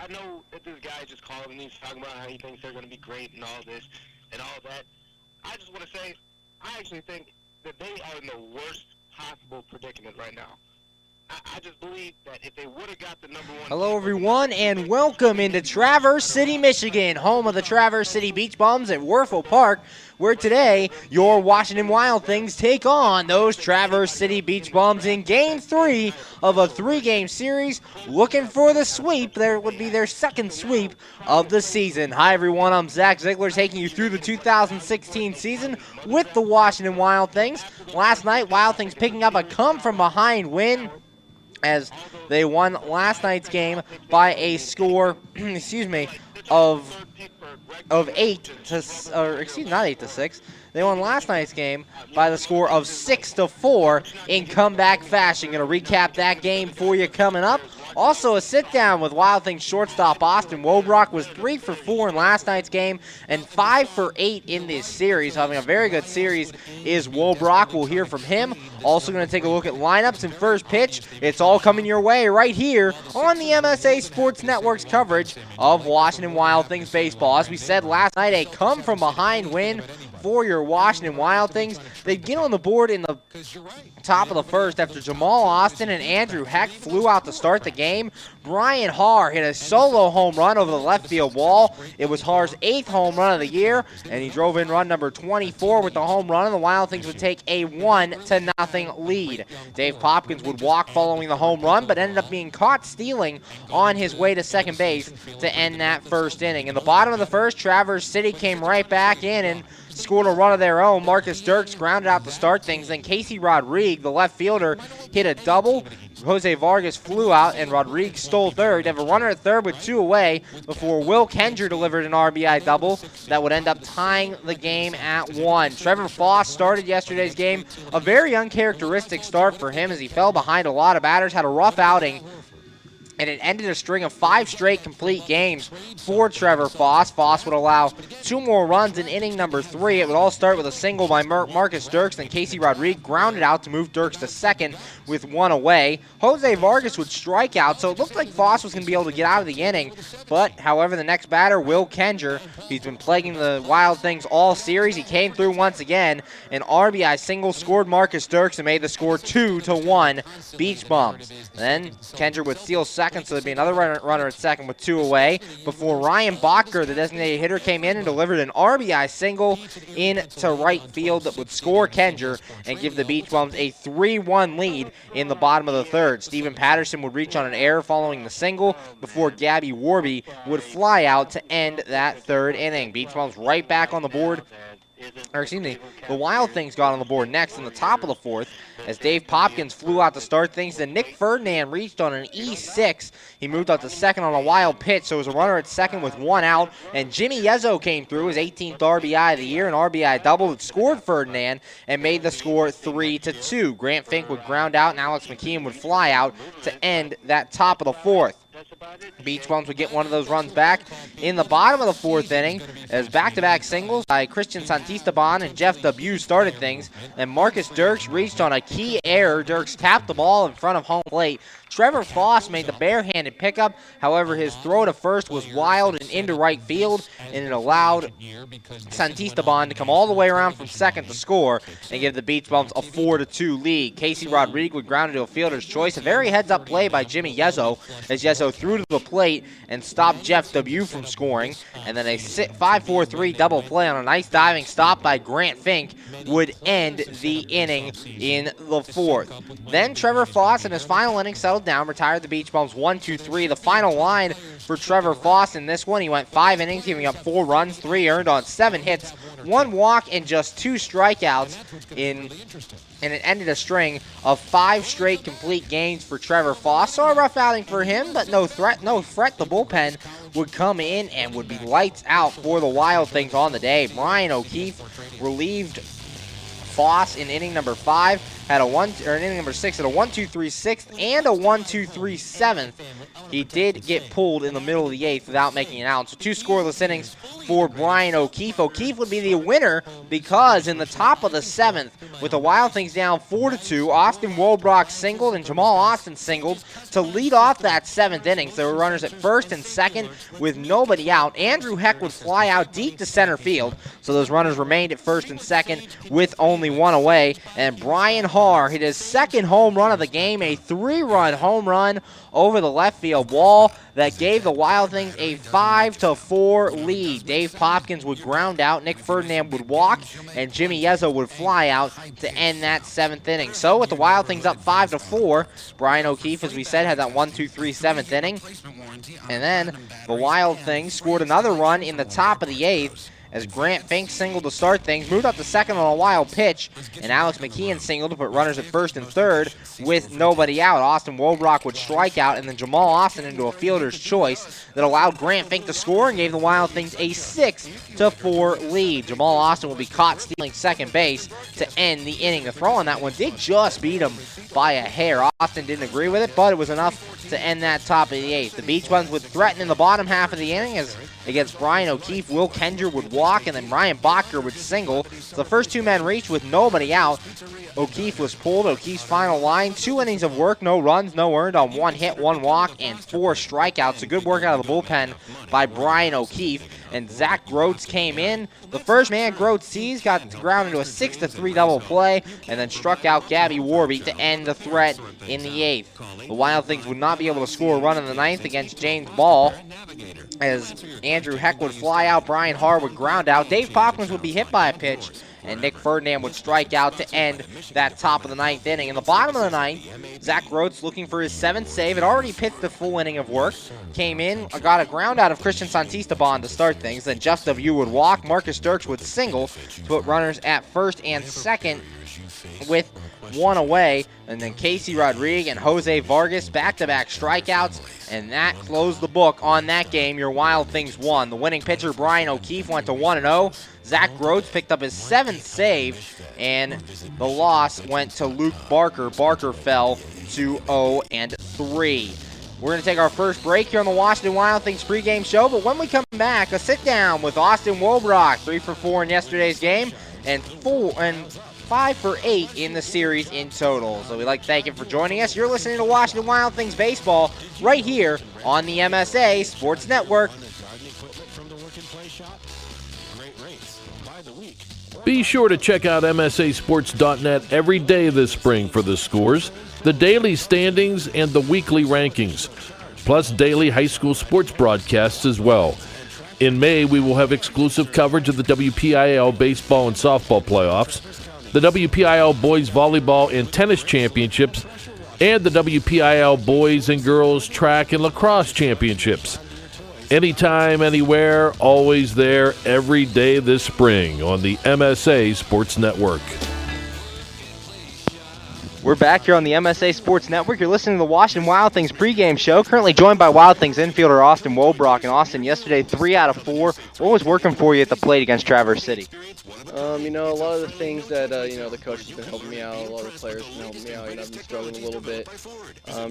I know that this guy just called and he's talking about how he thinks they're going to be great and all this and all that. I just want to say, I actually think that they are in the worst possible predicament right now. I just believe that if they would have got the number one. Hello, everyone, and welcome into Traverse City, Michigan, home of the Traverse City Beach Bums at Werfel Park, where today your Washington Wild Things take on those Traverse City Beach Bums in Game 3 of a 3-game series, looking for the sweep. There would be their second sweep of the season. Hi, everyone. I'm Zach Ziegler, taking you through the 2016 season with the Washington Wild Things. Last night, Wild Things picking up a come-from-behind win as they won last night's game by a score, of 8 to, not 8 to 6. They won last night's game by the score of 6-4 in comeback fashion. Going to recap that game for you coming up. Also, a sit-down with Wild Things shortstop Austin Wobrock was 3 for 4 in last night's game and 5 for 8 in this series. Having a very good series is Wobrock. We'll hear from him. Also going to take a look at lineups and first pitch. It's all coming your way right here on the MSA Sports Network's coverage of Washington Wild Things baseball. As we said last night, a come-from-behind win for your Washington Wild Things. They get on the board in the top of the first after Jamal Austin and Andrew Heck flew out to start the game. Brian Haar hit a solo home run over the left field wall. It was Haar's 8th home run of the year, and he drove in run number 24 with the home run, and the Wild Things would take a 1-0 lead. Dave Popkins would walk following the home run, but ended up being caught stealing on his way to second base to end that first inning. In the bottom of the first, Traverse City came right back in and scored a run of their own. Marcus Dirks grounded out to start things. Then Casey Rodriguez, the left fielder, hit a double. Jose Vargas flew out, and Rodriguez stole third. They have a runner at third with 2 away before Will Kenger delivered an RBI double that would end up tying the game at 1. Trevor Foss started yesterday's game. A very uncharacteristic start for him as he fell behind a lot of batters, had a rough outing, and it ended a string of 5 straight complete games for Trevor Foss. Foss would allow 2 more runs in inning number 3. It would all start with a single by Marcus Dirks. Then Casey Rodriguez grounded out to move Dirks to second with 1 away. Jose Vargas would strike out, so it looked like Foss was going to be able to get out of the inning. But, however, the next batter, Will Kenger, he's been plaguing the Wild Things all series. He came through once again. An RBI single scored Marcus Dirks and made the score 2-1 Beach Bums. Then Kenger would steal second, so there'd be another runner at second with 2 away before Ryan Bacher, the designated hitter, came in and delivered an RBI single into right field that would score Kenger and give the Beach Bums a 3-1 lead in the bottom of the third. Steven Patterson would reach on an error following the single before Gabby Warby would fly out to end that third inning. Beach Bums right back on the board. The Wild Things got on the board next in the top of the fourth as Dave Popkins flew out to start things. Then Nick Ferdinand reached on an E6. He moved out to second on a wild pitch, so it was a runner at second with 1 out. And Jimmy Yezzo came through, his 18th RBI of the year, an RBI double that scored Ferdinand and made the score 3-2. Grant Fink would ground out, and Alex McKeon would fly out to end that top of the fourth. Beach Bums would get one of those runs back in the bottom of the fourth inning as back-to-back singles by Christian Santisteban and Jeff Dubuque started things. And Marcus Dirks reached on a key error. Dirks tapped the ball in front of home plate. Trevor Foss made the barehanded pickup. However, his throw to first was wild and into right field, and it allowed Santisteban to come all the way around from second to score and give the Beach Bums a 4-2 lead. Casey Rodriguez would ground into a fielder's choice. A very heads-up play by Jimmy Yezzo as Yezzo threw to the plate and stopped Jeff Dubuque from scoring. And then a 5-4-3 double play on a nice diving stop by Grant Fink would end the inning in the fourth. Then Trevor Foss in his final inning settled down, retired the Beach Bums 1-2-3. The final line for Trevor Foss in this one, he went 5 innings, giving up 4 runs, 3 earned on 7 hits, 1 walk, and just 2 strikeouts and it ended a string of 5 straight complete games for Trevor Foss. So a rough outing for him, but no threat. The bullpen would come in and would be lights out for the Wild Things on the day. Brian O'Keefe relieved Foss in inning number 5. had an inning number 6 had a 1-2-3 6th and a 1-2-3 7th. He did get pulled in the middle of the 8th without making an out. So 2 scoreless innings for Brian O'Keefe. O'Keefe would be the winner because in the top of the 7th, with the Wild Things down 4-2, Austin Woldbrock singled and Jamal Austin singled to lead off that 7th inning. So there were runners at first and second with nobody out. Andrew Heck would fly out deep to center field. So those runners remained at first and second with only one away. And Brian Harr hit his second home run of the game, a 3-run home run over the left field wall that gave the Wild Things a 5-4 lead. Dave Popkins would ground out, Nick Ferdinand would walk, and Jimmy Yezzo would fly out to end that 7th inning. So with the Wild Things up 5-4, Brian O'Keefe, as we said, had that 1-2-3 7th inning. And then the Wild Things scored another run in the top of the 8th as Grant Fink singled to start things, moved up to second on a wild pitch, and Alex McKeon singled to put runners at first and third with nobody out. Austin Woldbrock would strike out, and then Jamal Austin into a fielder's choice that allowed Grant Fink to score and gave the Wild Things a 6-4 lead. Jamal Austin will be caught stealing second base to end the inning. The throw on that one did just beat him by a hair. Austin didn't agree with it, but it was enough to end that top of the 8th. The Beach Buns would threaten in the bottom half of the inning as against Brian O'Keefe, Will Kendra would walk, and then Ryan Bacher would single. So the first 2 men reached with nobody out. O'Keefe was pulled. O'Keefe's final line, 2 innings of work, no runs, no earned on 1 hit, 1 walk, and 4 strikeouts. A good work out of the bullpen by Brian O'Keefe. And Zach Groats came in. The first man Groats sees got ground into a 6-3 double play and then struck out Gabby Warby to end the threat in the 8th. The Wild Things would not be able to score a run in the 9th against James Ball as Andrew Heck would fly out, Brian Harr would ground out, Dave Popkins would be hit by a pitch, and Nick Ferdinand would strike out to end that top of the 9th inning. In the bottom of the 9th, Zach Groats looking for his 7th save. Had already pitched the full inning of work. Came in, got a ground out of Christian Santisteban to start things. Then Jeff W. would walk. Marcus Dirks would single to put runners at first and second with 1 away. And then Casey Rodriguez and Jose Vargas back-to-back strikeouts. And that closed the book on that game. Your Wild Things won. The winning pitcher, Brian O'Keefe, went to 1-0. Zach Groats picked up his 7th save, and the loss went to Luke Barker. Barker fell to 0-3. We're going to take our first break here on the Washington Wild Things pregame show, but when we come back, a sit-down with Austin Woldbrock, 3 for 4 in yesterday's game, and 5 for 8 in the series in total. So we'd like to thank him for joining us. You're listening to Washington Wild Things baseball right here on the MSA Sports Network. Be sure to check out MSASports.net every day this spring for the scores, the daily standings, and the weekly rankings, plus daily high school sports broadcasts as well. In May, we will have exclusive coverage of the WPIAL baseball and softball playoffs, the WPIAL boys volleyball and tennis championships, and the WPIAL boys and girls track and lacrosse championships. Anytime, anywhere, always there, every day this spring on the MSA Sports Network. We're back here on the MSA Sports Network. You're listening to the Washington Wild Things pregame show. Currently joined by Wild Things infielder Austin Woldbrock. And Austin, yesterday, 3 out of 4. What was working for you at the plate against Traverse City? A lot of the things that, the coach has been helping me out, a lot of the players have been helping me out, I've been struggling a little bit.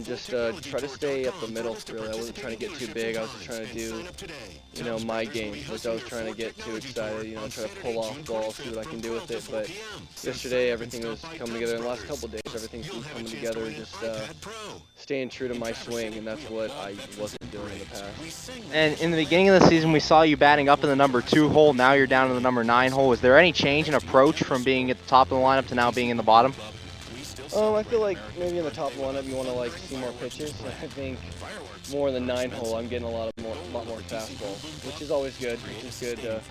Just try to stay up the middle, really. I wasn't trying to get too big. I was just trying to do, my game. Like, I was trying to get too excited, try to pull off balls, see what I can do with it. But yesterday, everything was coming together. In the last couple of days, everything's been coming together, just staying true to my swing, and that's what I wasn't doing in the past. And in the beginning of the season, we saw you batting up in the number 2 hole. Now you're down in the number 9 hole. Is there any change in approach from being at the top of the lineup to now being in the bottom? I feel like maybe in the top lineup you want to see more pitches. I think more in the 9 hole I'm getting a lot more fastballs, which is always good. It's good to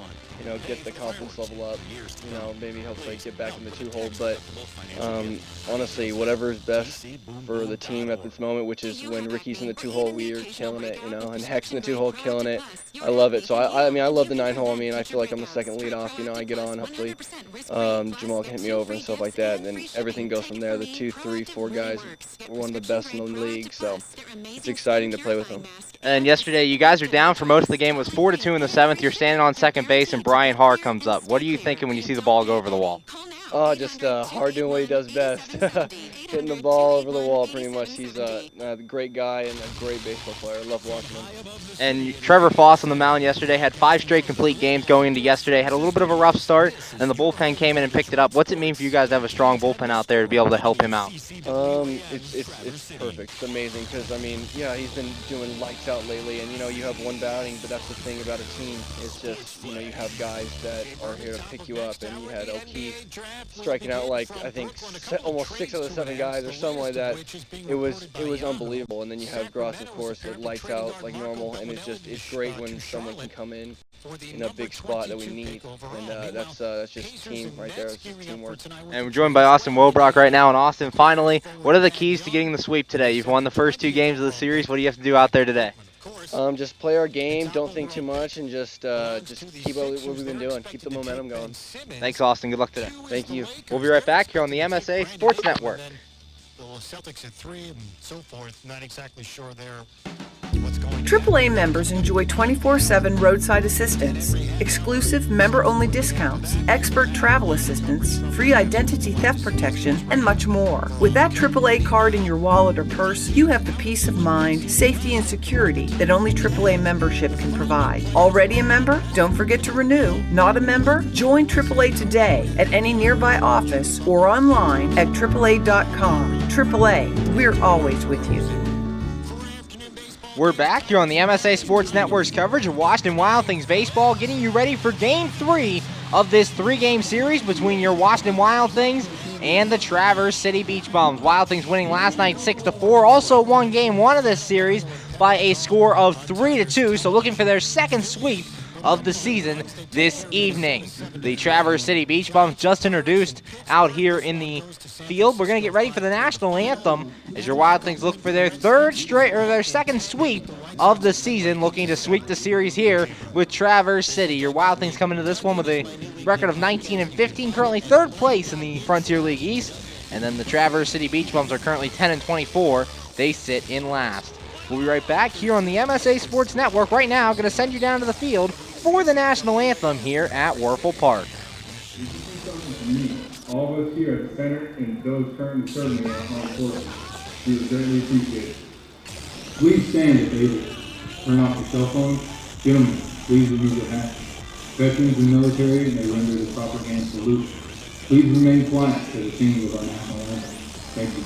get the confidence level up. Maybe hopefully get back in the 2 hole. But honestly, whatever is best for the team at this moment, which is when Ricky's in the 2 hole, we are killing it. And Heck's in the 2 hole, killing it. I love it. So I love the 9 hole. I feel like I'm the second leadoff. I get on. Hopefully Jamal can hit me over and stuff like that, and then everything goes from there. The 2, 3, 4 guys are one of the best in the league, so it's exciting to play with them. And yesterday, you guys are down for most of the game. It was 4-2 in the 7th. You're standing on second base, and Brian Harr comes up. What are you thinking when you see the ball go over the wall? Oh, just hard doing what he does best. Hitting the ball over the wall pretty much. He's a great guy and a great baseball player. I love watching him. And Trevor Foss on the mound yesterday had 5 straight complete games going into yesterday. Had a little bit of a rough start, and the bullpen came in and picked it up. What's it mean for you guys to have a strong bullpen out there to be able to help him out? It's perfect. It's amazing because, I mean, yeah, he's been doing lights out lately, and, you know, you have one batting, but that's the thing about a team. It's just, you know, you have guys that are here to pick you up, and you had O'Keefe striking out like, I think, almost 6 out of the 7 guys or something like that. It was unbelievable. And then you have Gross, of course, that lights out like normal, and it's great when someone can come in a big spot that we need, and that's just team right there. It's just teamwork. And we're joined by Austin Wobrock right now. And Austin, finally, what are the keys to getting the sweep today? You've won the first 2 games of the series. What do you have to do out there today? Just play our game, don't think too much, and just keep what we've been doing. Keep the momentum going. Thanks, Austin. Good luck today. Thank you. We'll be right back here on the MSA Sports Network. The Celtics at 3 and so forth. Not exactly sure there what's going on. AAA members enjoy 24/7 roadside assistance, exclusive member-only discounts, expert travel assistance, free identity theft protection, and much more. With that AAA card in your wallet or purse, you have the peace of mind, safety, and security that only AAA membership can provide. Already a member? Don't forget to renew. Not a member? Join AAA today at any nearby office or online at AAA.com. AAA, we're always with you. We're back here on the MSA Sports Network's coverage of Washington Wild Things baseball, getting you ready for Game 3 of this 3-game series between your Washington Wild Things and the Traverse City Beach Bums. Wild Things winning last night 6-4, also won Game 1 of this series by a score of 3-2, so looking for their second sweep of the season this evening. The Traverse City Beach Bums just introduced out here in the field. We're going to get ready for the national anthem as your Wild Things look for their their second sweep of the season, looking to sweep the series here with Traverse City. Your Wild Things come into this one with a record of 19-15, currently 3rd place in the Frontier League East, and then the Traverse City Beach Bums are currently 10-24. They sit in last. We'll be right back here on the MSA Sports Network. Right now, going to send you down to the field for the national anthem here at Werfel Park. All of us here at the center and those currently serving our armed forces, we would greatly appreciate it. Please stand if able. Turn off your cell phones. Gentlemen, please remove your hats. Veterans and military may render the proper hand salute. Please remain quiet for the singing of our national anthem. Thank you.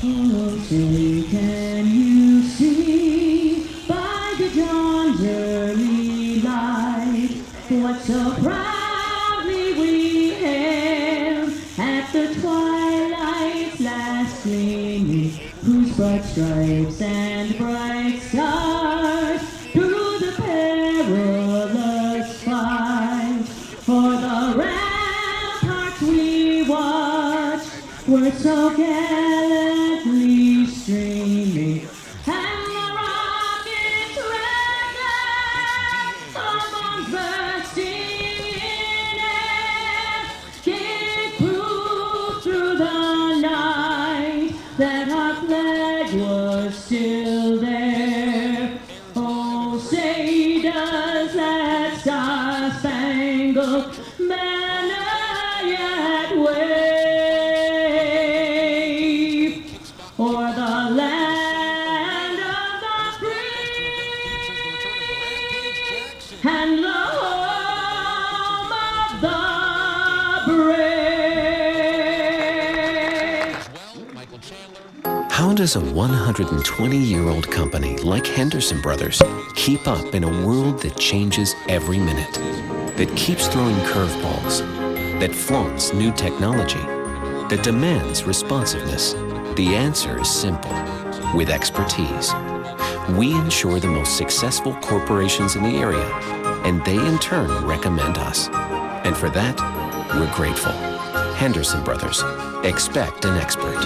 Oh, say can you see by the dawn's early light what so proudly we hailed at the twilight's last gleaming, whose broad stripes and bright stars through the perilous fight for the ramparts we watched were so gallantly streaming, and the rockets' red bombs bursting in air gave proof through the night that our flag was still there. Oh, say does that star-spangled banner yet wave o'er the land of the free and the home of the brave. How does a 120-year-old company like Henderson Brothers keep up in a world that changes every minute, that keeps throwing curveballs, that flaunts new technology, that demands responsiveness? The answer is simple. With expertise. We insure the most successful corporations in the area, and they in turn recommend us. And for that, we're grateful. Henderson Brothers. Expect an expert.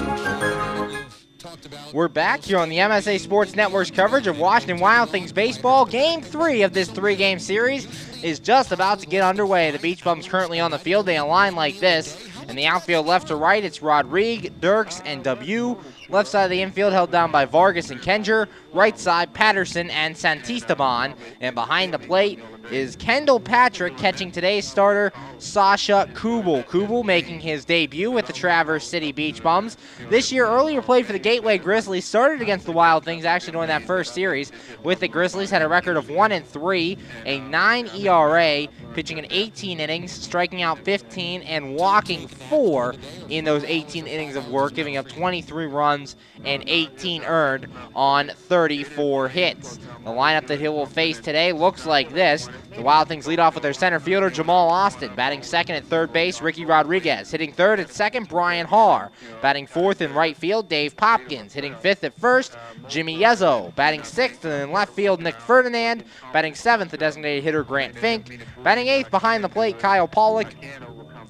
We're back here on the MSA Sports Network's coverage of Washington Wild Things baseball. Game 3 of this 3-game series is just about to get underway. The Beach Bums currently on the field. They align like this. In the outfield left to right, it's Rodrigue, Dirks, and W. Left side of the infield held down by Vargas and Kenger. Right side, Patterson and Santisteban. And behind the plate is Kendall Patrick catching today's starter, Sasha Kubel. Kubel making his debut with the Traverse City Beach Bums. This year, earlier played for the Gateway Grizzlies, started against the Wild Things, actually during that first series. With the Grizzlies, had a record of 1-3, a 9 ERA, pitching in 18 innings, striking out 15, and walking 4 in those 18 innings of work, giving up 23 runs and 18 earned on 34 hits. The lineup that he will face today looks like this. The Wild Things lead off with their center fielder, Jamal Austin. Batting second at third base, Ricky Rodriguez. Hitting third at second, Brian Haar. Batting fourth in right field, Dave Popkins. Hitting fifth at first, Jimmy Yezzo. Batting sixth in left field, Nick Ferdinand. Batting seventh, the designated hitter, Grant Fink. Batting eighth behind the plate, Kyle Pollock.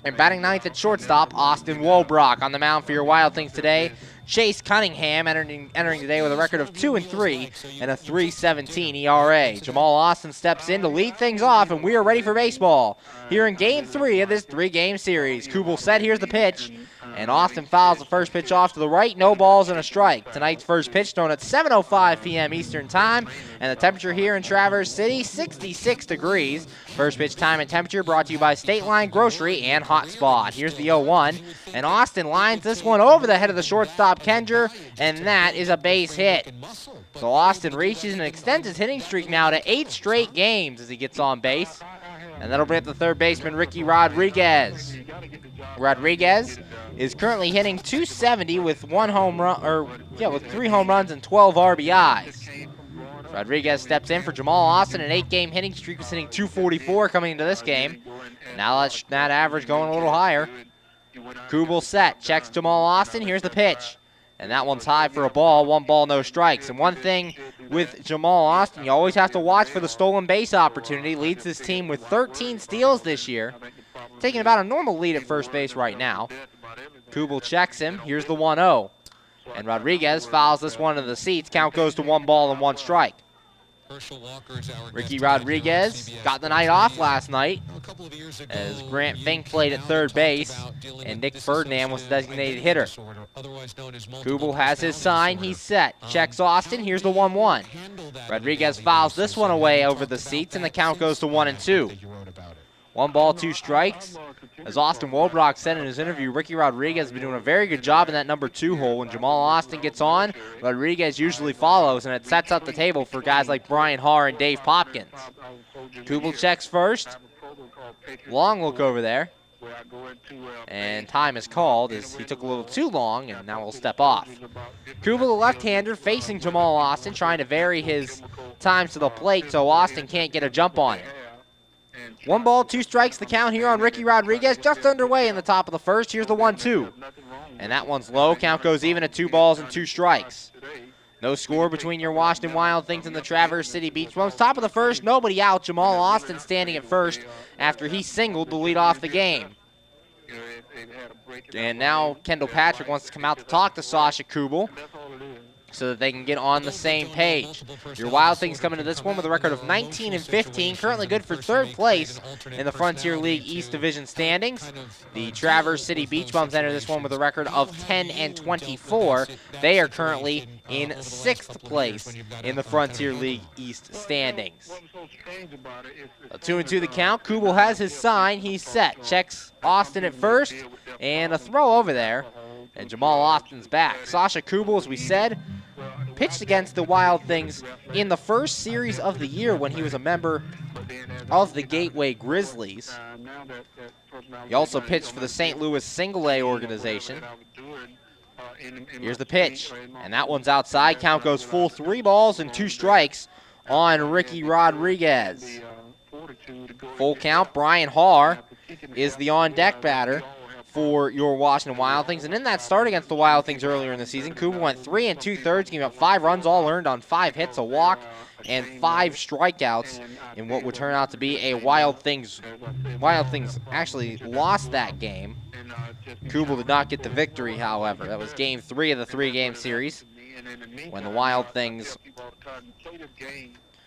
And batting ninth at shortstop, Austin Wobrock. On the mound for your Wild Things today, Chase Cunningham entering today with a record of 2-3 and a 3.17 ERA. Jamal Austin steps in to lead things off, and we are ready for baseball here in Game 3 of this 3-game series. Kubel set, here's the pitch, and Austin fouls the first pitch off to the right. No balls and a strike. Tonight's first pitch thrown at 7:05 p.m. Eastern Time, and the temperature here in Traverse City, 66 degrees. First pitch time and temperature brought to you by State Line Grocery and Hot Spot. Here's the 0-1, and Austin lines this one over the head of the shortstop, Kenger, and that is a base hit. So Austin reaches and extends his hitting streak now to 8 straight games as he gets on base. And that'll bring up the third baseman, Ricky Rodriguez. Rodriguez is currently hitting .270 with 3 home runs and 12 RBIs. Rodriguez steps in for Jamal Austin. An 8-game hitting streak, was hitting .244 coming into this game. Now that average going a little higher. Kubel set, checks Jamal Austin. Here's the pitch. And that one's high for a ball. 1 ball, no strikes. And one thing with Jamal Austin, you always have to watch for the stolen base opportunity. Leads his team with 13 steals this year. Taking about a normal lead at first base right now. Kubel checks him. Here's the 1-0. And Rodriguez fouls this one to the seats. Count goes to 1 ball and 1 strike. Ricky Rodriguez got the night off last night as Grant Fink played at third base and Nick Ferdinand was the designated hitter. Kubel has his sign. He's set. Checks Austin. Here's the 1-1. Rodriguez fouls this one away over the seats, and the count goes to 1-2. 1 ball, 2 strikes. As Austin Wobrock said in his interview, Ricky Rodriguez has been doing a very good job in that number 2 hole. When Jamal Austin gets on, Rodriguez usually follows, and it sets up the table for guys like Brian Haar and Dave Popkins. Kubel checks first. Long look over there. And time is called as he took a little too long, and now will step off. Kubel, the left-hander, facing Jamal Austin, trying to vary his times to the plate so Austin can't get a jump on it. 1 ball, 2 strikes, the count here on Ricky Rodriguez, just underway in the top of the first. Here's the 1-2. And that one's low. Count goes even at 2 balls and 2 strikes. No score between your Washington Wild Things and the Traverse City Beach Bums. Top of the first, nobody out. Jamal Austin standing at first after he singled to lead off the game. And now Kendall Patrick wants to come out to talk to Sasha Kubel so that they can get on the same page. Your Wild Things come into this one with a record of 19-15, currently good for third place in the Frontier League East Division standings. The Traverse City Beach Bums enter this one with a record of 10-24. They are currently in 6th place in the Frontier League East standings. A 2-2 the count. Kubel has his sign. He's set. Checks Austin at first, and a throw over there. And Jamal Austin's back. Sasha Kubel, as we said, pitched against the Wild Things in the first series of the year when he was a member of the Gateway Grizzlies. He also pitched for the St. Louis Single-A organization. Here's the pitch, and that one's outside. Count goes full, 3 balls and 2 strikes on Ricky Rodriguez. Full count. Brian Haar is the on-deck batter for your Washington Wild Things. And in that start against the Wild Things earlier in the season, Kubel went 3 2/3, giving up 5 runs, all earned on 5 hits, a walk, and 5 strikeouts in what would turn out to be a Wild Things. Wild Things actually lost that game. Kubel did not get the victory, however. That was Game 3 of the 3-game series when the Wild Things...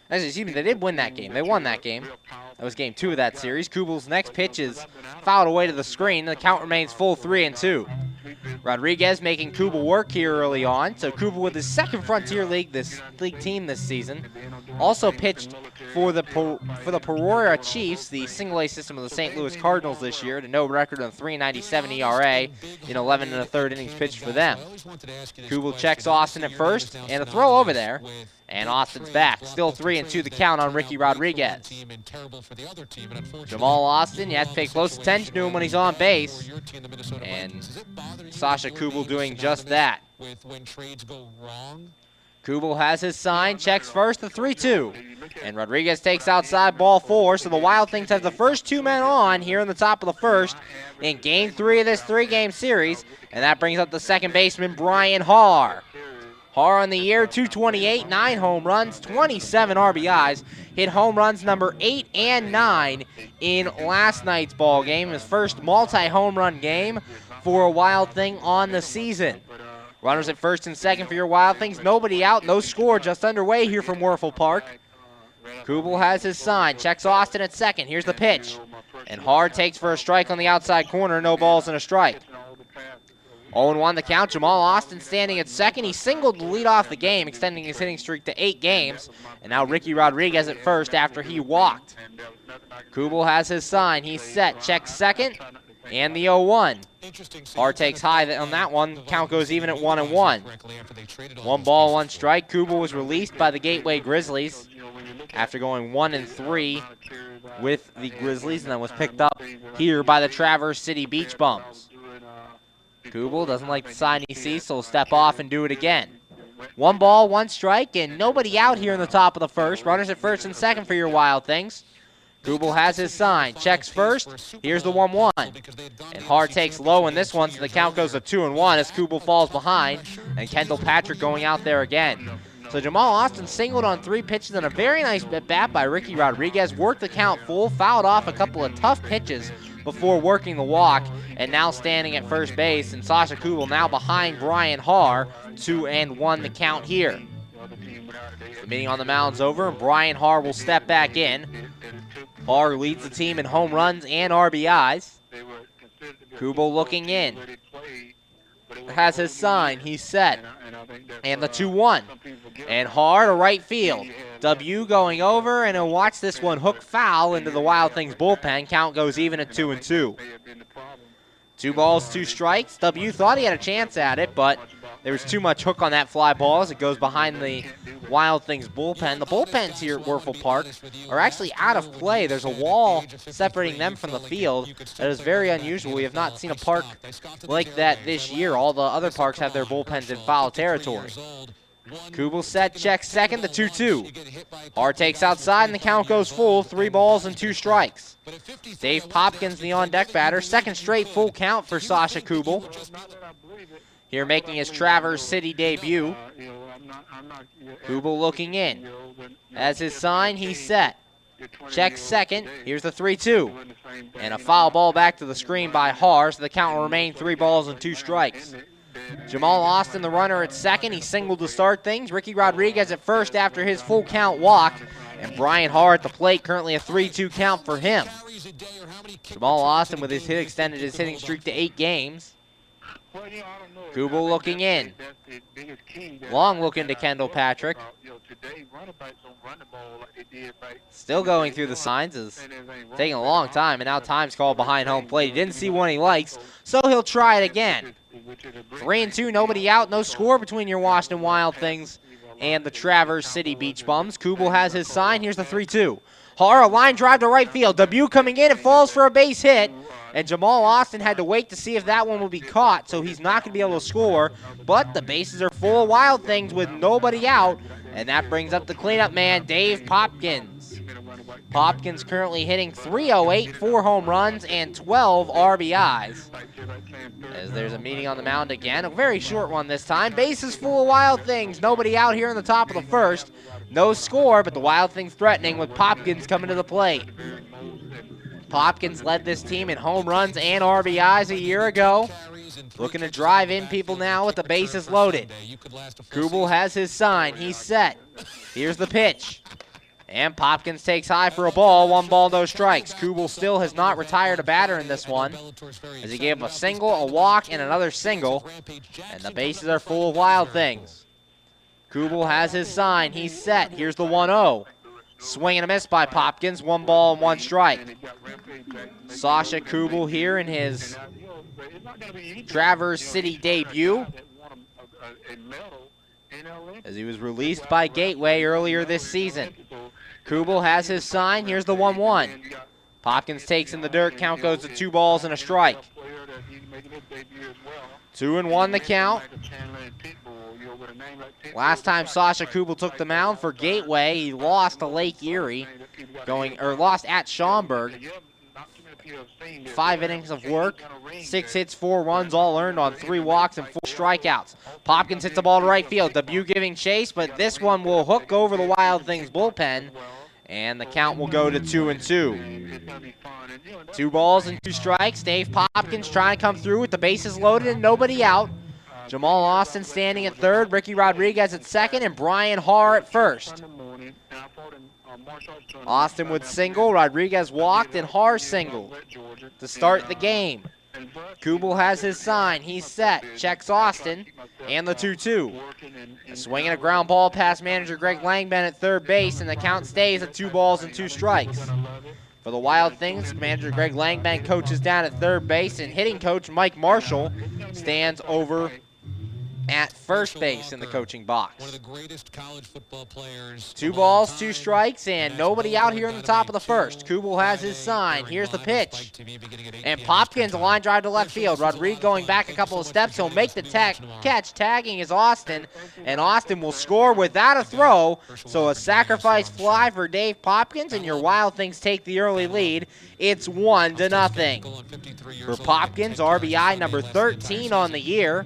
Actually, excuse me, they did win that game. They won that game. That was Game 2 of that series. Kubel's next pitch is fouled away to the screen. The count remains full, 3-2. Rodriguez making Kubel work here early on. So Kubel with his second Frontier League team this season. Also pitched for the Peoria Chiefs, the single-A system of the St. Louis Cardinals this year, to no record of 3.97 ERA in 11 1/3 innings pitched for them. Kubel checks Austin at first, and a throw over there. And Austin's back. Still 3-2 the count on Ricky Rodriguez. Jamal Austin, you have to pay close attention to him when he's on base. And Sasha Kubel doing just that. Kubel has his sign, checks first, the 3-2. And Rodriguez takes outside ball 4, so the Wild Things have the first 2 men on here in the top of the first in Game 3 of this 3-game series. And that brings up the second baseman, Brian Haar. Haar on the year, 228, 9 home runs, 27 RBIs. Hit home runs number 8 and 9 in last night's ball game. His first multi-home run game for a Wild Thing on the season. Runners at first and second for your Wild Things. Nobody out, no score, just underway here from Werfel Park. Kubel has his sign, checks Austin at second. Here's the pitch. And Haar takes for a strike on the outside corner, no balls and a strike. 0-1 the count. Jamal Austin standing at second. He singled to lead off the game, extending his hitting streak to 8 games. And now Ricky Rodriguez at first after he walked. Kubel has his sign. He's set. Checks second. And the 0-1. Haar takes high on that one. Count goes even at 1-1. 1 ball, 1 strike. Kubel was released by the Gateway Grizzlies after going 1-3 with the Grizzlies, and then was picked up here by the Traverse City Beach Bums. Kubel doesn't like the sign he sees, so he'll step off and do it again. 1 ball, 1 strike, and nobody out here in the top of the first. Runners at first and second for your Wild Things. Kubel has his sign, checks first. Here's the 1-1. And Haar takes low in this one, so the count goes to 2-1 as Kubel falls behind. And Kendall Patrick going out there again. So Jamal Austin singled on 3 pitches and a very nice at-bat by Ricky Rodriguez. Worked the count full, fouled off a couple of tough pitches before working the walk, and now standing at first base. And Sasha Kubel now behind Brian Haar, 2-1 the count here. The meeting on the mound's over, and Brian Haar will step back in. Haar leads the team in home runs and RBIs. Kubel looking in. Has his sign. He's set. And the 2-1. And Haar to right field. W going over, and he'll watch this one hook foul into the Wild Things bullpen. Count goes even at 2-2. 2 balls, 2 strikes. W thought he had a chance at it, but there was too much hook on that fly ball as it goes behind the Wild Things bullpen. The bullpens here at Werfel Park are actually out of play. There's a wall separating them from the field. That is very unusual. We have not seen a park like that this year. All the other parks have their bullpens in foul territory. Kubel set, checks second, the 2-2. Haar takes outside, and the count goes full. 3 balls and 2 strikes. Dave Popkins, the on-deck batter. Second straight full count for Sasha Kubel. Here making his Traverse City debut. Kubel looking in. As his sign, he's set. Checks second. Here's the 3-2. And a foul ball back to the screen by Haar, so the count will remain 3 balls and 2 strikes. Jamal Austin, the runner at second. He singled to start things. Ricky Rodriguez at first after his full count walk. And Brian Haar at the plate, currently a 3-2 count for him. Jamal Austin with his hit extended his hitting streak to 8 games. Kubel looking in. Long look into Kendall Patrick. Still going through the signs. Is taking a long time, and now time's called behind home plate. He didn't see one he likes, so he'll try it again. 3-2, nobody out, no score between your Washington Wild Things and the Traverse City Beach Bums. Kubel has his sign. Here's the 3-2. Haar, a line drive to right field. Debut coming in. It falls for a base hit. And Jamal Austin had to wait to see if that one would be caught, so he's not going to be able to score. But the bases are full of Wild Things with nobody out. And that brings up the cleanup man, Dave Popkins. Popkins currently hitting .308, 4 home runs, and 12 RBIs. As there's a meeting on the mound again. A very short one this time. Bases full of Wild Things. Nobody out here in the top of the first. No score, but the Wild Things threatening with Popkins coming to the plate. Popkins led this team in home runs and RBIs a year ago. Looking to drive in people now with the bases loaded. Kubel has his sign. He's set. Here's the pitch. And Popkins takes high for a ball. 1 ball, no strikes. Kubel still has not retired a batter in this one, as he gave him a single, a walk, and another single. And the bases are full of Wild Things. Kubel has his sign. He's set. Here's the 1-0. Swing and a miss by Popkins. 1 ball and 1 strike. Sasha Kubel here in his Traverse City debut, as he was released by Gateway earlier this season. Kubel has his sign. Here's the 1-1. Popkins takes in the dirt. Count goes to 2 balls and a strike. 2-1 the count. Last time Sasha Kubel took the mound for Gateway, he lost to Lake Erie, lost at Schaumburg. 5 innings of work, 6 hits, 4 runs, all earned on 3 walks and 4 strikeouts. Popkins hits the ball to right field. Debut giving chase, but this one will hook over the Wild Things bullpen, and the count will go to 2-2. 2 balls and 2 strikes. Dave Popkins trying to come through with the bases loaded and nobody out. Jamal Austin standing at third, Ricky Rodriguez at second, and Brian Haar at first. Austin would single, Rodriguez walked, and Haar singled to start the game. Kubel has his sign. He's set. Checks Austin, and the 2-2. A swing and a ground ball past manager Greg Langman at third base, and the count stays at 2 balls and 2 strikes. For the Wild Things, manager Greg Langman coaches down at third base, and hitting coach Mike Marshall stands over at first base in the coaching box. One of the greatest college football players. 2 balls, 2 strikes, and nobody out here in the top of the first. Kubel has his sign. Here's the pitch. And Popkins, a line drive to left field. Rodriguez going back a couple of steps. He'll make the catch. Tagging is Austin, and Austin will score without a throw. So a sacrifice fly for Dave Popkins, and your Wild Things take the early lead. It's 1-0. For Popkins, RBI number 13 on the year,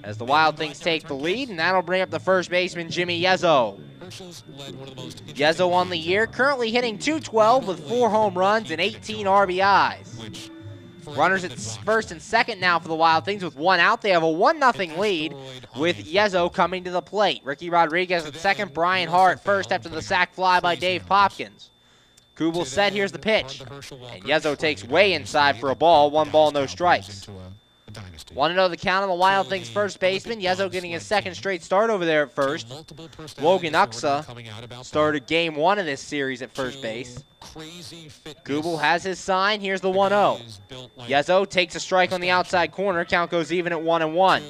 as the Wild Things take the lead, and that'll bring up the first baseman, Jimmy Yezzo. Yezzo on the year, currently hitting .212 with 4 home runs and 18 RBIs. Runners at first and second now for the Wild Things with 1 out. They have a 1-0 lead with Yezzo coming to the plate. Ricky Rodriguez at second, Brian Haar at first after the sac fly by Dave Popkins. Kubel set, here's the pitch. And Yezzo takes way inside for a ball. 1 ball, no strikes. 1-0 the count on the Wild Things first baseman. Yezzo getting his 2nd straight start over there at first. Logan Uxa started game 1 of this series at first base. Kubel has his sign. Here's the 1-0. Yezzo takes a strike on the outside corner. Count goes even at 1-1.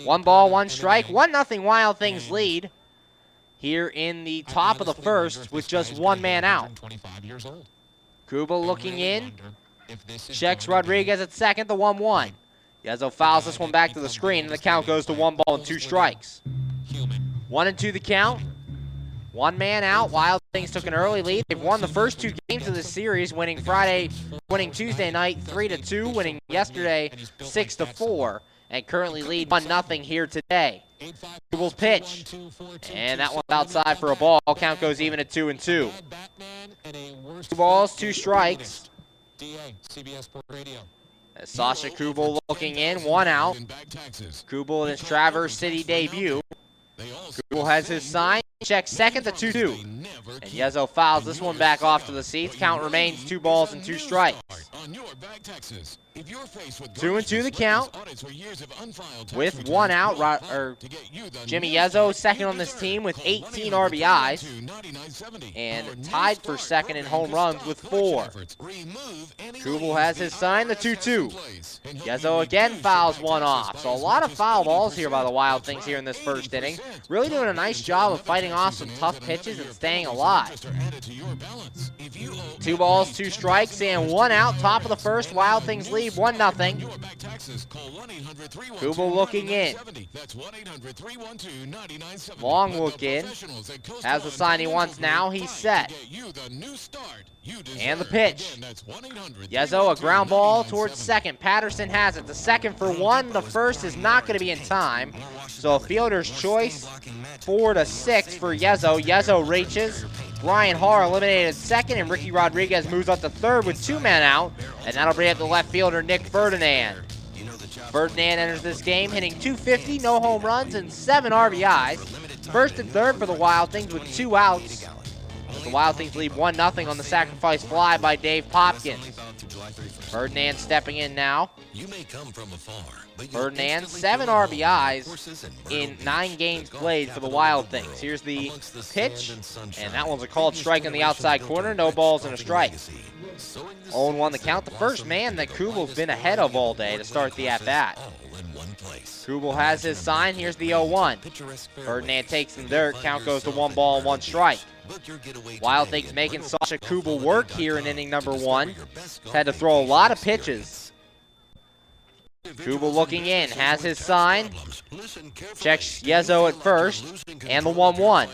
1 ball, 1 strike. 1-0 Wild Things lead here in the top of the first with just 1 man out. Kubel looking in. Checks Rodriguez at second, the 1-1. Yezzo fouls this one back to the screen, and the count goes to 1 ball and 2 strikes. 1-2 the count. 1 man out. Wild Things took an early lead. They've won the first 2 games of this series, winning Tuesday night 3-2, winning yesterday 6-4, and currently lead 1-0 here today. Kubel's pitch, and that one's outside for a ball. Count goes even at 2-2. 2 balls, 2 strikes. As Sasha Kubel looking in, 1 out. Kubel in his Traverse City debut. Kubel has his sign. Checks second, the 2-2. And Yezzo fouls this one back off to the seats. Count remains 2 balls and 2 strikes. 2-2 the count. With 1 out, Jimmy Yezzo second on this team with 18 RBIs. And tied for second in home runs with 4. Kubel has his sign, the 2-2. Yezzo again fouls 1 off. So a lot of foul balls here by the Wild Things here in this first inning. Really doing a nice job of fighting off some tough pitches and staying alive. 2 balls, 2 strikes, and 1 out. Top of the first, Wild Things lead 1-0. Kubel looking in. Long look in. Has the sign he wants now. He's set. And the pitch. Yezzo, a ground ball towards second. Patterson has it. The second for 1. The first is not going to be in time. So a fielder's choice. 4-6 for Yezzo. Yezzo reaches. Brian Haar eliminated second, and Ricky Rodriguez moves up to third with 2 men out, and that'll bring up the left fielder, Nick Ferdinand. Ferdinand enters this game hitting .250, no home runs, and 7 RBIs. First and third for the Wild Things with 2 outs. The Wild Things lead 1-0 on the sacrifice fly by Dave Popkins. Ferdinand stepping in now. Ferdinand, 7 RBIs in 9 games played for the Wild Things. Here's the pitch, and that one's a called strike on the outside corner. No balls and a strike. 0-1 the count. The first man that Kubel's been ahead of all day to start the at-bat. Kubel has his sign. Here's the 0-1. Ferdinand takes some dirt. Count goes to 1 ball and 1 strike. Wild Things making Sasha Kubel work here in inning number 1. Had to throw a lot of pitches. Kubel looking in, has his sign, checks Yezo at first, and the 1-1.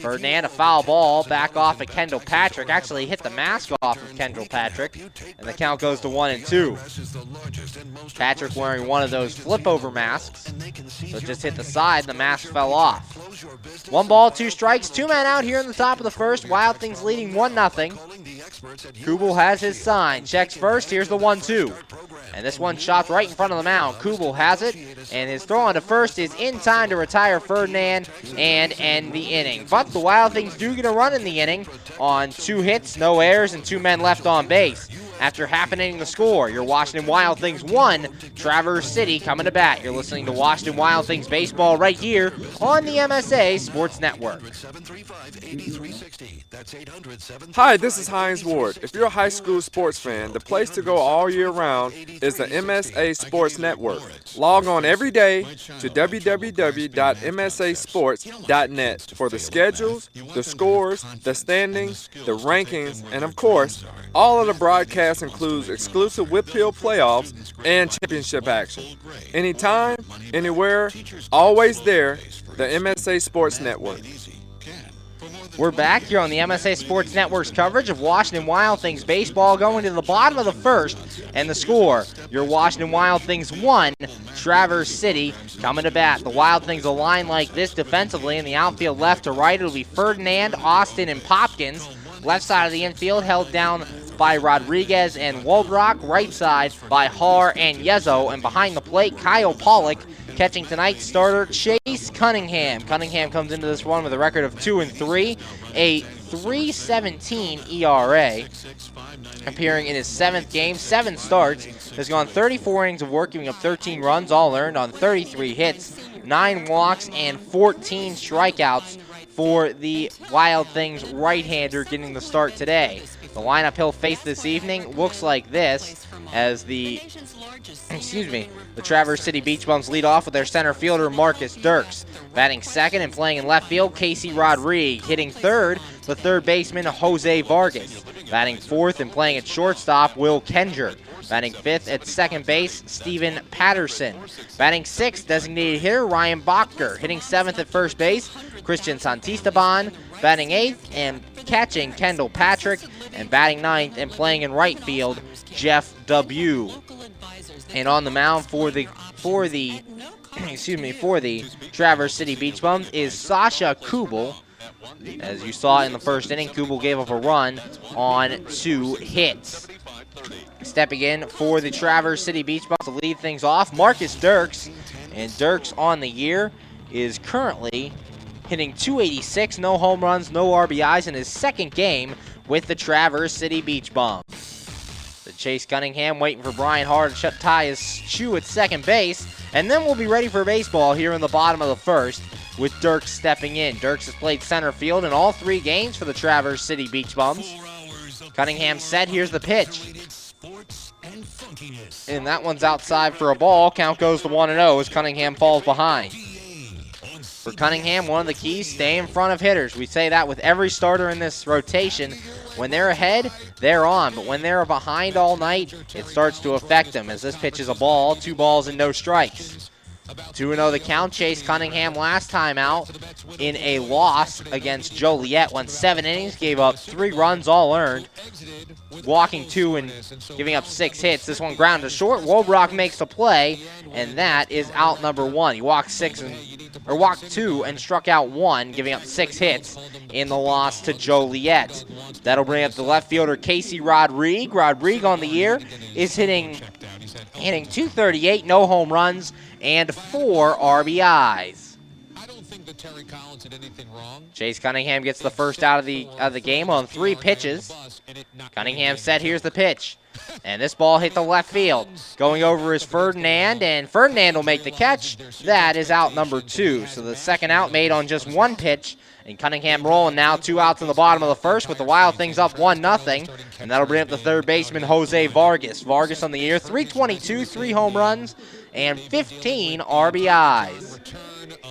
Ferdinand, a foul ball, back off at Kendall Patrick. Actually hit the mask off of Kendall Patrick, and the count goes to 1-2. Patrick wearing one of those flip-over masks, so it just hit the side, the mask fell off. 1 ball, 2 strikes, 2 men out here in the top of the first. Wild Things leading 1-0. Kubel has his sign, checks first, here's the 1-2. And this one shot right in front of the mound. Kubel has it, and his throw on to first is in time to retire Ferdinand and end the inning. But the Wild Things do get a run in the inning on 2 hits, no errors, and 2 men left on base. After half an inning to score, your Washington Wild Things 1, Traverse City coming to bat. You're listening to Washington Wild Things baseball right here on the MSA Sports Network. Hi, this is Hines Ward. If you're a high school sports fan, the place to go all year round is the MSA Sports Network. Log on every day to www.msasports.net for the schedules, the scores, the standings, the rankings, and of course, all of the broadcasts includes exclusive Whitfield playoffs and championship action. Anytime, anywhere, always there, the MSA Sports Network. We're back here on the MSA Sports Network's coverage of Washington Wild Things baseball, going to the bottom of the first, and the score, your Washington Wild Things 1, Traverse City coming to bat. The Wild Things a line like this defensively in the outfield left to right. It'll be Ferdinand, Austin, and Popkins. Left side of the infield held down by Rodriguez and Woldrock. Right side by Haar and Yezo. And behind the plate, Kyle Pollock. Catching tonight's starter, Chase Cunningham. Cunningham comes into this one with a record of 2-3, a 3.17 ERA. Appearing in his 7th game, 7 starts. Has gone 34 innings of work, giving up 13 runs, all earned on 33 hits, 9 walks, and 14 strikeouts for the Wild Things right-hander getting the start today. The lineup he'll face this evening looks like this as the Traverse City Beach Bums lead off with their center fielder Marcus Dirks. Batting second and playing in left field, Casey Rodriguez. Hitting third, the third baseman Jose Vargas. Batting fourth and playing at shortstop, Will Kenger. Batting fifth at second base, Steven Patterson. Batting sixth, designated hitter Ryan Bachter. Hitting seventh at first base, Christian Santisteban. Batting eighth and catching, Kendall Patrick. And batting ninth and playing in right field, Jeff W. And on the mound for the Traverse City Beach Bums is Sasha Kubel. As you saw in the first inning, Kubel gave up a run on 2 hits. Stepping in for the Traverse City Beach Bums to lead things off, Marcus Dirks. And Dirks on the year is currently hitting .286, no home runs, no RBIs in his 2nd game with the Traverse City Beach Bums. The Chase Cunningham waiting for Brian Hart to tie his shoe at second base, and then we'll be ready for baseball here in the bottom of the first with Dirks stepping in. Dirks has played center field in all 3 games for the Traverse City Beach Bums. Cunningham set, here's the pitch. And that one's outside for a ball. Count goes to 1-0 as Cunningham falls behind. For Cunningham, one of the keys, stay in front of hitters. We say that with every starter in this rotation. When they're ahead, they're on. But when they're behind all night, it starts to affect them as this pitch is a ball, 2 balls and no strikes. 2-0 the count. Chase Cunningham last time out in a loss against Joliet. Went 7 innings, gave up 3 runs, all earned. Walking 2 and giving up 6 hits. This one grounded to short. Woldrock makes the play, and that is out number 1. He walked 2 and struck out 1, giving up 6 hits in the loss to Joliet. That'll bring up the left fielder Casey Rodriguez. Rodriguez on the year is hitting .238, no home runs, and 4 RBIs. that Terry Collins did anything wrong. Chase Cunningham gets the first out of the game on 3 pitches. Cunningham said, here's the pitch. And this ball hit the left field. Going over is Ferdinand, and Ferdinand will make the catch. That is out number 2. So the second out made on just 1 pitch. And Cunningham rolling now, 2 outs in the bottom of the first with the Wild Things up 1-0. And that'll bring up the third baseman, Jose Vargas. Vargas on the year, 322, 3 home runs, and 15 RBIs.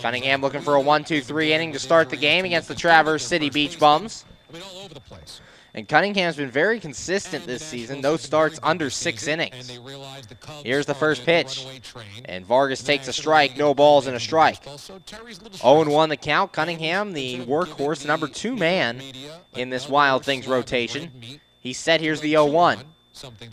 Cunningham looking for a 1-2-3 inning to start the game against the Traverse City Beach Bums. And Cunningham's been very consistent this season. No starts under 6 innings. Here's the first pitch. And Vargas takes a strike. No balls and a strike. 0-1 the count. Cunningham, the workhorse, number 2 man in this Wild Things rotation. He said, here's the 0-1.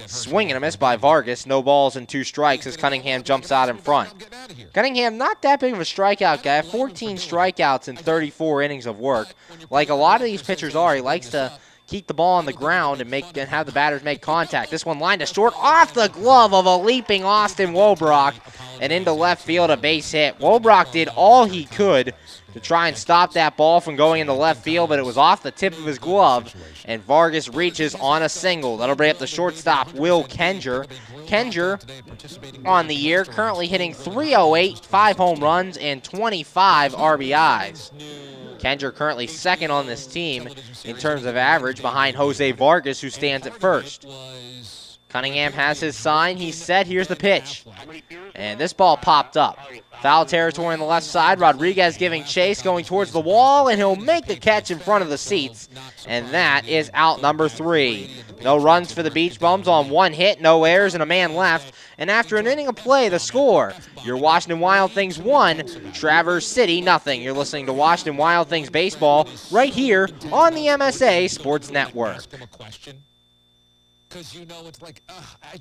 Swing and a miss by Vargas. No balls and 2 strikes as Cunningham jumps out in front. Cunningham, not that big of a strikeout guy. 14 strikeouts in 34 innings of work. Like a lot of these pitchers are, he likes to keep the ball on the ground and have the batters make contact. This one lined to short off the glove of a leaping Austin Wobrock and into left field, a base hit. Wobrock did all he could to try and stop that ball from going into left field, but it was off the tip of his glove, and Vargas reaches on a single. That'll bring up the shortstop, Will Kenger. Kenger on the year, currently hitting .308, 5 home runs, and 25 RBIs. Kenger currently second on this team in terms of average behind Jose Vargas, who stands at first. Cunningham has his sign. He said, here's the pitch. And this ball popped up. Foul territory on the left side. Rodriguez giving chase, going towards the wall, and he'll make the catch in front of the seats. And that is out number 3. No runs for the Beach Bums on 1 hit, no errors, and a man left. And after an inning of play, the score, your Washington Wild Things 1, Traverse City 0. You're listening to Washington Wild Things Baseball right here on the MSA Sports Network. Because it's like, I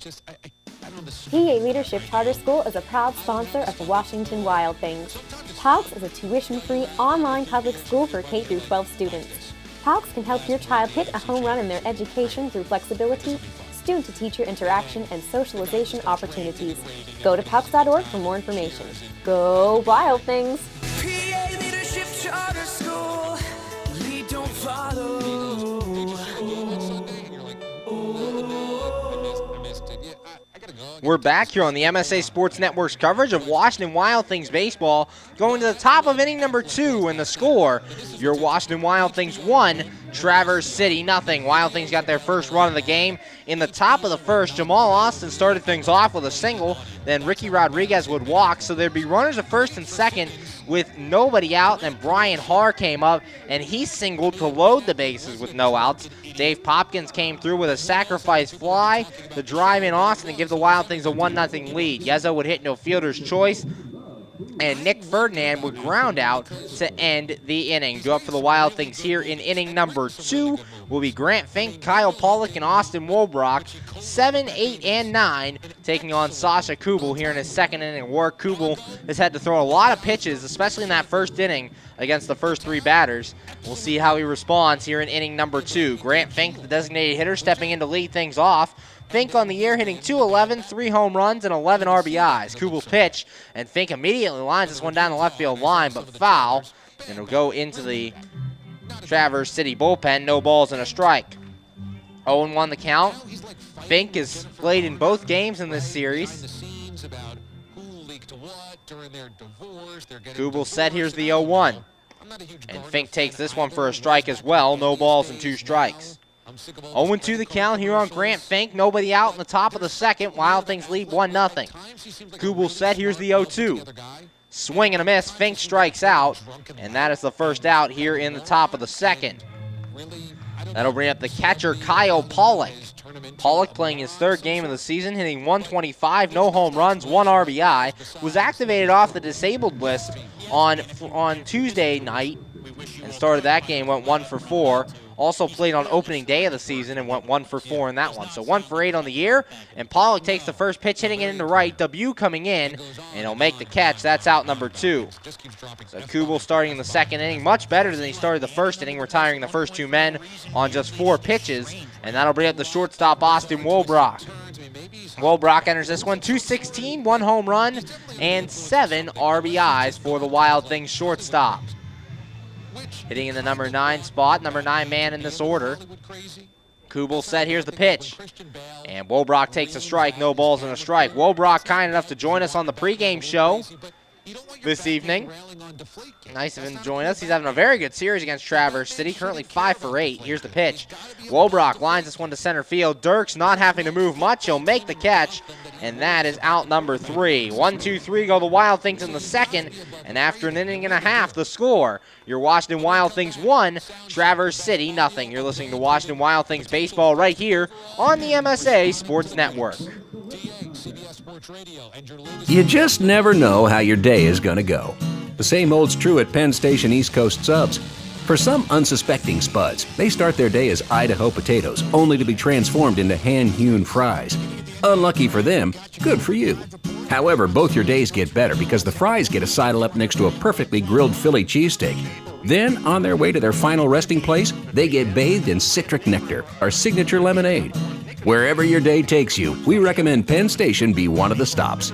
don't understand. PA Leadership Charter School is a proud sponsor of the Washington Wild Things. PALCS is a tuition-free online public school for K-12 students. PALCS can help your child hit a home run in their education through flexibility, student-to-teacher interaction, and socialization opportunities. Go to PALCS.org for more information. Go Wild Things! PA Leadership Charter School, lead don't follow. We're back here on the MSA Sports Network's coverage of Washington Wild Things baseball, going to the top of inning number 2, and the score, your Washington Wild Things 1, Traverse City 0. Wild Things got their first run of the game in the top of the first. Jamal Austin started things off with a single, then Ricky Rodriguez would walk, so there'd be runners at first and second with nobody out. Then Brian Haar came up, and he singled to load the bases with no outs. Dave Popkins came through with a sacrifice fly to drive in Austin and give the Wild Things a 1-0 lead. Yezzo would hit no fielder's choice, and Nick Ferdinand would ground out to end the inning. Go up for the Wild Things here in inning number 2 will be Grant Fink, Kyle Pollock, and Austin Wobrock. 7, 8, and 9 taking on Sasha Kubel here in his second inning work. Kubel has had to throw a lot of pitches, especially in that first inning against the first 3 batters. We'll see how he responds here in inning number 2. Grant Fink, the designated hitter, stepping in to lead things off. Fink on the year hitting .211, 3 home runs, and 11 RBIs. Kubel's pitch, and Fink immediately lines this one down the left field line, but foul, and it'll go into the Traverse City bullpen. No balls and a strike. 0-1 the count. Fink has played in both games in this series. Kubel said, here's the 0-1. And Fink takes this one for a strike as well. No balls and 2 strikes. 0-2 the count here on Grant Fink. Nobody out in the top of the second. Wild Things lead 1-0. Kubel said, here's the 0-2. Swing and a miss. Fink strikes out. And that is the first out here in the top of the second. That'll bring up the catcher, Kyle Pollock. Pollock playing his 3rd game of the season, hitting .125, no home runs, 1 RBI. Was activated off the disabled list on Tuesday night and started that game, went 1 for 4. Also played on opening day of the season and went 1 for 4 in that one. So 1 for 8 on the year, and Pollock takes the first pitch, hitting it into right. W coming in, and he'll make the catch. That's out number 2. So Kubel starting in the second inning, much better than he started the first inning, retiring the first 2 men on just 4 pitches, and that'll bring up the shortstop, Austin Wobrock. Wobrock enters this one, .216, 1 home run, and 7 RBIs for the Wild Things shortstop. hitting in the number 9 spot, number 9 man in this order. Kubel set, here's the pitch. And Wobrock takes a strike, no balls and a strike. Wobrock kind enough to join us on the pregame show this evening. Nice of him to join us. He's having a very good series against Traverse City, currently 5 for 8. Here's the pitch. Wobrock lines this one to center field. Dirks not having to move much. He'll make the catch, and that is out number 3. 1, 2, 3 go the Wild Things in the second, and after an inning and a half, the score. Your Washington Wild Things 1, Traverse City nothing. You're listening to Washington Wild Things baseball right here on the MSA Sports Network. You just never know how your day is going to go. The same holds true at Penn Station East Coast Subs. For some unsuspecting spuds, they start their day as Idaho potatoes, only to be transformed into hand-hewn fries. Unlucky for them, good for you. However, both your days get better because the fries get a sidle up next to a perfectly grilled Philly cheesesteak. Then, on their way to their final resting place, they get bathed in citric nectar, our signature lemonade. Wherever your day takes you, we recommend Penn Station be one of the stops.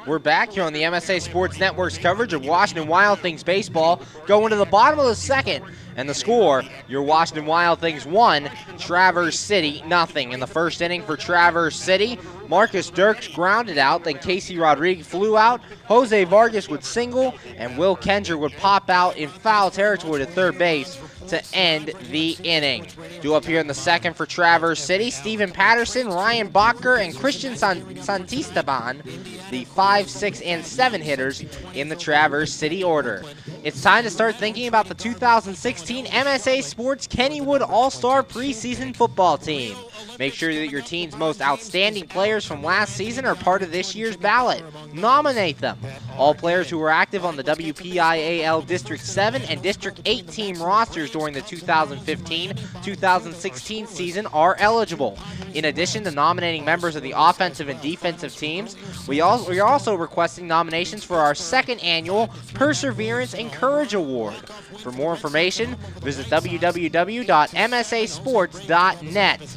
We're back here on the MSA Sports Network's coverage of Washington Wild Things baseball, going to the bottom of the second. And the score, your Washington Wild Things 1, Traverse City nothing. In the first inning for Traverse City, Marcus Dirks grounded out, then Casey Rodriguez flew out, Jose Vargas would single, and Will Kenger would pop out in foul territory to third base to end the inning. Due up here in the second for Traverse City, Stephen Patterson, Ryan Bacher, and Christian Santistaban, the 5, 6, and 7 hitters in the Traverse City order. It's time to start thinking about the 2016 MSA Sports Kennywood All-Star Preseason Football Team. Make sure that your team's most outstanding players from last season are part of this year's ballot. Nominate them. All players who were active on the WPIAL District 7 and District 8 team rosters during the 2015-2016 season are eligible. In addition to nominating members of the offensive and defensive teams, we are also requesting nominations for our second annual Perseverance and Courage Award. For more information, visit www.msasports.net.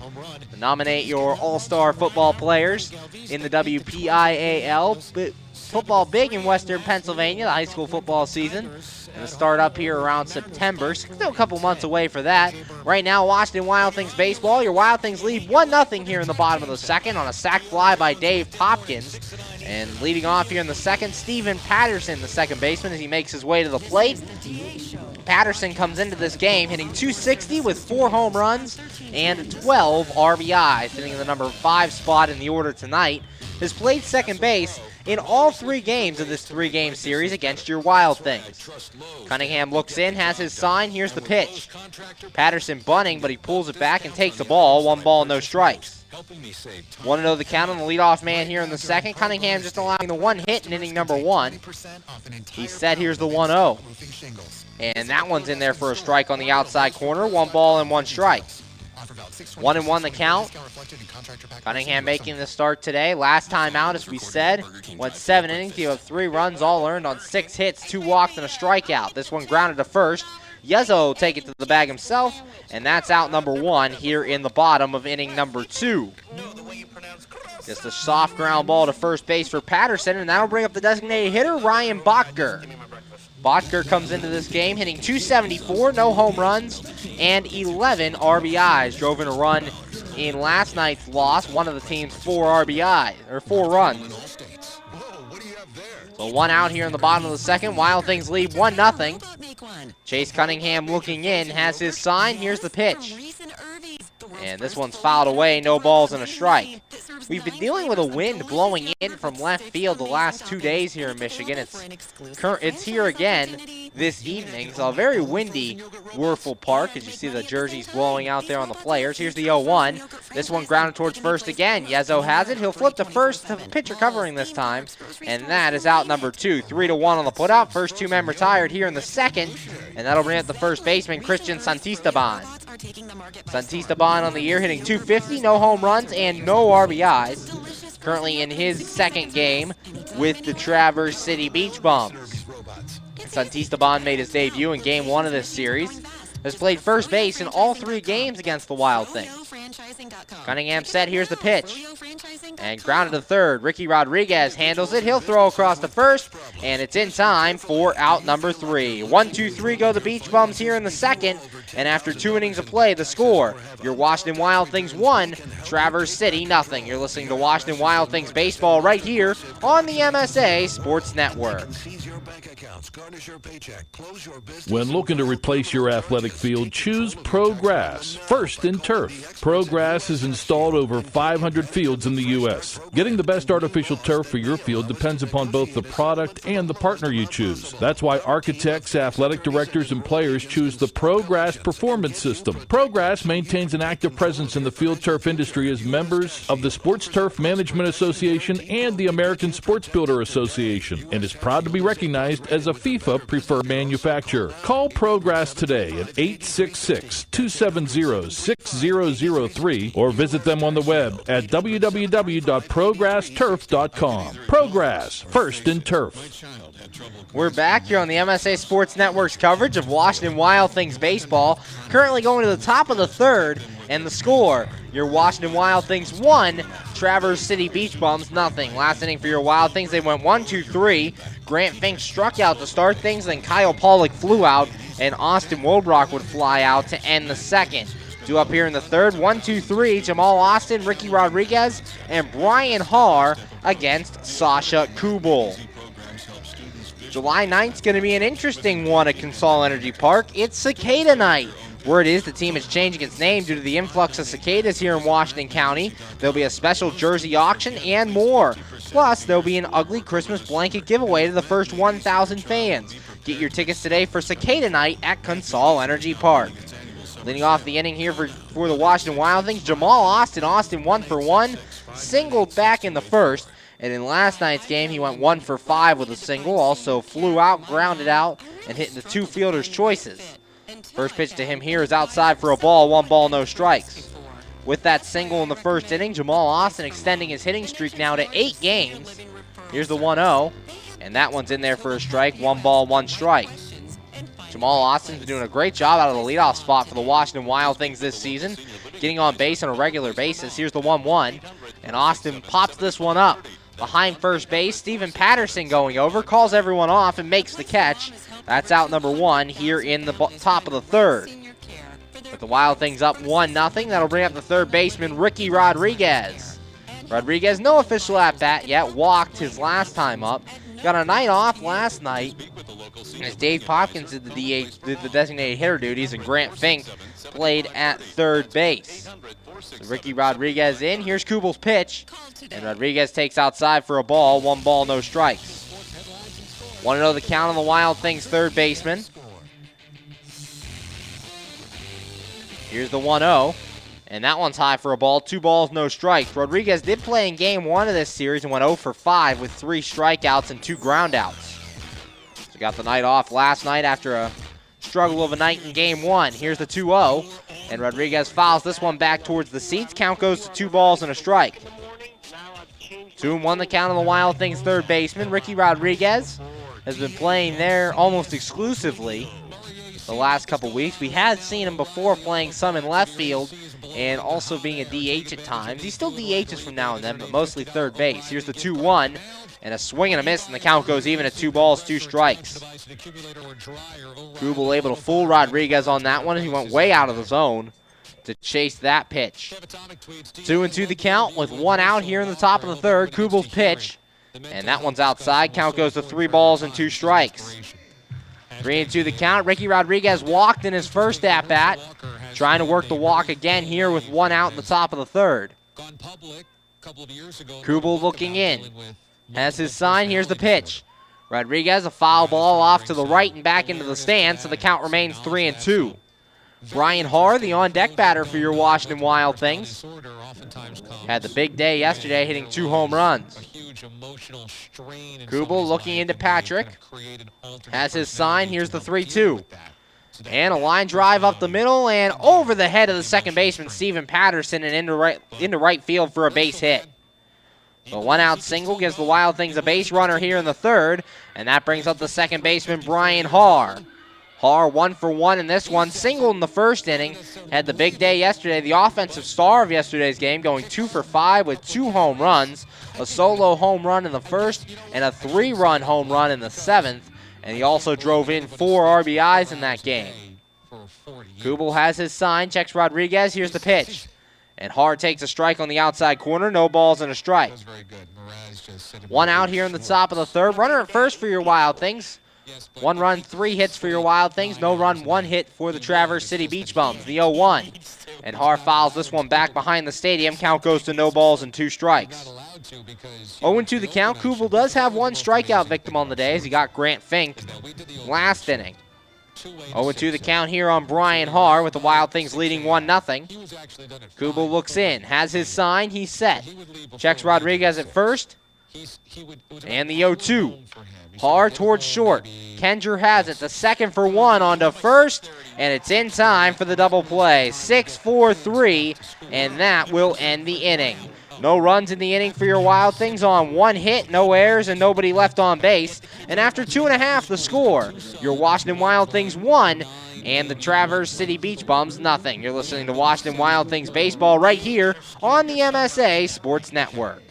Nominate your all-star football players in the WPIAL football big in Western Pennsylvania, the high school football season. Going to start up here around September. Still a couple months away for that. Right now, Washington Wild Things baseball. Your Wild Things lead 1-0 here in the bottom of the second on a sac fly by Dave Hopkins. And leading off here in the second, Stephen Patterson, the second baseman, as he makes his way to the plate. Patterson comes into this game hitting .260 with 4 home runs and 12 RBIs, sitting in the number 5 spot in the order tonight. Has played second base in all 3 games of this 3-game series against your Wild Things. Cunningham looks in, has his sign, here's the pitch. Patterson bunting, but he pulls it back and takes the ball. 1 ball, no strikes. 1-0 the count on the leadoff man here in the second. Cunningham just allowing the 1 hit in inning number 1. He's set, here's the 1-0. And that one's in there for a strike on the outside corner. 1 ball and 1 strike. 1-1 the count. Cunningham making the start today. Last time out, as we said, went 7 innings. You have 3 runs, all earned on 6 hits, 2 walks, and a strikeout. This one grounded to first. Yezo will take it to the bag himself, and that's out number 1 here in the bottom of inning number 2. Just a soft ground ball to first base for Patterson, and that'll bring up the designated hitter, Ryan Bacher. Bacher comes into this game hitting .274, no home runs, and 11 RBIs. Drove in a run in last night's loss, one of the team's 4 RBIs, or 4 runs. So 1 out here in the bottom of the second. Wild Things lead 1-0. Chase Cunningham looking in, has his sign. Here's the pitch. And this one's fouled away, no balls and a strike. We've been dealing with a wind blowing in from left field the last 2 days here in Michigan. It's here again this evening. So a very windy Werfel Park, as you see the jerseys blowing out there on the players. Here's the 0-1. This one grounded towards first again. Yezo has it. He'll flip to first. The pitcher covering this time. And that is out number 2. 3-1 on the putout. First 2 men retired here in the second. And that'll bring up the first baseman, Christian Santistaban. Santistaban on the year hitting .250, no home runs, and no RBIs. Currently in his second game with the Traverse City Beach Bums. Santistaban made his debut in Game 1 of this series. Has played first base in all 3 games against the Wild Things. Cunningham set, here's the pitch. And grounded to third. Ricky Rodriguez handles it. He'll throw across to first. and it's in time for out number 3. 1-2-3 go the Beach Bums here in the second, and after 2 innings of play, the score, your Washington Wild Things 1, Traverse City nothing. You're listening to Washington Wild Things baseball right here on the MSA Sports Network. When looking to replace your athletic field, choose ProGrass, first in turf. ProGrass has installed over 500 fields in the U.S. Getting the best artificial turf for your field depends upon both the product and the partner you choose. That's why architects, athletic directors, and players choose the ProGrass Performance System. ProGrass maintains an active presence in the field turf industry as members of the Sports Turf Management Association and the American Sports Builder Association, and is proud to be recognized as a FIFA preferred manufacturer. Call ProGrass today at 866-270-6003 or visit them on the web at www.progressturf.com. ProGrass, first in turf. We're back here on the MSA Sports Network's coverage of Washington Wild Things baseball. Currently going to the top of the third, and the score, your Washington Wild Things 1, Traverse City Beach Bums nothing. Last inning for your Wild Things, they went 1-2-3. Grant Fink struck out to start things, then Kyle Pollock flew out, and Austin Wobrock would fly out to end the second. Due up here in the third, 1-2-3, Jamal Austin, Ricky Rodriguez, and Brian Haar against Sasha Kubel. July 9th is going to be an interesting one at Consol Energy Park. It's Cicada Night. Word is the team is changing its name due to the influx of cicadas here in Washington County. There'll be a special jersey auction and more. Plus, there'll be an ugly Christmas blanket giveaway to the first 1,000 fans. Get your tickets today for Cicada Night at Consol Energy Park. Leading off the inning here for the Washington Wild Things, Jamal Austin. Austin 1 for 1, singled back in the first. And in last night's game, he went 1 for 5 with a single. Also flew out, grounded out, and hit the two fielders' choices. First pitch to him here is outside for a ball, 1 ball, no strikes. With that single in the first inning, Jamal Austin extending his hitting streak now to 8 games. Here's the 1-0, and that one's in there for a strike, 1 ball, 1 strike. Jamal Austin's been doing a great job out of the leadoff spot for the Washington Wild Things this season, getting on base on a regular basis. Here's the 1-1, and Austin pops this one up. Behind first base, Steven Patterson going over, calls everyone off, and makes the catch. That's out number 1 here in the top of the third. With the Wild Things up 1-0, that'll bring up the third baseman, Ricky Rodriguez. Rodriguez, no official at-bat yet, walked his last time up. Got a night off last night as Dave Popkins did the designated hitter duties, and Grant Fink played at third base. So Ricky Rodriguez in. Here's Kubel's pitch, and Rodriguez takes outside for a ball. 1 ball, no strikes. 1-0 the count on the Wild Things third baseman. Here's the 1-0, and that one's high for a ball. 2 balls, no strikes. Rodriguez did play in game 1 of this series and went 0 for 5 with 3 strikeouts and 2 groundouts. So got the night off last night after a struggle of a night in game 1. Here's the 2-0, and Rodriguez fouls this one back towards the seats. Count goes to 2 balls and a strike. 2-1 the count on the Wild Things third baseman. Ricky Rodriguez has been playing there almost exclusively the last couple weeks. We had seen him before playing some in left field and also being a DH at times. He still DHs from now and then, but mostly third base. Here's the 2-1, and a swing and a miss, and the count goes even at 2 balls, 2 strikes. Kubel able to fool Rodriguez on that one, and he went way out of the zone to chase that pitch. 2-2 the count with 1 out here in the top of the third. Kubel's pitch, and that one's outside. Count goes to 3 balls and 2 strikes. 3-2 the count. Ricky Rodriguez walked in his first at-bat, trying to work the walk again here with 1 out in the top of the third. Kubel looking in. Has his sign. Here's the pitch. Rodriguez, a foul ball off to the right and back into the stand, so the count remains 3-2. Brian Haar, the on-deck batter for your Washington Wild Things, had the big day yesterday, hitting 2 home runs. Kubel looking into Patrick. Has his sign. Here's the 3-2. And a line drive up the middle and over the head of the second baseman, Steven Patterson, and into right field for a base hit. The 1-out single gives the Wild Things a base runner here in the third, and that brings up the second baseman, Brian Haar. Har 1 for 1 in this one, singled in the first inning. Had the big day yesterday, the offensive star of yesterday's game, going 2 for 5 with 2 home runs, a solo home run in the first, and a 3-run home run in the 7th. And he also drove in 4 RBIs in that game. Kubel has his sign, checks Rodriguez, here's the pitch. And Har takes a strike on the outside corner, no balls and a strike. 1 out here in the top of the third. Runner at first for your Wild Things. 1 run, 3 hits for your Wild Things. No run, 1 hit for the Traverse City Beach Bums, the 0-1. And Har fouls this one back behind the stadium. Count goes to no balls and 2 strikes. 0-2 the count. Kubel does have 1 strikeout victim on the day as he got Grant Fink last inning. 0-2 the count here on Brian Har with the Wild Things leading 1-0. Kubel looks in, has his sign, he's set. Checks Rodriguez at first. And the 0-2. Har towards short. Kendra has it, the 2nd for 1 onto first, and it's in time for the double play. 6-4-3, and that will end the inning. No runs in the inning for your Wild Things on 1 hit, no errors, and nobody left on base. And after 2.5, the score, your Washington Wild Things 1 and the Traverse City Beach Bums 0. You're listening to Washington Wild Things baseball right here on the MSA Sports Network.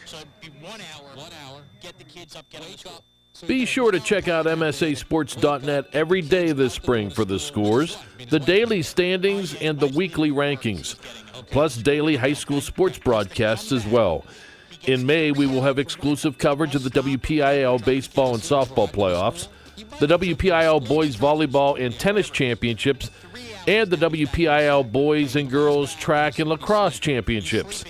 Be sure to check out MSASports.net every day this spring for the scores, the daily standings, and the weekly rankings, plus daily high school sports broadcasts as well. In May, we will have exclusive coverage of the WPIAL baseball and softball playoffs, the WPIAL boys volleyball and tennis championships, and the WPIAL boys and girls track and lacrosse championships.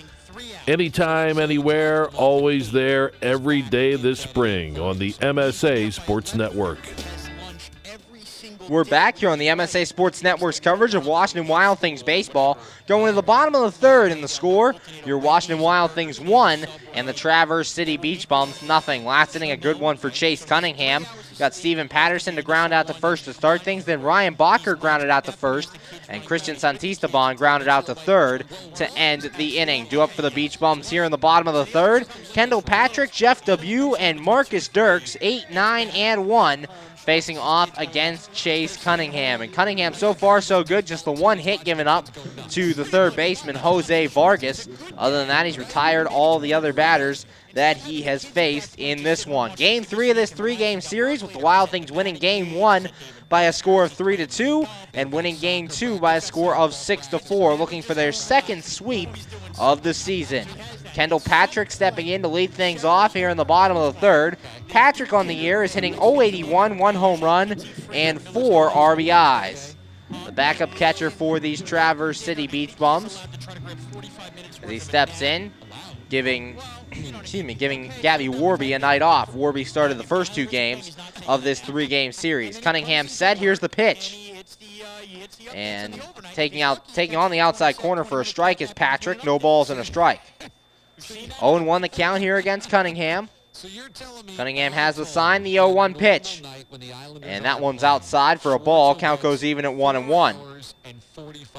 Anytime, anywhere, always there, every day this spring on the MSA Sports Network. We're back here on the MSA Sports Network's coverage of Washington Wild Things baseball. Going to the bottom of the third in the score, your Washington Wild Things 1 and the Traverse City Beach Bums 0. Last inning, a good one for Chase Cunningham. Got Steven Patterson to ground out to first to start things. Then Ryan Bacher grounded out to first. And Christian Santistaban grounded out to third to end the inning. Due up for the Beach Bums here in the bottom of the third. Kendall Patrick, Jeff Debu, and Marcus Dirks, 8, 9, and 1. Facing off against Chase Cunningham. And Cunningham, so far so good, just the 1 hit given up to the third baseman, Jose Vargas. Other than that, he's retired all the other batters that he has faced in this one. Game 3 of this 3-game series with the Wild Things winning Game 1 by a score of 3-2 and winning Game 2 by a score of 6-4, looking for their second sweep of the season. Kendall Patrick stepping in to lead things off here in the bottom of the third. Patrick on the year is hitting .081, 1 home run, and 4 RBIs. The backup catcher for these Traverse City Beach Bums as he steps in, giving Gabby Warby a night off. Warby started the first 2 games of this 3-game series. Cunningham set, here's the pitch. And taking on the outside corner for a strike is Patrick. No balls and a strike. 0-1 the count here against Cunningham. Cunningham has the sign, the 0-1 pitch. And that one's outside for a ball. Count goes even at 1-1.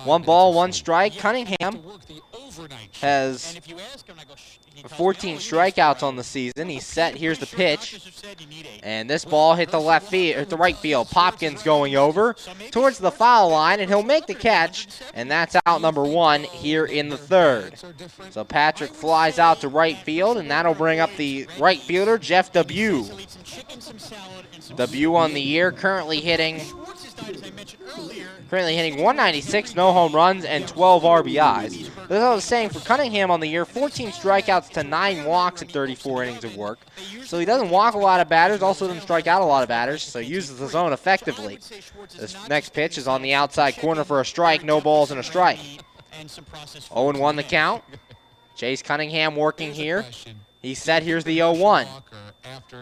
1 ball, 1 strike. Cunningham has 14 strikeouts on the season. He's set. Here's the pitch. And this ball hit the right field. Popkins going over towards the foul line, and he'll make the catch. And that's out number 1 here in the third. So Patrick flies out to right field, and that'll bring up the right fielder, Jeff Debu. Debu on the year, currently hitting 196, no home runs, and 12 RBIs. As I was saying, for Cunningham on the year, 14 strikeouts to 9 walks in 34 innings of work. So he doesn't walk a lot of batters, also doesn't strike out a lot of batters, so he uses the zone effectively. This next pitch is on the outside corner for a strike, no balls and a strike. 0-1 the count. Chase Cunningham working here. He's set, here's the 0-1.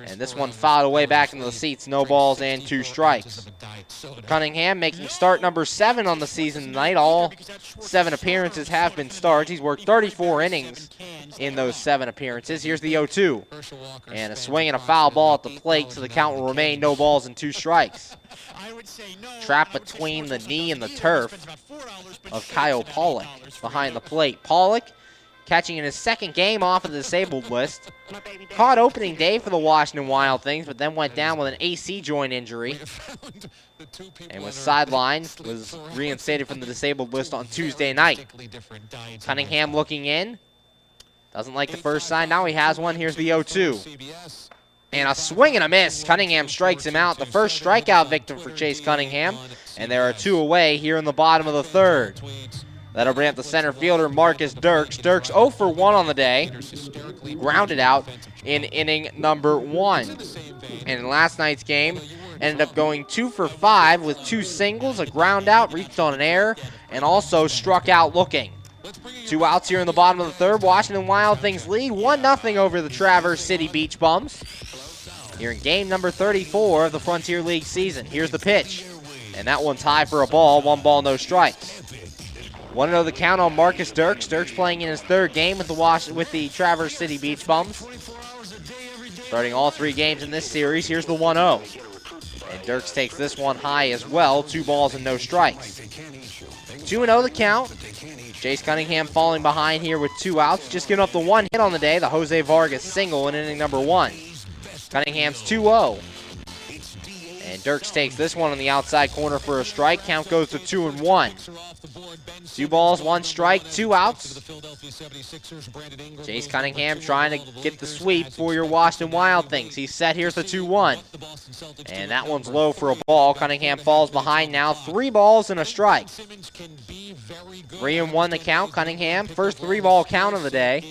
And this one fouled away back into the seats, no balls and 2 strikes. Cunningham making start number 7 on the season tonight. All 7 appearances have been starts. He's worked 34 innings in those 7 appearances. Here's the 0-2. And a swing and a foul ball at the plate, so the count will remain no balls and 2 strikes. Trapped between the knee and the turf of Kyle Pollock behind the plate. Pollock catching in his second game off of the disabled list. Caught opening day for the Washington Wild Things, but then went down with an AC joint injury. and was sidelined, was reinstated from the disabled list on Tuesday night. Cunningham looking in. Doesn't like the first sign. Now he has one. Here's the 0-2. And a swing and a miss. Cunningham strikes him out. The first strikeout victim for Chase Cunningham. And there are 2 away here in the bottom of the 3rd. That'll bring up the center fielder, Marcus Dirks. Dirks 0 for 1 on the day. Grounded out in inning number 1. And in last night's game, ended up going 2 for 5 with 2 singles, a ground out, reached on an error, and also struck out looking. 2 outs here in the bottom of the 3rd. Washington Wild Things lead 1-0 over the Traverse City Beach Bums. Here in game number 34 of the Frontier League season. Here's the pitch. And that one's high for a ball. 1 ball, no strikes. 1-0 the count on Marcus Dirks. Dirks playing in his 3rd game with the Traverse City Beach Bums. Starting all 3 games in this series. Here's the 1-0. And Dirks takes this one high as well. 2 balls and no strikes. 2-0 the count. Chase Cunningham falling behind here with 2 outs. Just giving up the 1 hit on the day, the Jose Vargas single in inning number 1. Cunningham's 2-0. And Dirks takes this one on the outside corner for a strike. Count goes to 2-1. 2 balls, 1 strike, 2 outs. Chase Cunningham trying to get the sweep for your Washington Wild Things. He's set. Here's the 2-1. And that one's low for a ball. Cunningham falls behind now. 3 balls and a strike. 3-1 the count. Cunningham, first 3-ball count of the day.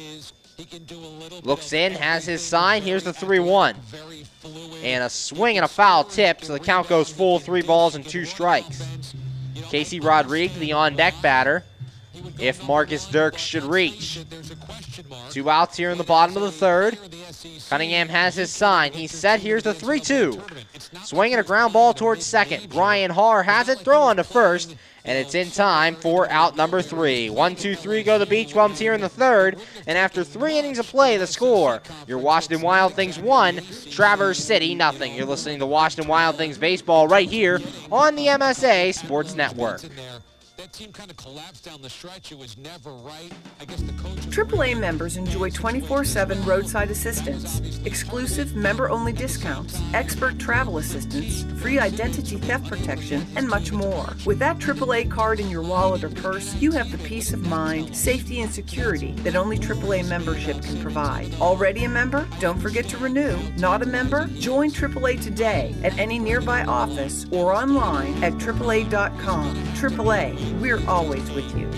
Looks in, has his sign. Here's the 3-1. And a swing and a foul tip, so the count goes full, 3 balls and 2 strikes. Casey Rodriguez, the on-deck batter, if Marcus Dirks should reach. 2 outs here in the bottom of the 3rd. Cunningham has his sign. He's set. Here's the 3-2. Swinging a ground ball towards second. Brian Haar has it, throw on to first, and it's in time for out number 3. 1-2-3 go the Beach Bums here in the 3rd, and after 3 innings of play, the score, your Washington Wild Things 1, Traverse City 0. You're listening to Washington Wild Things baseball right here on the MSA Sports Network. That team kind of collapsed down the stretch. It was never right. I guess the coach... AAA members enjoy 24/7 roadside assistance, exclusive member-only discounts, expert travel assistance, free identity theft protection, and much more. With that AAA card in your wallet or purse, you have the peace of mind, safety, and security that only AAA membership can provide. Already a member? Don't forget to renew. Not a member? Join AAA today at any nearby office or online at AAA.com. AAA. We're always with you.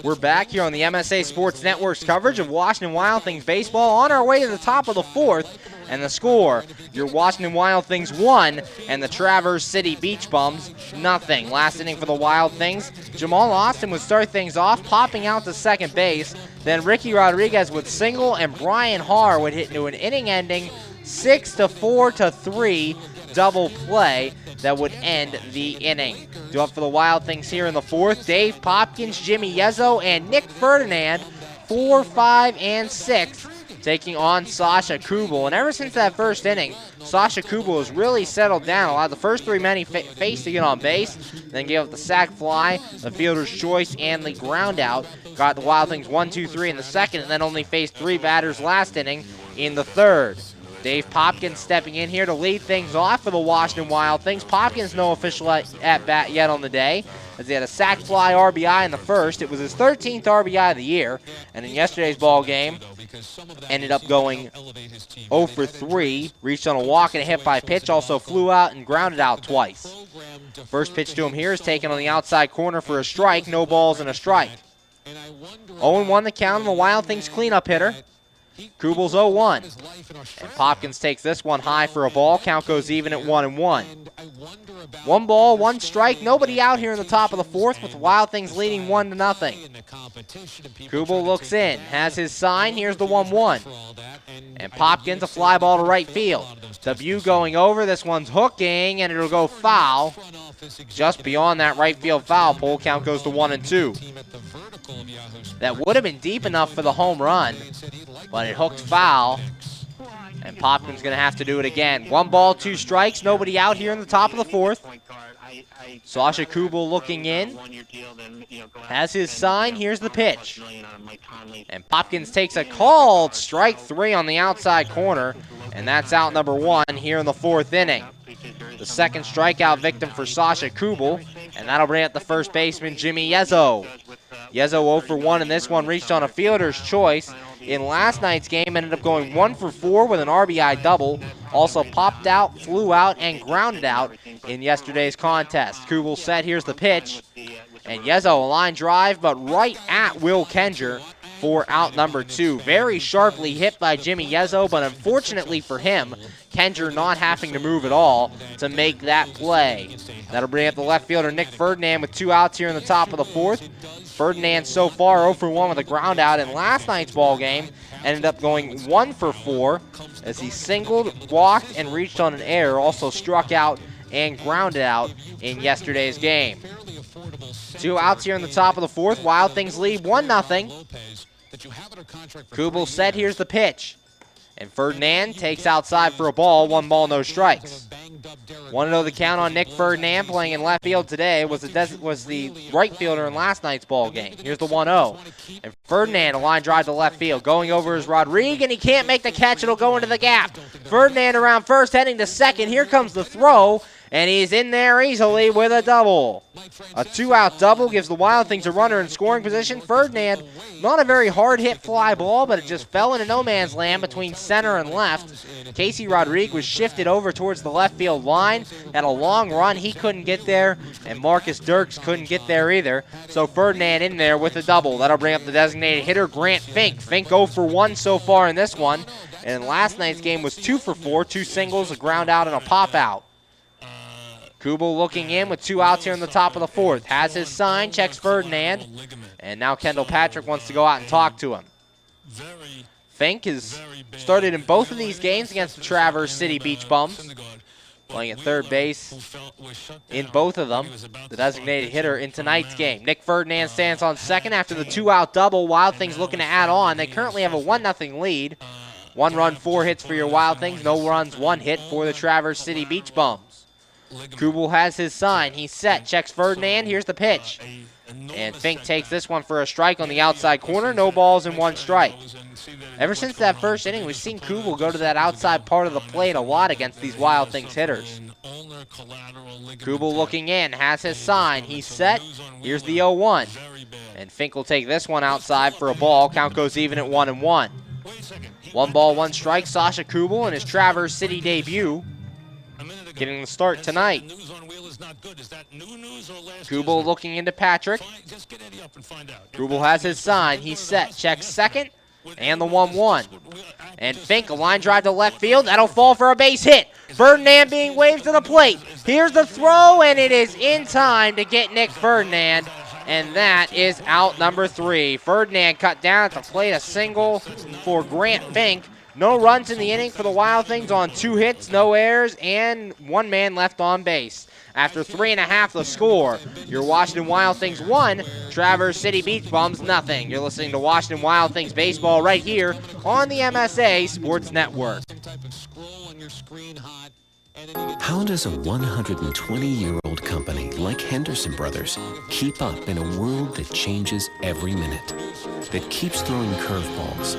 We're back here on the MSA Sports Network's coverage of Washington Wild Things baseball on our way to the top of the 4th. And the score, your Washington Wild Things 1 and the Traverse City Beach Bums 0. Last inning for the Wild Things. Jamal Austin would start things off, popping out to second base. Then Ricky Rodriguez would single, and Brian Haar would hit into an inning-ending 6-4-3 double play that would end the inning. Due up for the Wild Things here in the 4th, Dave Popkins, Jimmy Yezzo, and Nick Ferdinand, 4, 5, and 6, taking on Sasha Kubel. And ever since that first inning, Sasha Kubel has really settled down. Allowed the first 3 men he faced to get on base, then gave up the sac fly, the fielder's choice, and the ground out. Got the Wild Things 1, 2, 3 in the 2nd, and then only faced 3 batters last inning in the 3rd. Dave Popkins stepping in here to lead things off for the Washington Wild Things. Popkins no official at-bat yet on the day, as he had a sac fly RBI in the 1st. It was his 13th RBI of the year, and in yesterday's ball game, ended up going 0 for 3, reached on a walk and a hit by pitch, also flew out and grounded out twice. First pitch to him here is taken on the outside corner for a strike, no balls and a strike. 0-1 the count on the Wild Things cleanup hitter. Kubel's 0-1. And Popkins takes this one high for a ball. Count goes even at 1-1. 1 ball, 1 strike. Nobody out here in the top of the 4th with the Wild Things leading 1-0. Kubel looks in, has his sign. Here's the 1-1. And Popkins a fly ball to right field. The view going over. This one's hooking, and it'll go foul. Just beyond that right field foul pole. Count goes to 1-2. That would have been deep enough for the home run, but it hooked foul, and Popkins going to have to do it again. 1 ball, 2 strikes, nobody out here in the top of the 4th. Sasha Kubel looking in. Has his sign. Here's the pitch. And Popkins takes a called strike 3 on the outside corner. And that's out number 1 here in the 4th inning. The second strikeout victim for Sasha Kubel. And that'll bring up the first baseman, Jimmy Yezzo. Yezzo 0 for 1 in this one, reached on a fielder's choice. In last night's game, ended up going 1 for 4 with an RBI double. Also popped out, flew out, and grounded out in yesterday's contest. Kubel set, here's the pitch. And Yezzo, a line drive, but right at Will Kenger for out number 2. Very sharply hit by Jimmy Yezzo, but unfortunately for him, Kenger not having to move at all to make that play. That'll bring up the left fielder, Nick Ferdinand, with 2 outs here in the top of the 4th. Ferdinand so far 0 for 1 with a ground out in last night's ball game. Ended up going 1 for 4 as he singled, walked, and reached on an error. Also struck out and grounded out in yesterday's game. 2 outs here in the top of the 4th. Wild Things lead 1-0. Kubel set, here's the pitch. And Ferdinand takes outside for a ball, 1 ball, no strikes. 1-0 the count on Nick Ferdinand, playing in left field today, was the right fielder in last night's ball game. Here's the 1-0. And Ferdinand, a line drive to left field. Going over is Rodriguez, and he can't make the catch. It'll go into the gap. Ferdinand around first, heading to second. Here comes the throw. And he's in there easily with a double. A 2-out double gives the Wild Things a runner in scoring position. Ferdinand, not a very hard-hit fly ball, but it just fell into no man's land between center and left. Casey Rodriguez was shifted over towards the left field line. Had a long run. He couldn't get there, and Marcus Dirks couldn't get there either. So Ferdinand in there with a double. That'll bring up the designated hitter, Grant Fink. Fink 0 for 1 so far in this one. And last night's game was 2 for 4, 2 singles, a ground out, and a pop out. Kubel looking in with 2 outs here in the top of the 4th. Has his sign, checks Ferdinand. And now Kendall Patrick wants to go out and talk to him. Fink has started in both of these games against the Traverse City Beach Bums. Playing at third base in both of them. The designated hitter in tonight's game. Nick Ferdinand stands on second after the 2-out double. Wild Things looking to add on. They currently have a 1-0 lead. 1 run, 4 hits for your Wild Things. No runs, 1 hit for the Traverse City Beach Bums. Kubel has his sign. He's set. Checks Ferdinand. Here's the pitch. And Fink takes this one for a strike on the outside corner. No balls and 1 strike. Ever since that first inning, we've seen Kubel go to that outside part of the plate a lot against these Wild Things hitters. Kubel looking in. Has his sign. He's set. Here's the 0-1. And Fink will take this one outside for a ball. Count goes even at 1-1. 1 ball, 1 strike. Sasha Kubel in his Traverse City debut. Getting the start tonight. Kubel looking into Patrick. Kubel has his sign. He's set. Checks second. And the 1-1. And Fink, a line drive to left field. That'll fall for a base hit. Ferdinand being waved to the plate. Here's the throw, and it is in time to get Nick Ferdinand. And that is out number 3. Ferdinand cut down at the plate. A single for Grant Fink. No runs in the inning for the Wild Things on 2 hits, no errors, and 1 man left on base. After 3.5 the score, your Washington Wild Things 1, Traverse City Beach Bums nothing. You're listening to Washington Wild Things baseball right here on the MSA Sports Network. How does a 120-year-old company like Henderson Brothers keep up in a world that changes every minute, that keeps throwing curveballs,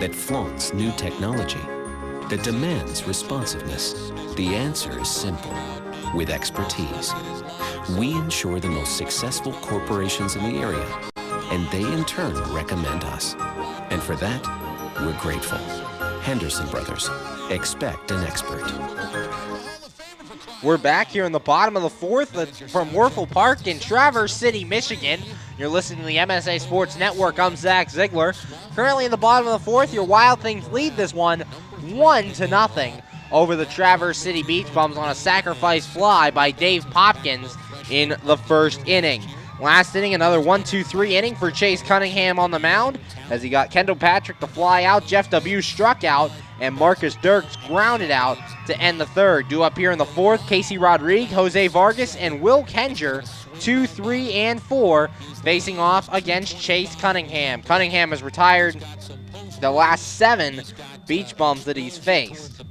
that flaunts new technology, that demands responsiveness? The answer is simple. With expertise, we insure the most successful corporations in the area, and they in turn recommend us. And for that, we're grateful. Henderson Brothers. Expect an expert. We're back here in the bottom of the 4th from Werfel Park in Traverse City, Michigan. You're listening to the MSA Sports Network. I'm Zach Ziegler. Currently in the bottom of the 4th, your Wild Things lead this one 1-0 over the Traverse City Beach Bums on a sacrifice fly by Dave Popkins in the first inning. Last inning, another 1-2-3 inning for Chase Cunningham on the mound as he got Kendall Patrick to fly out, Jeff W. struck out, and Marcus Dirks grounded out to end the 3rd. Due up here in the 4th, Casey Rodriguez, Jose Vargas, and Will Kenger, 2, 3, and 4, facing off against Chase Cunningham. Cunningham has retired the last 7 Beach Bums that he's faced.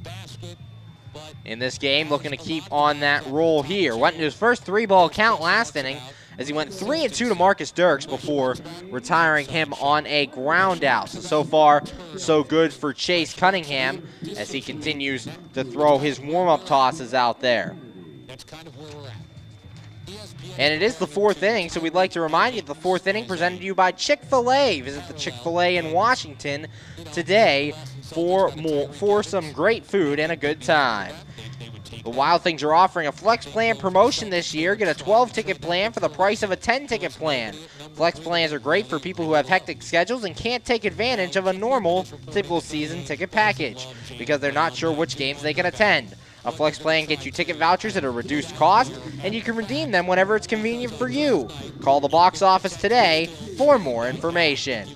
in this game, looking to keep on that roll here. Went into his first 3-ball count last inning as he went 3-2 to Marcus Dirks before retiring him on a ground out. So far, so good for Chase Cunningham as he continues to throw his warm-up tosses out there. That's kind of where we're at. And it is the 4th inning, so we'd like to remind you that the 4th inning presented to you by Chick-fil-A. Visit the Chick-fil-A in Washington today for some great food and a good time. The Wild Things are offering a Flex Plan promotion this year. Get a 12-ticket plan for the price of a 10-ticket plan. Flex plans are great for people who have hectic schedules and can't take advantage of a normal, typical season ticket package because they're not sure which games they can attend. A Flex Plan gets you ticket vouchers at a reduced cost, and you can redeem them whenever it's convenient for you. Call the box office today for more information.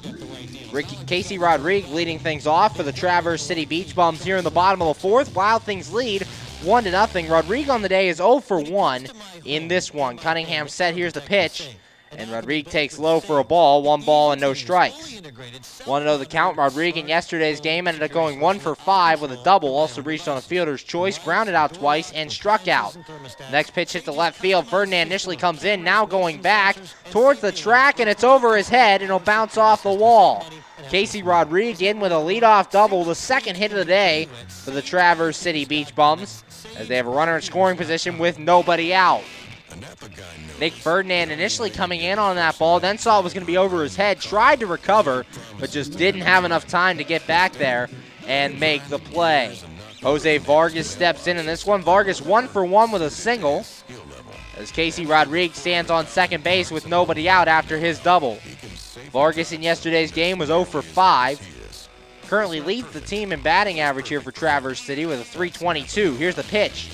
Casey Rodriguez leading things off for the Traverse City Beach Bums here in the bottom of the 4th. Wild Things lead 1-0. Rodriguez on the day is 0 for 1 in this one. Cunningham set. Here's the pitch. And Rodriguez takes low for a ball. 1 ball and no strikes. 1-0 the count. Rodriguez in yesterday's game ended up going 1 for 5 with a double. Also reached on a fielder's choice. Grounded out twice and struck out. Next pitch hit to left field. Ferdinand initially comes in. Now going back towards the track. And it's over his head. And it'll bounce off the wall. Casey Rodriguez in with a leadoff double. The 2nd hit of the day for the Traverse City Beach Bums, as they have a runner in scoring position with nobody out. Nick Ferdinand initially coming in on that ball, then saw it was going to be over his head, tried to recover, but just didn't have enough time to get back there and make the play. Jose Vargas steps in this one. Vargas 1 for 1 with a single, as Casey Rodriguez stands on second base with nobody out after his double. Vargas in yesterday's game was 0 for 5. Currently leads the team in batting average here for Traverse City with a .322. Here's the pitch.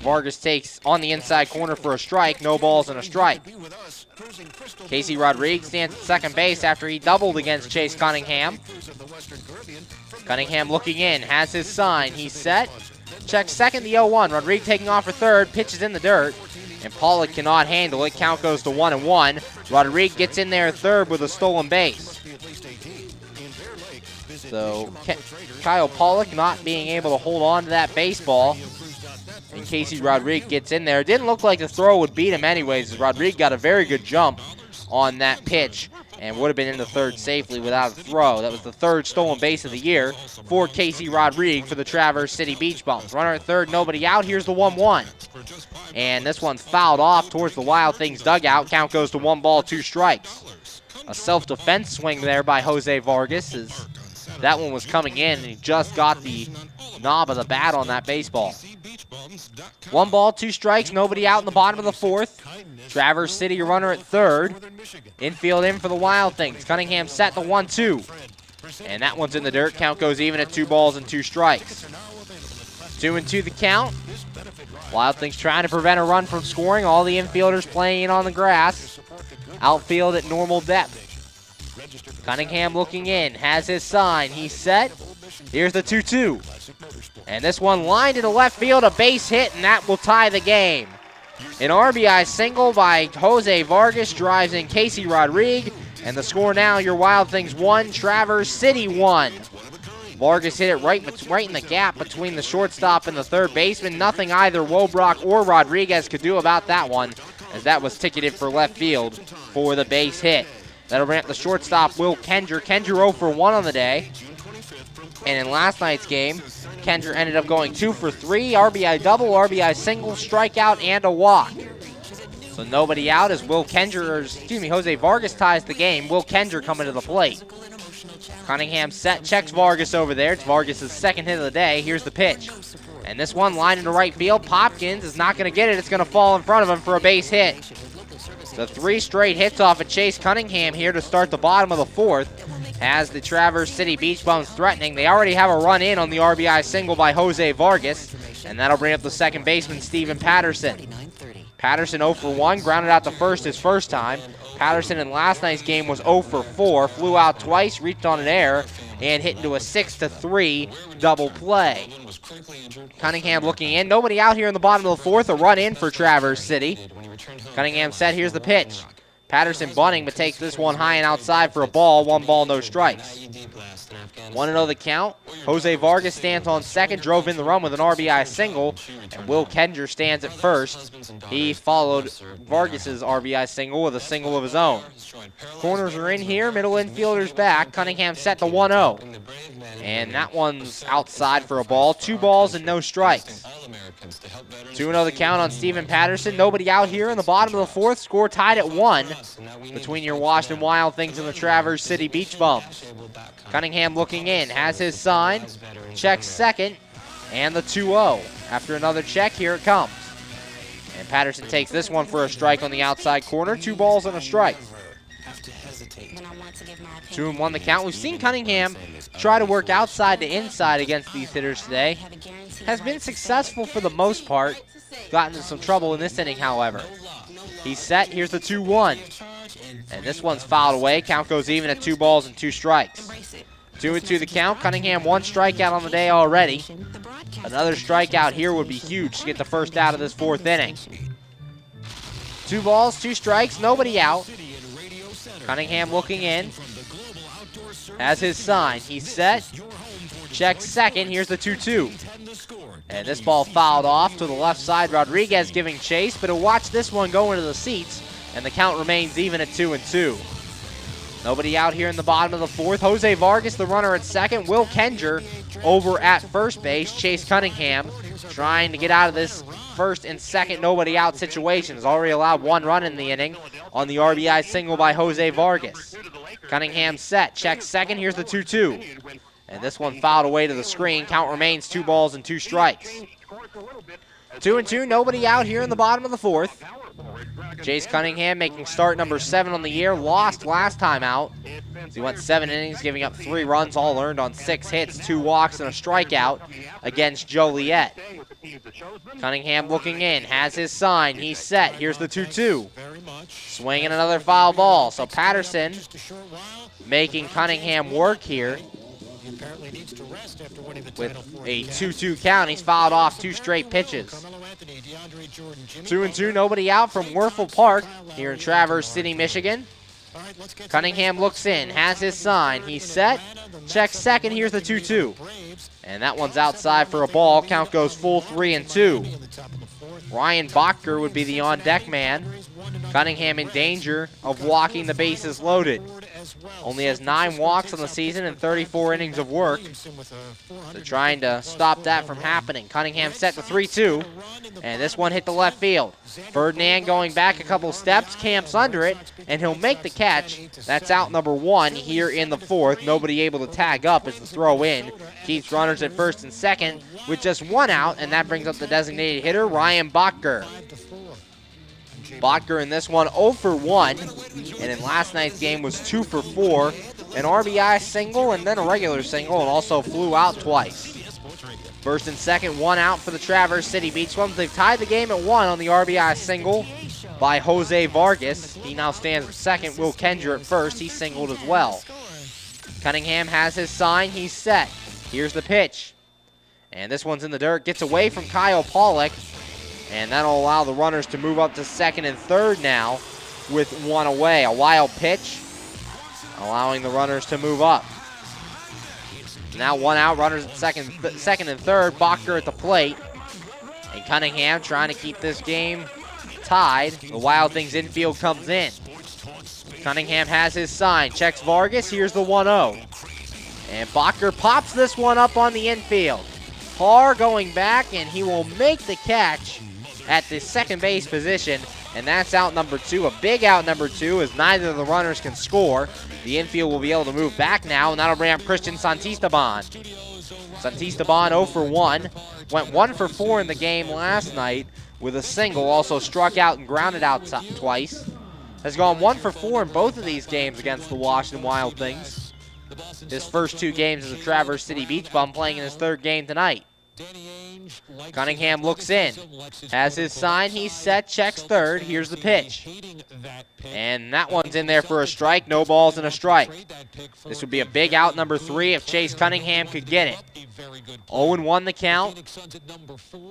Vargas takes on the inside corner for a strike. No balls and a strike. Casey Rodriguez stands at second base after he doubled against Chase Cunningham. Cunningham looking in, has his sign. He's set. Checks second, the 0-1. Rodriguez taking off for third. Pitches in the dirt. And Pollock cannot handle it. Count goes to 1-1. Rodriguez gets in there third with a stolen base. So Kyle Pollock not being able to hold on to that baseball. And Casey Rodriguez gets in there. It didn't look like the throw would beat him anyways, as Rodriguez got a very good jump on that pitch and would have been into third safely without a throw. That was the 3rd stolen base of the year for Casey Rodriguez for the Traverse City Beach Bums. Runner at third, nobody out. Here's the 1-1. And this one's fouled off towards the Wild Things dugout. Count goes to 1 ball, 2 strikes. A self-defense swing there by Jose Vargas, as that one was coming in and he just got the knob of the bat on that baseball. 1 ball, 2 strikes, nobody out in the bottom of the 4th. Traverse City, a runner at third. Infield in for the Wild Things. Cunningham set the 1-2. And that one's in the dirt. Count goes even at 2 balls and 2 strikes. 2-2 the count. Wild Things trying to prevent a run from scoring. All the infielders playing in on the grass. Outfield at normal depth. Cunningham looking in, has his sign. He's set. Here's the 2-2. And this one lined into left field, a base hit, and that will tie the game. An RBI single by Jose Vargas drives in Casey Rodriguez, and the score now, your Wild Things 1, Traverse City 1. Vargas hit it right in the gap between the shortstop and the third baseman. Nothing either Wobrock or Rodriguez could do about that one, as that was ticketed for left field for the base hit. That'll bring up the shortstop, Will Kendra. Kendra 0 for 1 on the day. And in last night's game, Kendra ended up going 2 for 3, RBI double, RBI single, strikeout, and a walk. So nobody out as Jose Vargas ties the game. Will Kendra coming to the plate. Cunningham set, checks Vargas over there. It's Vargas' 2nd hit of the day. Here's the pitch. And this one lined into right field. Popkins is not going to get it. It's going to fall in front of him for a base hit. The 3 straight hits off of Chase Cunningham here to start the bottom of the 4th. Has the Traverse City Beach Bums threatening. They already have a run in on the RBI single by Jose Vargas, and that'll bring up the second baseman, Steven Patterson. Patterson 0 for 1, grounded out to first his first time. Patterson in last night's game was 0 for 4, flew out twice, reached on an error, and hit into a 6-3 double play. Cunningham looking in. Nobody out here in the bottom of the 4th. A run in for Traverse City. Cunningham set. Here's the pitch. Patterson bunting, but takes this one high and outside for a ball. 1 ball, no strikes. 1-0 the count. Jose Vargas stands on second, drove in the run with an RBI single, and Will Kenger stands at first. He followed Vargas's RBI single with a single of his own. Corners are in here, middle infielder's back. Cunningham set to 1-0. And that one's outside for a ball. 2 balls and no strikes. 2-0 the count on Steven Patterson. Nobody out here in the bottom of the 4th. Score tied at 1 between your Washington Wild Things and the Traverse City Beach Bums. Cunningham looking in, has his sign, checks second, and the 2-0. After another check, here it comes. And Patterson takes this one for a strike on the outside corner. 2 balls and a strike. 2-1 the count. We've seen Cunningham try to work outside to inside against these hitters today. Has been successful for the most part. Gotten into some trouble in this inning, however. He's set. Here's the 2-1. And this one's fouled away. Count goes even at 2 balls and 2 strikes. 2-2 the count. Cunningham 1 strikeout on the day already. Another strikeout here would be huge to get the first out of this 4th inning. 2 balls, 2 strikes, nobody out. Cunningham looking in. Has his sign. He's set. Checks second. Here's the 2-2. And this ball fouled off to the left side. Rodriguez giving chase, but he'll watch this one go into the seats, and the count remains even at 2-2. Nobody out here in the bottom of the 4th. Jose Vargas, the runner at second. Will Kenger over at first base. Chase Cunningham trying to get out of this first and second nobody out situation. Has already allowed 1 run in the inning on the RBI single by Jose Vargas. Cunningham set. Checks second. Here's the 2-2. And this one fouled away to the screen. Count remains 2 balls and 2 strikes. 2-2. Nobody out here in the bottom of the 4th. Chase Cunningham making start number 7 on the year. Lost last time out. He went 7 innings, giving up 3 runs, all earned on 6 hits, 2 walks, and a strikeout against Joliet. Cunningham looking in, has his sign. He's set. Here's the 2-2. Swinging another foul ball. So Patterson making Cunningham work here with a 2-2 count. He's fouled off 2 straight pitches. 2-2, nobody out from Werfel Park here in Traverse City, Michigan. Cunningham looks in, has his sign. He's set. Checks second. Here's the 2-2. And that one's outside for a ball. Count goes full 3-2. Ryan Bachker would be the on-deck man. Cunningham in danger of walking the bases loaded. Only has 9 walks on the season and 34 innings of work. They're trying to stop that from happening. Cunningham set to 3-2, and this one hit the left field. Ferdinand going back a couple steps, camps under it, and he'll make the catch. That's out number 1 here in the 4th. Nobody able to tag up as the throw in keeps runners at first and second with just 1 out, and that brings up the designated hitter, Ryan Bachker. Bachker in this one 0 for 1, and in last night's game was 2 for 4. An RBI single and then a regular single, and also flew out twice. First and second, 1 out for the Traverse City Beach Bums. They've tied the game at 1 on the RBI single by Jose Vargas. He now stands at second. Will Kenger at first. He singled as well. Cunningham has his sign. He's set. Here's the pitch. And this one's in the dirt. Gets away from Kyle Pollock. And that'll allow the runners to move up to second and third now with 1 away. A wild pitch, allowing the runners to move up. Now 1 out, runners at second and third. Bachker at the plate. And Cunningham trying to keep this game tied. The Wild Things infield comes in. Cunningham has his sign, checks Vargas. Here's the 1-0. And Bachker pops this one up on the infield. Parr going back, and he will make the catch at the second base position, and that's out number 2. A big out number 2 as neither of the runners can score. The infield will be able to move back now, and that'll bring up Christian Santisteban. Santisteban 0 for 1. Went 1 for 4 in the game last night with a single. Also struck out and grounded out twice. Has gone 1 for 4 in both of these games against the Washington Wild Things. His first 2 games as a Traverse City Beach Bum, playing in his 3rd game tonight. Cunningham looks in, has his sign, he's set, checks third, here's the pitch. And that one's in there for a strike, no balls and a strike. This would be a big out, number 3, if Chase Cunningham could get it. 0-1 the count.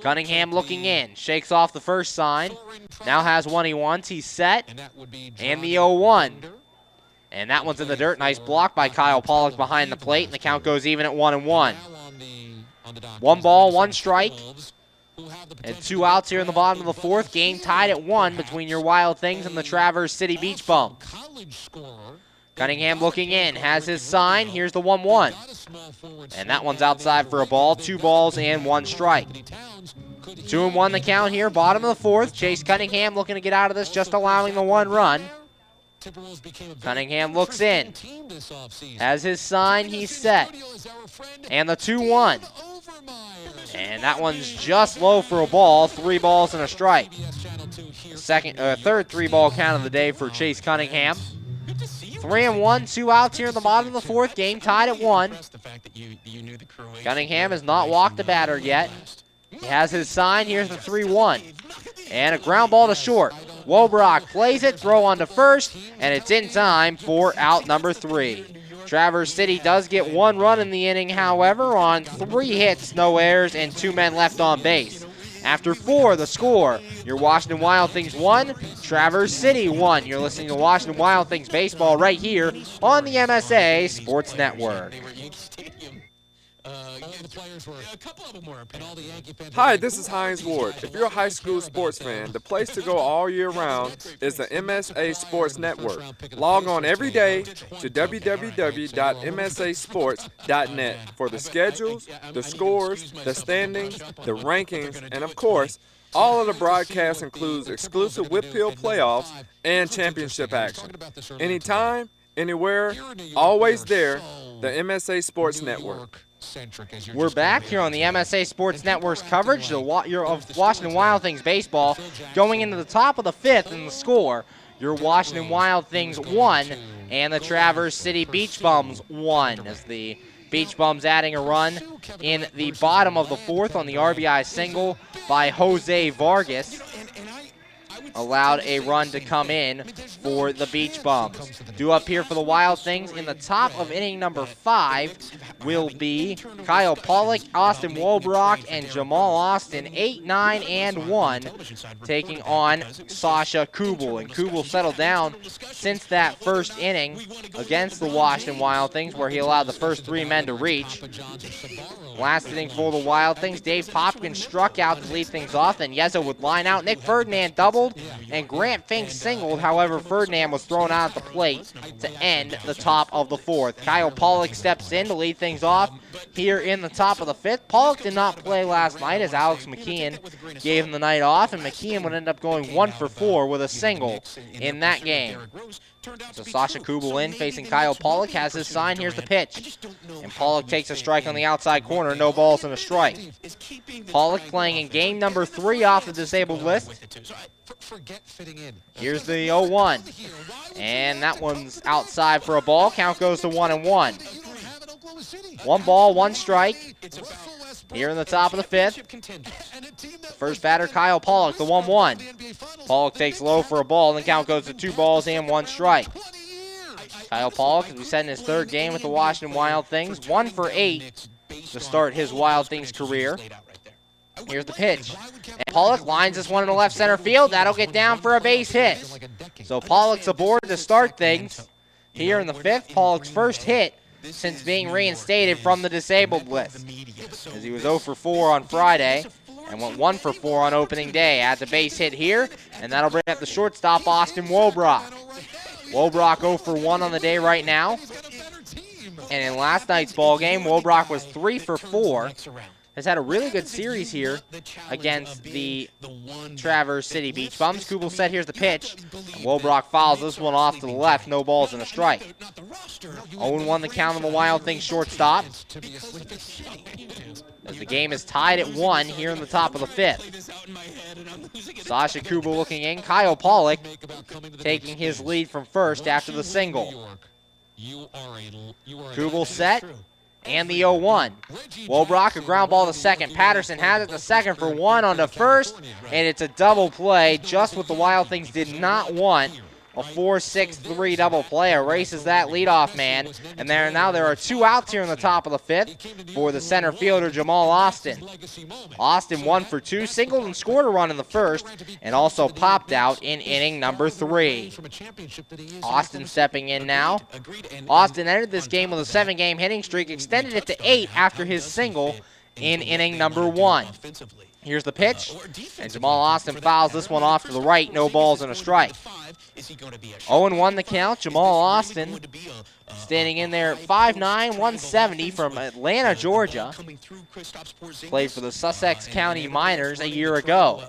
Cunningham looking in, shakes off the first sign, now has one he wants, he's set, and the 0-1. And that one's in the dirt, nice block by Kyle Pollock behind the plate, and the count goes even at 1-1. 1 ball, 1 strike, and 2 outs here in the bottom of the 4th. Game tied at 1 between your Wild Things and the Traverse City Beach Bums. Cunninghham looking in, has his sign. Here's the 1-1. And that one's outside for a ball. 2 balls and 1 strike. 2-1 the count here, bottom of the 4th. Chase Cunningham looking to get out of this, just allowing the 1 run. Cunningham looks in, has his sign, he's set, and the 2-1. And that one's just low for a ball, 3 balls and a strike. Third 3-ball count of the day for Chase Cunningham. 3-1, 2 outs here in the bottom of the 4th, game tied at 1. Cunningham has not walked the batter yet. He has his sign, here's the 3-1. And a ground ball to short. Wobrock plays it, throw on to first, and it's in time for out number 3. Traverse City does get 1 run in the inning, however, on 3 hits, no errors, and 2 men left on base. After 4, the score, your Washington Wild Things 1, Traverse City 1. You're listening to Washington Wild Things baseball right here on the MSA Sports Network. Hi, this is Hines Ward. If you're a high school sports fan, the place to go all year round is the MSA Sports Network. Log on every day to www.msasports.net for the schedules, the scores, the standings, the rankings, and of course, all of the broadcasts includes exclusive Whitfield playoffs and championship action. Anytime, anywhere, always there, the MSA Sports Network. We're back here on the MSA Sports Network's coverage of Washington Wild Things baseball, going into the top of the 5th in the score. Your Washington Wild Things 1 and the Traverse City Beach Bums 1, as the Beach Bums adding a run in the bottom of the 4th on the RBI single by Jose Vargas. Allowed a run to come in for the Beach Bums. Due up here for the Wild Things in the top of inning number 5 will be Kyle Pollock, Austin Wobrock, and Jamal Austin, 8, 9, and 1, taking on Sasha Kubel. And Kubel settled down since that first inning against the Washington Wild Things, where he allowed the first 3 men to reach. Last inning for the Wild Things, Dave Popkins struck out to lead things off, and Yeza would line out. Nick Ferdinand doubled, and Grant Fink singled. However, Ferdinand was thrown out at the plate to end the top of the 4th. Kyle Pollock steps in to lead things off here in the top of the 5th. Pollock did not play last night as Alex McKeon gave him the night off, and McKeon would end up going 1 for 4 with a single in that game. So Sasha Kubel in, facing Kyle Pollock, has his sign. Here's the pitch. And Pollock takes a strike on the outside corner, no balls and a strike. Pollock playing in game number 3 off the disabled list. Here's the 0-1. And that one's outside for a ball. Count goes to 1-1. 1 ball, 1 strike. Here in the top of the 5th. First batter, Kyle Pollock, the 1-1. Pollock takes low for a ball, and the count goes to 2 balls and 1 strike. Kyle Pollock, as we said, in his 3rd game with the Washington Wild Things, 1 for 8 to start his Wild Things career. Here's the pitch. And Pollock lines this one in the left center field. That'll get down for a base hit. So Pollock's aboard to start things here in the 5th. Pollock's first hit since being reinstated from the disabled list, as he was 0 for 4 on Friday and went 1 for 4 on opening day. Adds a base hit here, and that'll bring up the shortstop, Austin Wobrock. Wobrock 0 for 1 on the day right now. And in last night's ball game, Wobrock was 3 for 4. Has had a really good series here against the Traverse City Beach Bums. Kubel set, here's the pitch. And Wobrock fouls this one off to the left, no balls and a strike. 0-1 the count on the Wild Things shortstop, as the game is tied at 1 here in the top of the 5th. Sasha Kubel looking in. Kyle Pollock taking his lead from first after the single. Kubel set. and the 0-1. Wobrock, a ground ball to second. Patterson has it to second for one onto first, and it's a double play, just what the Wild Things did not want. A 4-6-3 double play erases that leadoff man. And now there are two outs here in the top of the fifth for the center fielder, Jamal Austin. Austin 1 for 2, singled and scored a run in the first, and also popped out in inning number 3. Austin stepping in now. Austin entered this game with a 7-game hitting streak, extended it to 8 after his single in inning number 1. Here's the pitch, and Jamal Austin fouls this one off to the right, no balls and a strike. 0-1 the count. Jamal Austin standing in there at 5'9", 170 from Atlanta, Georgia. Played for the Sussex County Miners a year ago.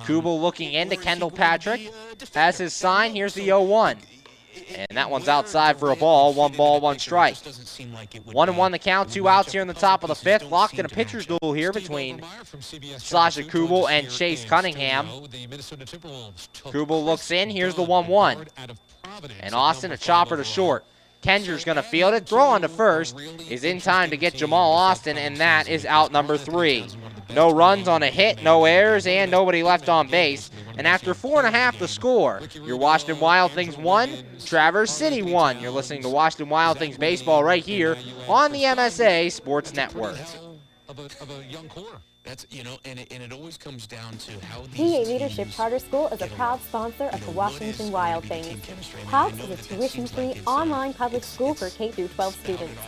Kubel looking into Kendall Patrick. Has his sign. Here's the 0-1. And that one's outside for a ball. 1 ball, 1 strike. 1-1 the count. 2 outs here in the top of the fifth. Locked in a pitcher's duel here between Sasha Kubel and Chase Cunningham. Kubel looks in. Here's the 1-1. And Austin, a chopper to short. Kenger's going to field it. Throw on to first is in time to get Jamal Austin, and that is out number 3. No runs on a hit, no errors, and nobody left on base. And after 4.5 the score, your Washington Wild Things 1, Traverse City 1. You're listening to Washington Wild Things baseball right here on the MSA Sports Network. That's, and it always comes down to how PA Leadership Charter School is a proud sponsor of the Washington Wild Things. PALCS is a tuition-free online public school for K-12 students.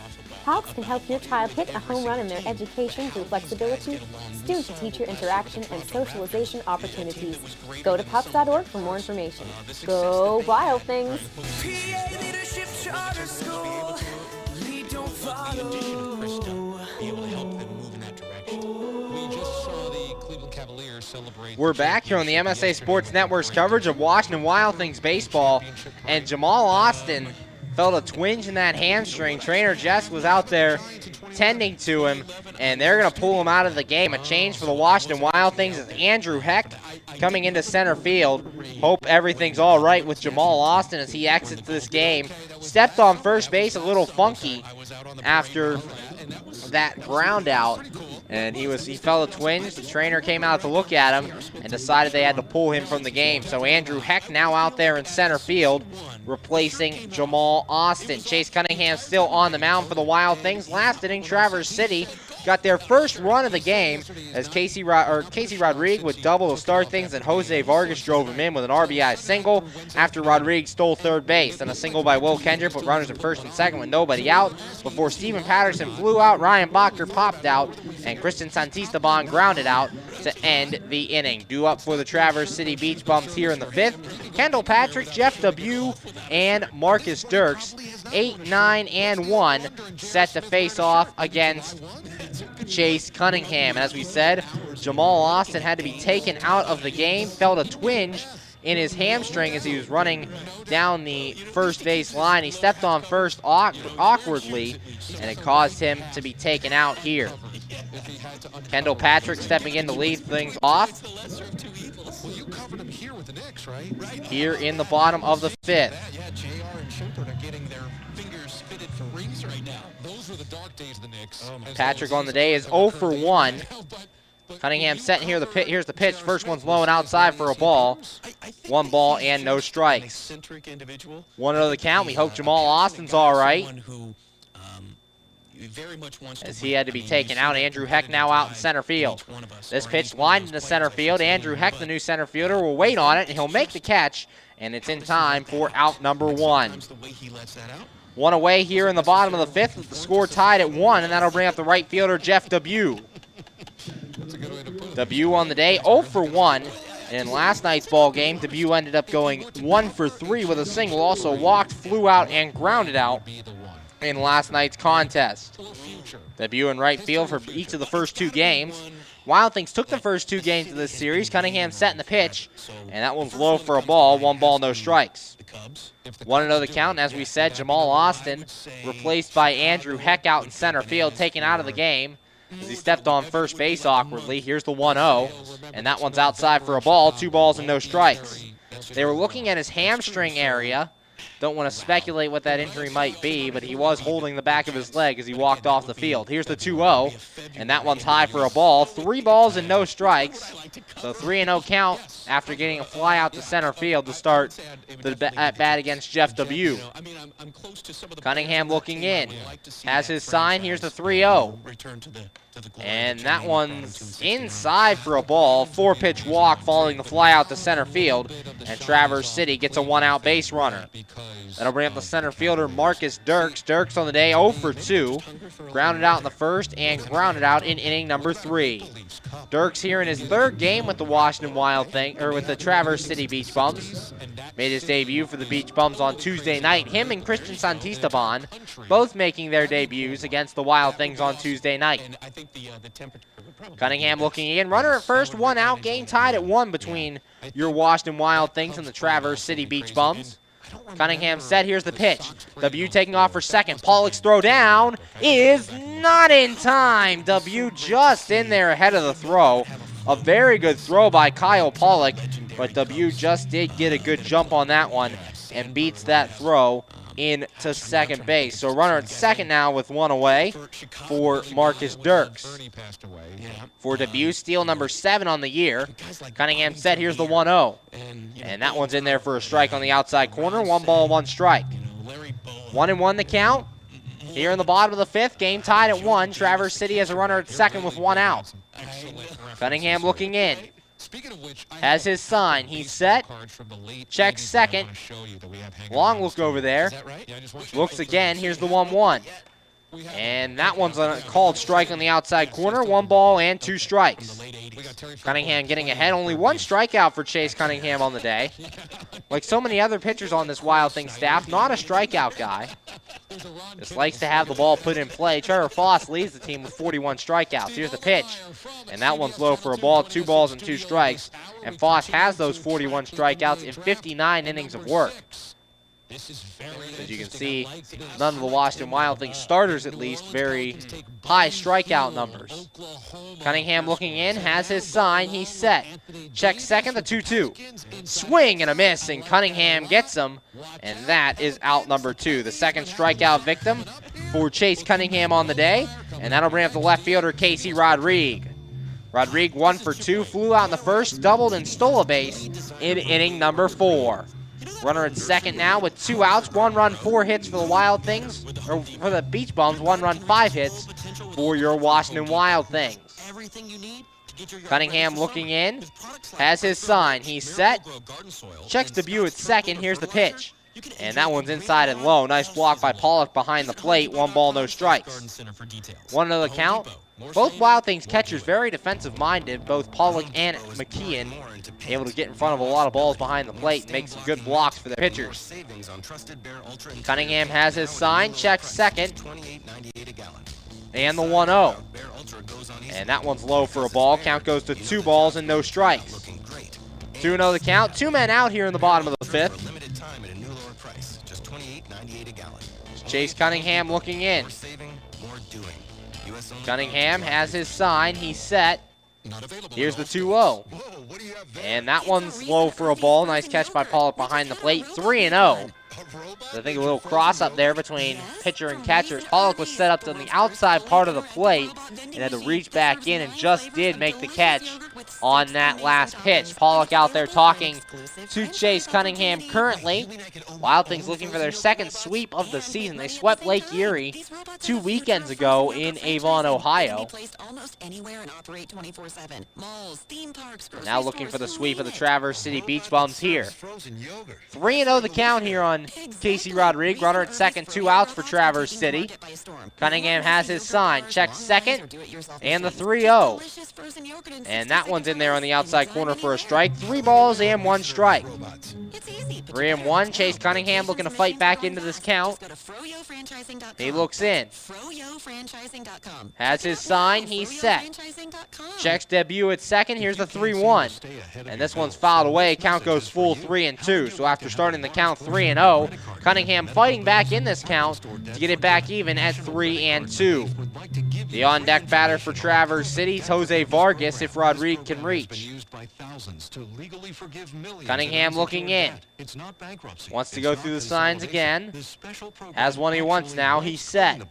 PALCS can help your child hit a home run in their education through flexibility, student-to-teacher interaction, and socialization opportunities. Go to PALCS.org for more information. Go Wild Things! PA Leadership Charter School. Lead, don't follow. Be able to help them move in that direction. We just saw the Cleveland Cavaliers celebrate. We're back here on the MSA Sports Network's coverage of Washington Wild Things baseball, and Jamal Austin felt a twinge in that hamstring. Trainer Jess was out there tending to him, and they're going to pull him out of the game. A change for the Washington Wild Things is Andrew Heck coming into center field. Hope everything's all right with Jamal Austin as he exits this game. Stepped on first base a little funky after that ground out, and he felt a twinge. The trainer came out to look at him and decided they had to pull him from the game. So Andrew Heck now out there in center field, replacing Jamal Austin. Chase Cunningham still on the mound for the Wild Things. Last inning, Traverse City got their first run of the game as Casey Rodriguez would double to start things, and Jose Vargas drove him in with an RBI single after Rodriguez stole third base. Then a single by Will Kendrick put runners at first and second with nobody out before Steven Patterson flew out, Ryan Bacher popped out, and Christian Santisteban grounded out to end the inning. Due up for the Traverse City Beach Bums here in the fifth, Kendall Patrick, Jeff Debu, and Marcus Dirks, 8, 9, and 1, set to face off against Chase Cunningham. As we said, Jamal Austin had to be taken out of the game, felt a twinge in his hamstring as he was running down the first base line. He stepped on first awkwardly, and it caused him to be taken out here. Kendall Patrick stepping in to lead things off here in the bottom of the fifth. Patrick on the day is 0 for 1. Cunningham setting here. Here's the pitch. First one's low and outside for a ball. 1 ball and no strikes. 1-0 the count. We hope Jamal Austin's all right, as he had to be taken out. Andrew Heck now out in center field. This pitch lined into center field. Andrew Heck, the new center fielder, will wait on it, and he'll make the catch, and it's in time for out number 1. 1 away here in the bottom of the fifth with the score tied at 1, and that'll bring up the right fielder, Jeff Debu. Debu on the day, 0 for 1. In last night's ball game, Debu ended up going 1 for 3 with a single, also walked, flew out, and grounded out in last night's contest. Debu in right field for each of the first 2 games. Wild Things took the first 2 games of this series. Cunningham setting the pitch, and that one's low for a ball. 1 ball, no strikes. 1-0 the count, and as we said, Jamal Austin replaced by Andrew Heck out in center field, taken out of the game as he stepped on first base awkwardly. Here's the 1-0, and that one's outside for a ball. 2 balls and no strikes. They were looking at his hamstring area Don't want to speculate what that injury might be, but he was holding the back of his leg as he walked off the field. Here's the 2-0, and that one's high for a ball. 3 balls and no strikes. So 3-0 count after getting a fly out to center field to start the at bat against Jeff W. Cunningham looking in. Has his sign. Here's the 3-0. And that one's inside for a ball. 4-pitch walk following the fly out to center field. And Traverse City gets a 1-out base runner. That'll bring up the center fielder, Marcus Dirks. Dirks on the day 0 for 2. Grounded out in the first and grounded out in inning number 3. Dirks here in his 3rd game with the Washington Wild with the Traverse City Beach Bums. Made his debut for the Beach Bums on Tuesday night. Him and Christian Santistaban both making their debuts against the Wild Things on Tuesday night. Cunningham looking in. Runner at first, 1 out. Game tied at 1 between your Washington Wild Things and the Traverse City Beach Bums. Cunningham set. Here's the pitch. W taking off for second. Pollock's throw down is not in time. W just in there ahead of the throw. A very good throw by Kyle Pollock, but W just did get a good jump on that one and beats that throw into second base. So runner at second now with 1 away for Marcus Dirks. For debut, steal number 7 on the year. Cunningham set. Here's the 1-0. And that one's in there for a strike on the outside corner. 1 ball, 1 strike. 1-1 the count. Here in the bottom of the 5th, game tied at 1. Traverse City has a runner at second with 1 out. Cunningham looking in. Has his sign. He's set. Checks second. Long look over there. Looks again. Here's the 1-1. And that one's a called strike on the outside corner. 1 ball and 2 strikes. Cunningham getting ahead. Only 1 strikeout for Chase Cunningham on the day. Like so many other pitchers on this Wild Things staff, not a strikeout guy. Just likes to have the ball put in play. Trevor Foss leads the team with 41 strikeouts. Here's the pitch. And that one's low for a ball. 2 balls and 2 strikes. And Foss has those 41 strikeouts in 59 innings of work. As you can see, none of the Washington Wild Things starters, at least, very high strikeout numbers. Cunningham looking in, has his sign, he's set. Checks second, the 2-2. Swing and a miss, and Cunningham gets him, and that is out number 2. The second strikeout victim for Chase Cunningham on the day, and that'll bring up the left fielder, Casey Rodrigue. Rodrigue 1 for 2, flew out in the first, doubled and stole a base in inning number 4. Runner at second now with 2 outs. 1 run, 4 hits for the Wild Things, or for the Beach Bums. 1 run, 5 hits for your Washington Wild Things. Cunningham looking in, has his sign. He's set. Checks debut at second. Here's the pitch. And that one's inside and low. Nice block by Pollock behind the plate. 1 ball, no strikes. 1-0 count. Both Wild Things catchers very defensive-minded. Both Pollock and McKeon able to get in front of a lot of balls behind the plate and make some good blocks for their pitchers. Cunningham has his sign. Checks second. And the 1-0. And that one's low for a ball. Count goes to 2 balls and no strikes. 2-0 the count. 2 men out here in the bottom of the 5th. Chase Cunningham looking in. Cunningham has his sign. He's set. Here's the 2-0. And that one's low for a ball. Nice catch by Pollock behind the plate. 3-0. So I think a little cross up there between pitcher and catcher. Pollock was set up on the outside part of the plate and had to reach back in and just did make the catch on that last pitch. Pollock out there talking to Chase Cunningham currently. Wild Things looking for their second sweep of the season. They swept Lake Erie 2 weekends ago in Avon, Ohio. Now looking for the sweep of the Traverse City Beach Bums here. 3-0 the count here on Casey Rodrigue. Runner at second, 2 outs for Traverse City. Cunningham has his sign. Checks second. And the 3-0. And that one's in there on the outside corner for a strike. 3 balls and 1 strike. 3-1. Chase Cunningham looking to fight back into this count. He looks in. Has his sign. He's set. Checks debut at second. Here's the 3-1. And this one's fouled away. Count goes full 3-2. So after starting the count 3-0, Cunningham fighting back in this count to get it back even at 3-2. The on-deck batter for Traverse City is Jose Vargas if Rodrigue can reach. used by thousands to legally forgive millions. Cunningham looking in. It's not bankruptcy. Wants to go through the signs again. Has one he wants now. He's set.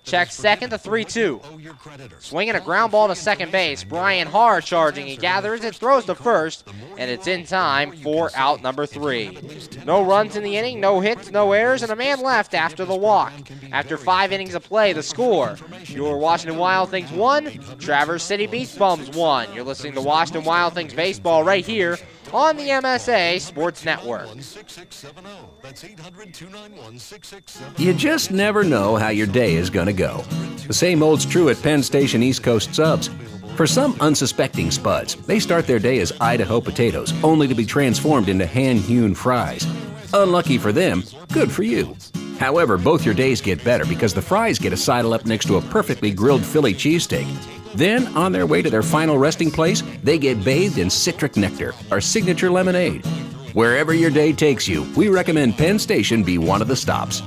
Checks second to 3-2. Swinging a ground ball to second base. Brian Haar charging. He gathers it, throws to first, and it's in time for out number 3. No runs in the inning, no hits, no errors, and a man left after the walk. After 5 innings of play, the score: your Washington Wild Things 1, Traverse City Beach Bums 1. You're listening to Washington Wild Things baseball right here on the MSA Sports Network. You just never know how your day is going to go. The same holds true at Penn Station East Coast Subs. For some unsuspecting spuds, they start their day as Idaho potatoes, only to be transformed into hand-hewn fries. Unlucky for them, good for you. However, both your days get better because the fries get a sidle up next to a perfectly grilled Philly cheesesteak. Then, on their way to their final resting place, they get bathed in citric nectar, our signature lemonade. Wherever your day takes you, we recommend Penn Station be one of the stops.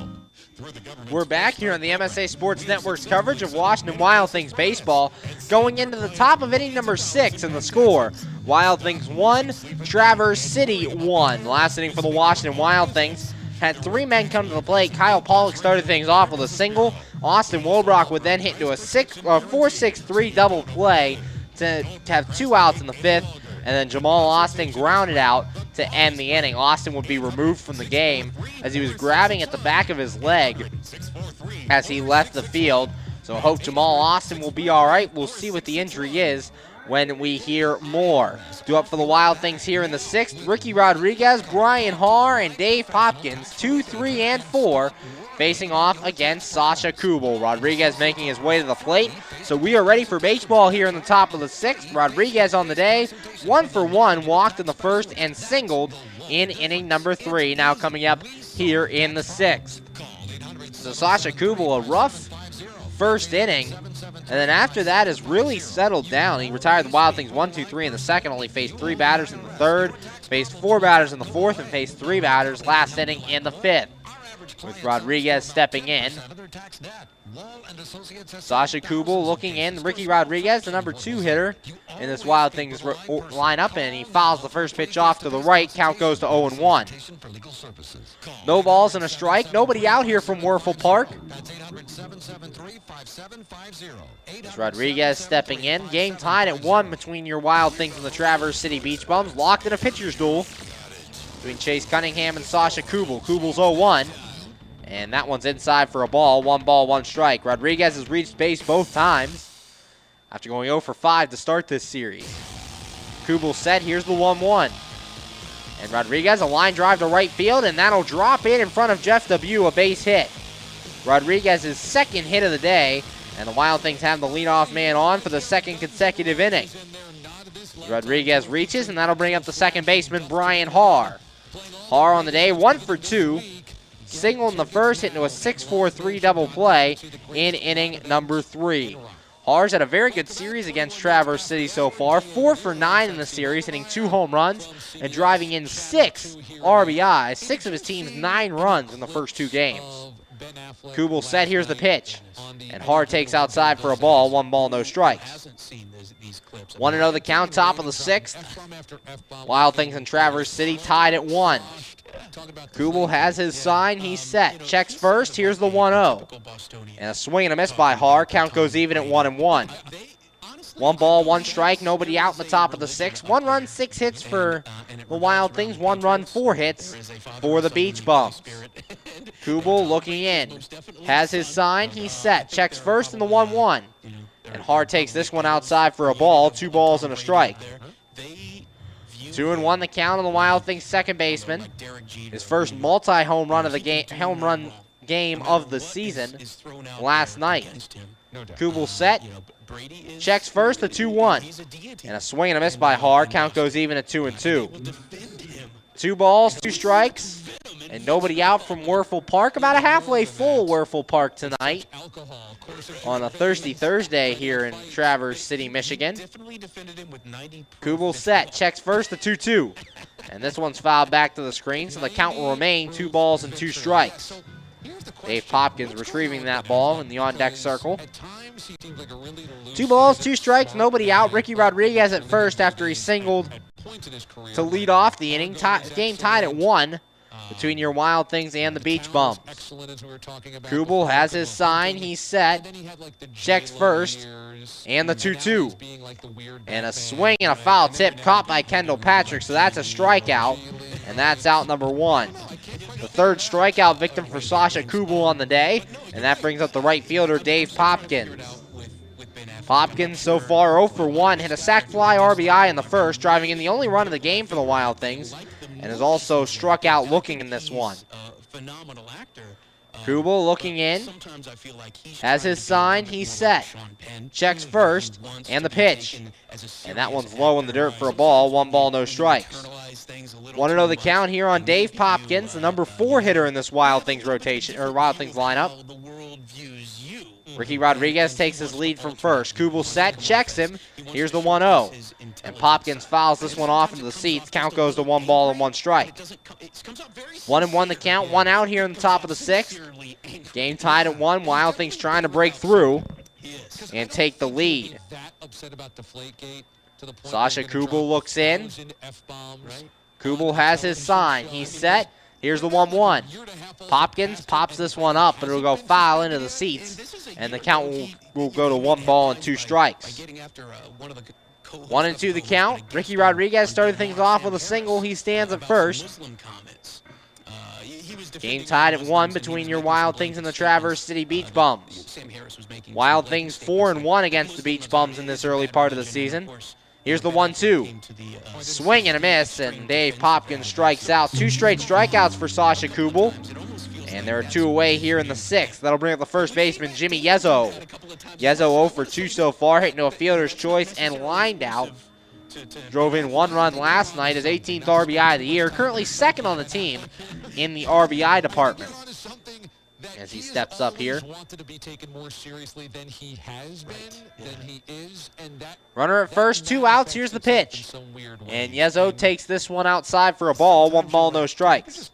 We're back here on the MSA Sports Network's coverage of Washington Wild Things baseball, going into the top of inning number 6 in the score. Wild Things 1, Traverse City 1. Last inning for the Washington Wild Things had 3 men come to the plate. Kyle Pollock started things off with a single. Austin Wolbrock would then hit into a 4-6-3 double play to have 2 outs in the 5th. And then Jamal Austin grounded out to end the inning. Austin would be removed from the game as he was grabbing at the back of his leg as he left the field. So I hope Jamal Austin will be all right. We'll see what the injury is when we hear more. Due up for the Wild Things here in the 6th, Ricky Rodriguez, Brian Haar, and Dave Hopkins, 2, 3, and 4, facing off against Sasha Kubel. Rodriguez making his way to the plate. So we are ready for baseball here in the top of the 6th. Rodriguez on the day, 1 for 1, walked in the 1st and singled in inning number 3. Now coming up here in the 6th. So Sasha Kubel, a rough first inning, and then after that has really settled down. He retired the Wild Things 1, 2, 3 in the 2nd, only faced 3 batters in the 3rd, faced 4 batters in the 4th, and faced 3 batters last inning in the 5th. With Rodriguez stepping in. Sasha Kubel looking in. Ricky Rodriguez, the number 2 hitter in this Wild Things lineup, and he fouls the first pitch off to the right. Count goes to 0-1. No balls and a strike. Nobody out here from Werfel Park. It's Rodriguez stepping in. Game tied at 1 between your Wild Things and the Traverse City Beach Bums. Locked in a pitcher's duel between Chase Cunningham and Sasha Kubel. Kubel's 0-1. And that one's inside for a ball. 1 ball, 1 strike. Rodriguez has reached base both times after going 0 for 5 to start this series. Kubel set. Here's the 1-1. And Rodriguez, a line drive to right field, and that'll drop in front of Jeff W., a base hit. Rodriguez's 2nd hit of the day, and the Wild Things have the leadoff man on for the 2nd consecutive inning. Rodriguez reaches, and that'll bring up the 2nd baseman, Brian Haar. Haar on the day, 1 for 2. Single in the 1st, hit into a 6-4-3 double play in inning number 3. Haar's had a very good series against Traverse City so far. 4 for 9 in the series, hitting 2 home runs and driving in 6 RBIs. 6 of his team's 9 runs in the first 2 games. Kubel set. Here's the pitch. And Haar takes outside for a ball. 1 ball, no strikes. 1-0 the count, top of the 6th. Wild Things and Traverse City tied at 1. Kubel has his sign. He's set. Checks first. Here's the 1-0. And a swing and a miss by Haar. Count goes even at 1-1. 1 ball, 1 strike. Nobody out in the top of the 6th. 1 run, 6 hits for the Wild Things. 1 run, 4 hits for the Beach Bums. Kubel looking in. Has his sign. He's set. Checks first in the 1-1. And Haar takes this one outside for a ball. 2 balls and a strike. 2-1 the count on the Wild Things 2nd baseman. His first multi-home run of the game of the season last night. Kubel set. Checks first, the 2-1. And a swing and a miss by Haar. Count goes even at 2-2. 2 balls, 2 strikes, and nobody out from Werfel Park. About a halfway full Werfel Park tonight on a thirsty Thursday here in Traverse City, Michigan. Kubel set, checks first, the 2-2. And this one's fouled back to the screen, so the count will remain 2 balls and 2 strikes. Dave Hopkins retrieving that ball in the on-deck circle. 2 balls, 2 strikes, nobody out. Ricky Rodriguez at first after he singled to lead off the inning. Game tied at 1 between your Wild Things and the Beach Bums. Kubel has his sign. He's set. Checks first. And the 2-2. And a swing and a foul tip caught by Kendall Patrick. So that's a strikeout. And that's out number 1. The third strikeout victim for Sasha Kubel on the day. And that brings up the right fielder, Dave Popkins. Popkins so far 0 for 1. Hit a sac fly RBI in the first, driving in the only run of the game for the Wild Things. And is also struck out looking in this one. Kubel looking in. Has his sign. He's set. Checks first. And the pitch. And that one's low in the dirt for a ball. 1 ball, no strikes. 1-0 the count here on Dave Popkins, the number 4 hitter in this Wild Things rotation, or Wild Things lineup. Ricky Rodriguez takes his lead from first. Kubel set, checks him. Here's the 1-0. And Popkins fouls this one off into the seats. Count goes to 1 ball and 1 strike. 1-1 the count, 1 out here in the top of the 6th. Game tied at 1. Wild Things trying to break through and take the lead. Sasha Kubel looks in. Kubel has his sign. He's set. Here's the 1-1. Popkins pops this one up, but it'll go foul into the seats, and the count will go to 1 ball and 2 strikes. 1-2 the count. Ricky Rodriguez started things off with a single. He stands at first. Game tied at 1 between your Wild Things and the Traverse City Beach Bums. Wild Things 4-1 against the Beach Bums in this early part of the season. Here's the 1-2. Swing and a miss, and Dave Popkins strikes out. 2 straight strikeouts for Sasha Kubel. And there are 2 away here in the 6th. That'll bring up the first baseman, Jimmy Yezzo. Yezzo 0 for 2 so far, hitting to a fielder's choice and lined out. Drove in 1 run last night, his 18th RBI of the year. Currently 2nd on the team in the RBI department. As he steps up here. Runner at first, 2 outs. Here's the pitch. And Yezzo takes this one outside for a ball. 1 ball, no strikes.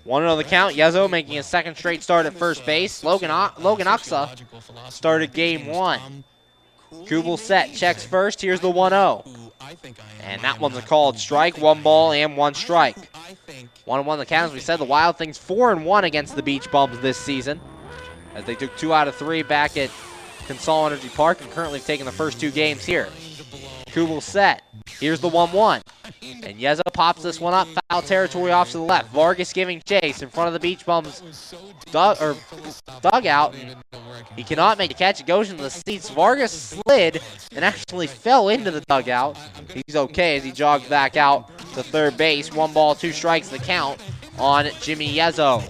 1-0 the count. Yezzo making his 2nd straight start at first base. Logan Uxa started game 1. Kubel set, checks first. Here's the 1-0. And that one's a called strike. 1 ball and 1 strike. 1-1 the count. As we said, the Wild Things 4-1 against the Beach Bums this season, as they took 2 out of 3 back at Consol Energy Park and currently have taken the first 2 games here. Kubel set. Here's the 1-1. And Yezzo pops this one up. Foul territory off to the left. Vargas giving chase in front of the Beach Bums dugout. He cannot make the catch. It goes into the seats. Vargas slid and actually fell into the dugout. He's okay as he jogs back out to third base. 1 ball, 2 strikes the count on Jimmy Yezzo.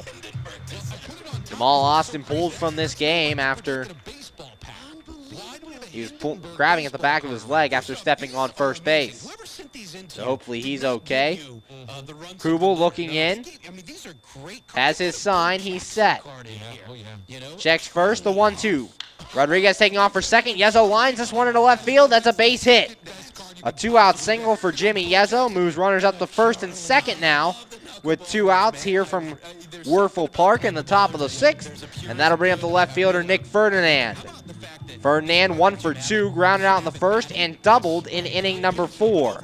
Jamal Austin pulled from this game after he was grabbing at the back of his leg after stepping on first base. So hopefully he's okay. Kubel looking in. Has his sign. He's set. Checks first, the 1-2. Rodriguez taking off for second. Yezzo lines this one into left field. That's a base hit. A 2-out single for Jimmy Yezzo. Moves runners up to first and second now with 2 outs here from Werfel Park in the top of the 6th. And that'll bring up the left fielder, Nick Ferdinand. Ferdinand 1 for 2, grounded out in the first and doubled in inning number 4.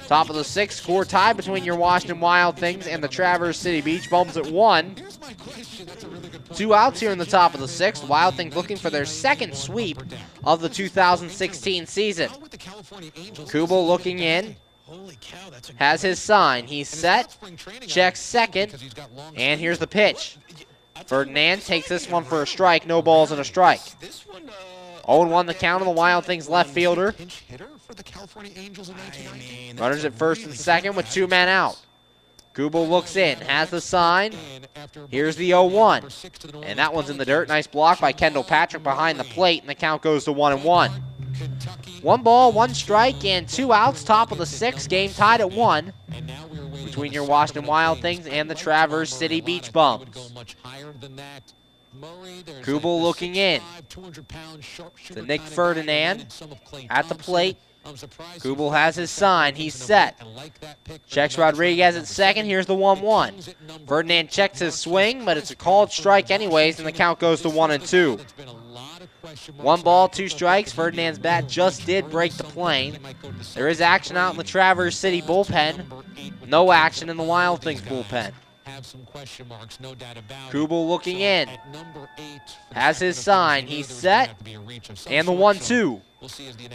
Top of the 6th, score tied between your Washington Wild Things and the Traverse City Beach Bums at 1. 2 outs here in the top of the 6th. Wild Things looking for their 2nd sweep of the 2016 season. Kubel looking in. Has his sign. He's set. Checks second. And here's the pitch. Ferdinand takes this one for a strike. No balls and a strike. 0-1 the count on the Wild Things left fielder. Runners at first and second with 2 men out. Kubel looks in, has the sign. Here's the 0-1. And that one's in the dirt. Nice block by Kendall Patrick behind the plate, and the count goes to 1-1. 1 ball, 1 strike, and 2 outs. Top of the 6th, game tied at 1 between your Washington Wild Things and the Traverse City Beach Bums. Kubel looking in to Nick Ferdinand at the plate. Kubel has his sign. He's set. Checks Rodriguez at second. Here's the 1-1. Ferdinand checks his swing, but it's a called strike anyways, and the count goes to 1-2. 1 ball, 2 strikes. Ferdinand's bat just did break the plane. There is action out in the Traverse City bullpen. No action in the Wild Things bullpen. Kubel looking in. Has his sign. He's set. And the 1-2.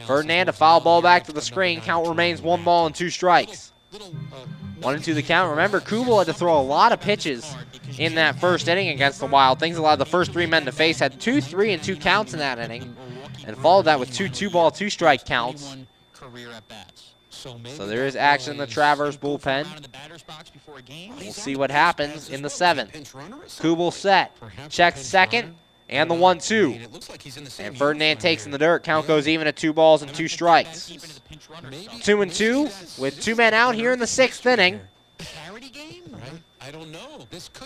Ferdinand, a foul ball back to the screen. Count remains 1 ball and 2 strikes. 1-2 the count. Remember, Kubel had to throw a lot of pitches in that first inning against the Wild Things. Allowed the first 3 men to face. Had 2 3 and 2 counts in that inning. And followed that with 2 2-ball, 2-strike counts. So there is action in the Traverse bullpen. We'll see what happens in the 7th. Kubel set. Checks second. And the 1-2. And Ferdinand takes in the dirt. Count goes even at 2 balls and 2 strikes. 2-2 with 2 men out here in the 6th inning.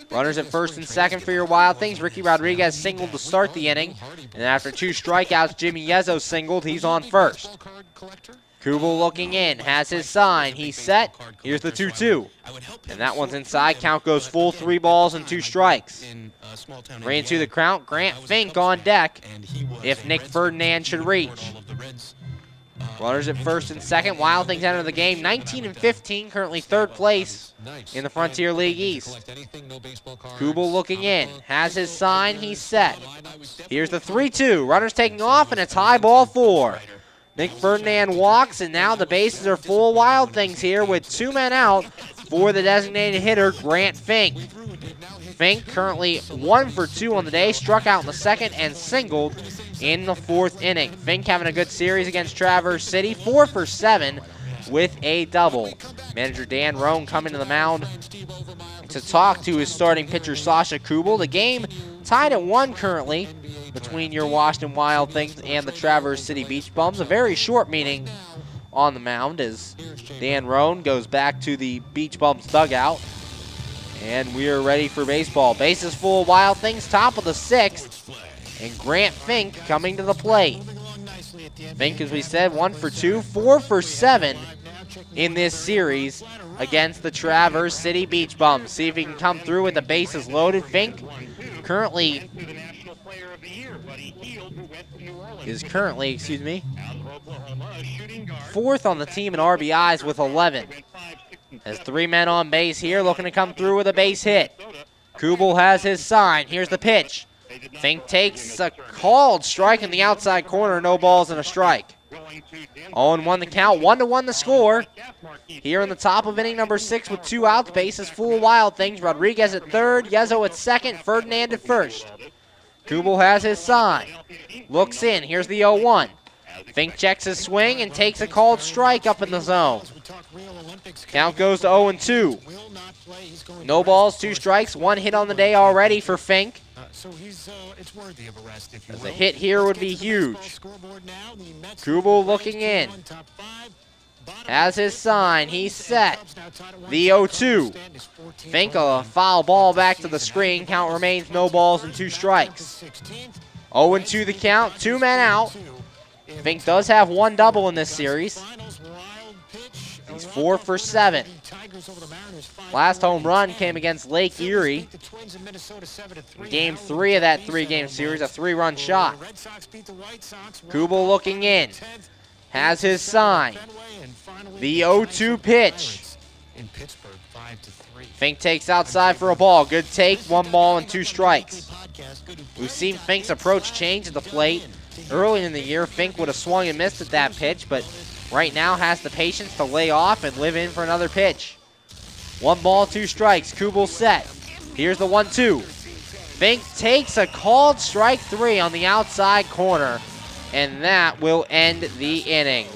Runners at first and second for your Wild Things. Ricky Rodriguez singled to start the inning. And after 2 strikeouts, Jimmy Yezzo singled. He's on first. Kubel looking in, has his sign. He's set. Here's the 2-2. And that one's inside. Count goes full, 3 balls and 2 strikes. 3-2 the count. Grant Fink on deck if Nick Ferdinand should reach. Runners at first and second. Wild Things enter the game 19-15, currently 3rd place in the Frontier League East. Kubel looking in, has his sign. He's set. Here's the 3-2. Runners taking off, and it's high ball 4. Nick Ferdinand walks, and now the bases are full. Wild Things here with 2 men out for the designated hitter, Grant Fink. Fink currently 1 for 2 on the day, struck out in the 2nd and singled in the 4th inning. Fink having a good series against Traverse City, 4 for 7 with a double. Manager Dan Roan coming to the mound to talk to his starting pitcher, Sasha Kubel. The game tied at 1 currently between your Washington Wild Things and the Traverse City Beach Bums. A very short meeting on the mound as Dan Roan goes back to the Beach Bums dugout. And we are ready for baseball. Bases full, Wild Things, top of the 6th. And Grant Fink coming to the plate. Fink, as we said, 1 for 2, 4 for 7 in this series against the Traverse City Beach Bums. See if he can come through with the bases loaded. Fink currently is 4th on the team in RBIs with 11. Has 3 men on base here looking to come through with a base hit. Kubel has his sign. Here's the pitch. Fink takes a called strike in the outside corner. No balls and a strike. 0-1 the count. 1-1 the score. Here in the top of inning number 6 with 2 outs. Bases full, Wild Things. Rodriguez at 3rd. Yezzo at 2nd. Ferdinand at 1st. Kubel has his sign. Looks in. Here's the 0-1. Fink checks his swing and takes a called strike up in the zone. Count goes to 0-2. No balls, 2 strikes, 1 hit on the day already for Fink. As a hit here would be huge. Kubel looking in. Has his sign. He's set. The 0-2. Fink, a foul ball back to the screen. Count remains no balls and 2 strikes. 0-2 the count. 2 men out. Fink does have 1 double in this series. He's 4 for 7. Last home run came against Lake Erie. Game 3 of that 3-game series, a 3-run shot. Kubel looking in. Has his sign. The 0-2 pitch. Fink takes outside for a ball. Good take, 1 ball and 2 strikes. We've seen Fink's approach change at the plate. Early in the year, Fink would have swung and missed at that pitch, but right now has the patience to lay off and live in for another pitch. 1 ball, 2 strikes. Kubel set. Here's the 1-2. Fink takes a called strike 3 on the outside corner, and that will end the inning.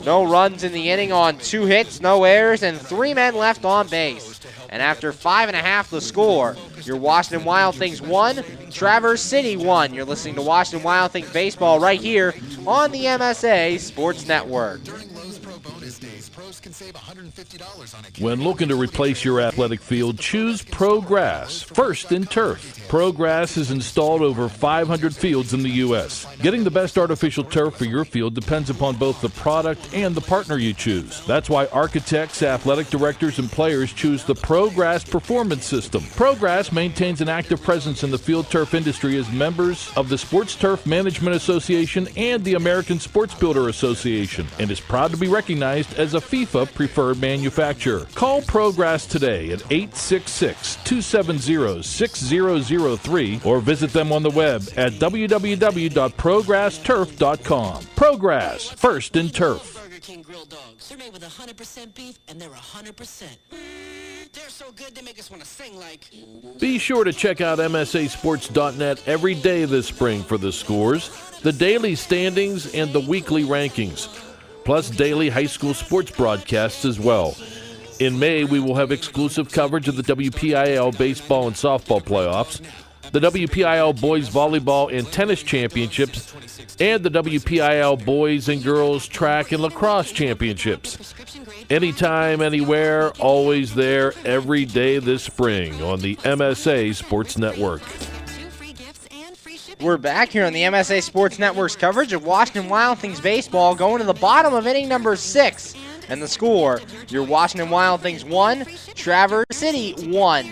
No runs in the inning on 2 hits, no errors, and 3 men left on base. And after 5.5 the score, your Washington Wild Things 1, Traverse City 1. You're listening to Washington Wild Things baseball right here on the MSA Sports Network. During Lowe's Pro Bonus Days, pros can save $150 on it. When looking to replace your athletic field, choose ProGrass, first in turf. ProGrass has installed over 500 fields in the U.S. Getting the best artificial turf for your field depends upon both the product and the partner you choose. That's why architects, athletic directors, and players choose the ProGrass Performance System. ProGrass maintains an active presence in the field turf industry as members of the Sports Turf Management Association and the American Sports Builder Association, and is proud to be recognized as a FIFA preferred manufacturer. Call ProGrass today at 866-270-6003 or visit them on the web at www.progressturf.com. ProGrass, first in turf. Burger King grilled dogs. They're made with 100% beef, and they're 100%. They're so good they make us want to sing like. Be sure to check out MSASports.net every day this spring for the scores, the daily standings, and the weekly rankings, plus daily high school sports broadcasts as well. In May, we will have exclusive coverage of the WPIAL baseball and softball playoffs, the WPIAL boys volleyball and tennis championships, and the WPIAL boys and girls track and lacrosse championships. Anytime, anywhere, always there, every day this spring on the MSA Sports Network. We're back here on the MSA Sports Network's coverage of Washington Wild Things baseball, going to the bottom of inning number 6. And the score, your Washington Wild Things 1, Traverse City 1.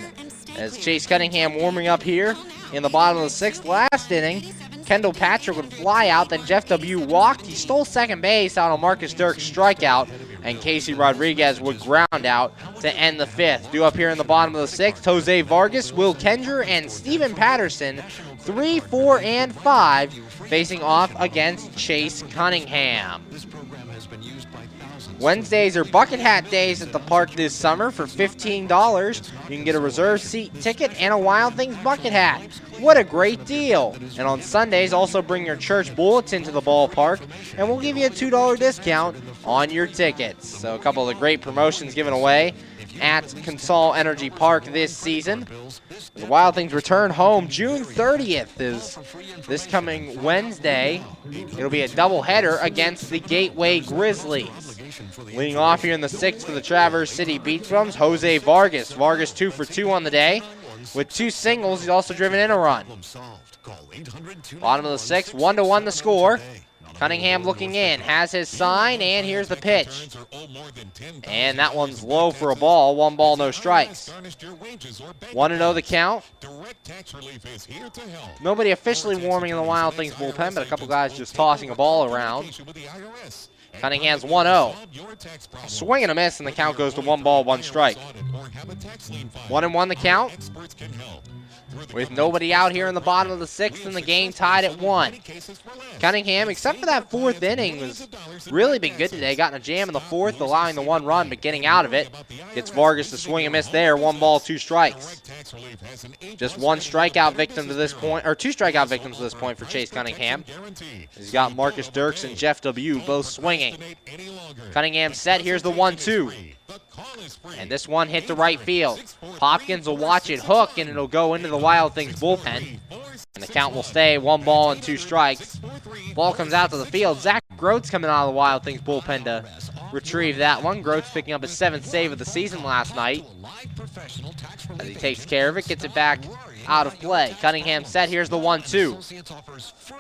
As Chase Cunningham warming up here in the bottom of the 6th. Last inning, Kendall Patrick would fly out, then Jeff W. walked. He stole second base out on Marcus Dirk's strikeout, and Casey Rodriguez would ground out to end the 5th. Due up here in the bottom of the 6th, Jose Vargas, Will Kenger, and Steven Patterson, 3, 4, and 5, facing off against Chase Cunningham. Wednesdays are bucket hat days at the park this summer. For $15, you can get a reserve seat ticket and a Wild Things bucket hat. What a great deal. And on Sundays, also bring your church bulletin to the ballpark, and we'll give you a $2 discount on your tickets. So a couple of the great promotions given away at Consol Energy Park this season. The Wild Things return home June 30th is this coming Wednesday. It'll be a doubleheader against the Gateway Grizzlies. Leading off here in the 6th for the Traverse City Beach Bums, Jose Vargas. Vargas 2 for 2 on the day with 2 singles. He's also driven in a run. Bottom of the 6th, 1-1 the score. Cunningham looking in, has his sign, and here's the pitch. And that one's low for a ball. 1 ball, no strikes. 1-0 the count. Nobody officially warming in the Wild Things bullpen, but a couple guys just tossing a ball around. Cunningham's 1-0. Swing and a miss, and the count goes to 1 ball, 1 strike. 1-1 the count. With nobody out here in the bottom of the 6th and the game tied at 1. Cunningham, except for that 4th inning, was really been good today. Got in a jam in the 4th, allowing the 1 run, but getting out of it. Gets Vargas to swing and miss there. 1 ball, 2 strikes. Just 1 strikeout victim to this point, or 2 strikeout victims to this point for Chase Cunningham. He's got Marcus Dirks and Jeff W. both swinging. Cunningham set. Here's the 1-2. And this one hit to right field. Hopkins will watch it hook, and it'll go into the Wild Things bullpen. And the count will stay 1 ball and 2 strikes. Ball comes out to the field. Zach Groats coming out of the Wild Things bullpen to retrieve that one. Groats picking up his 7th save of the season last night. As he takes care of it, gets it back out of play. Cunningham set. Here's the 1-2.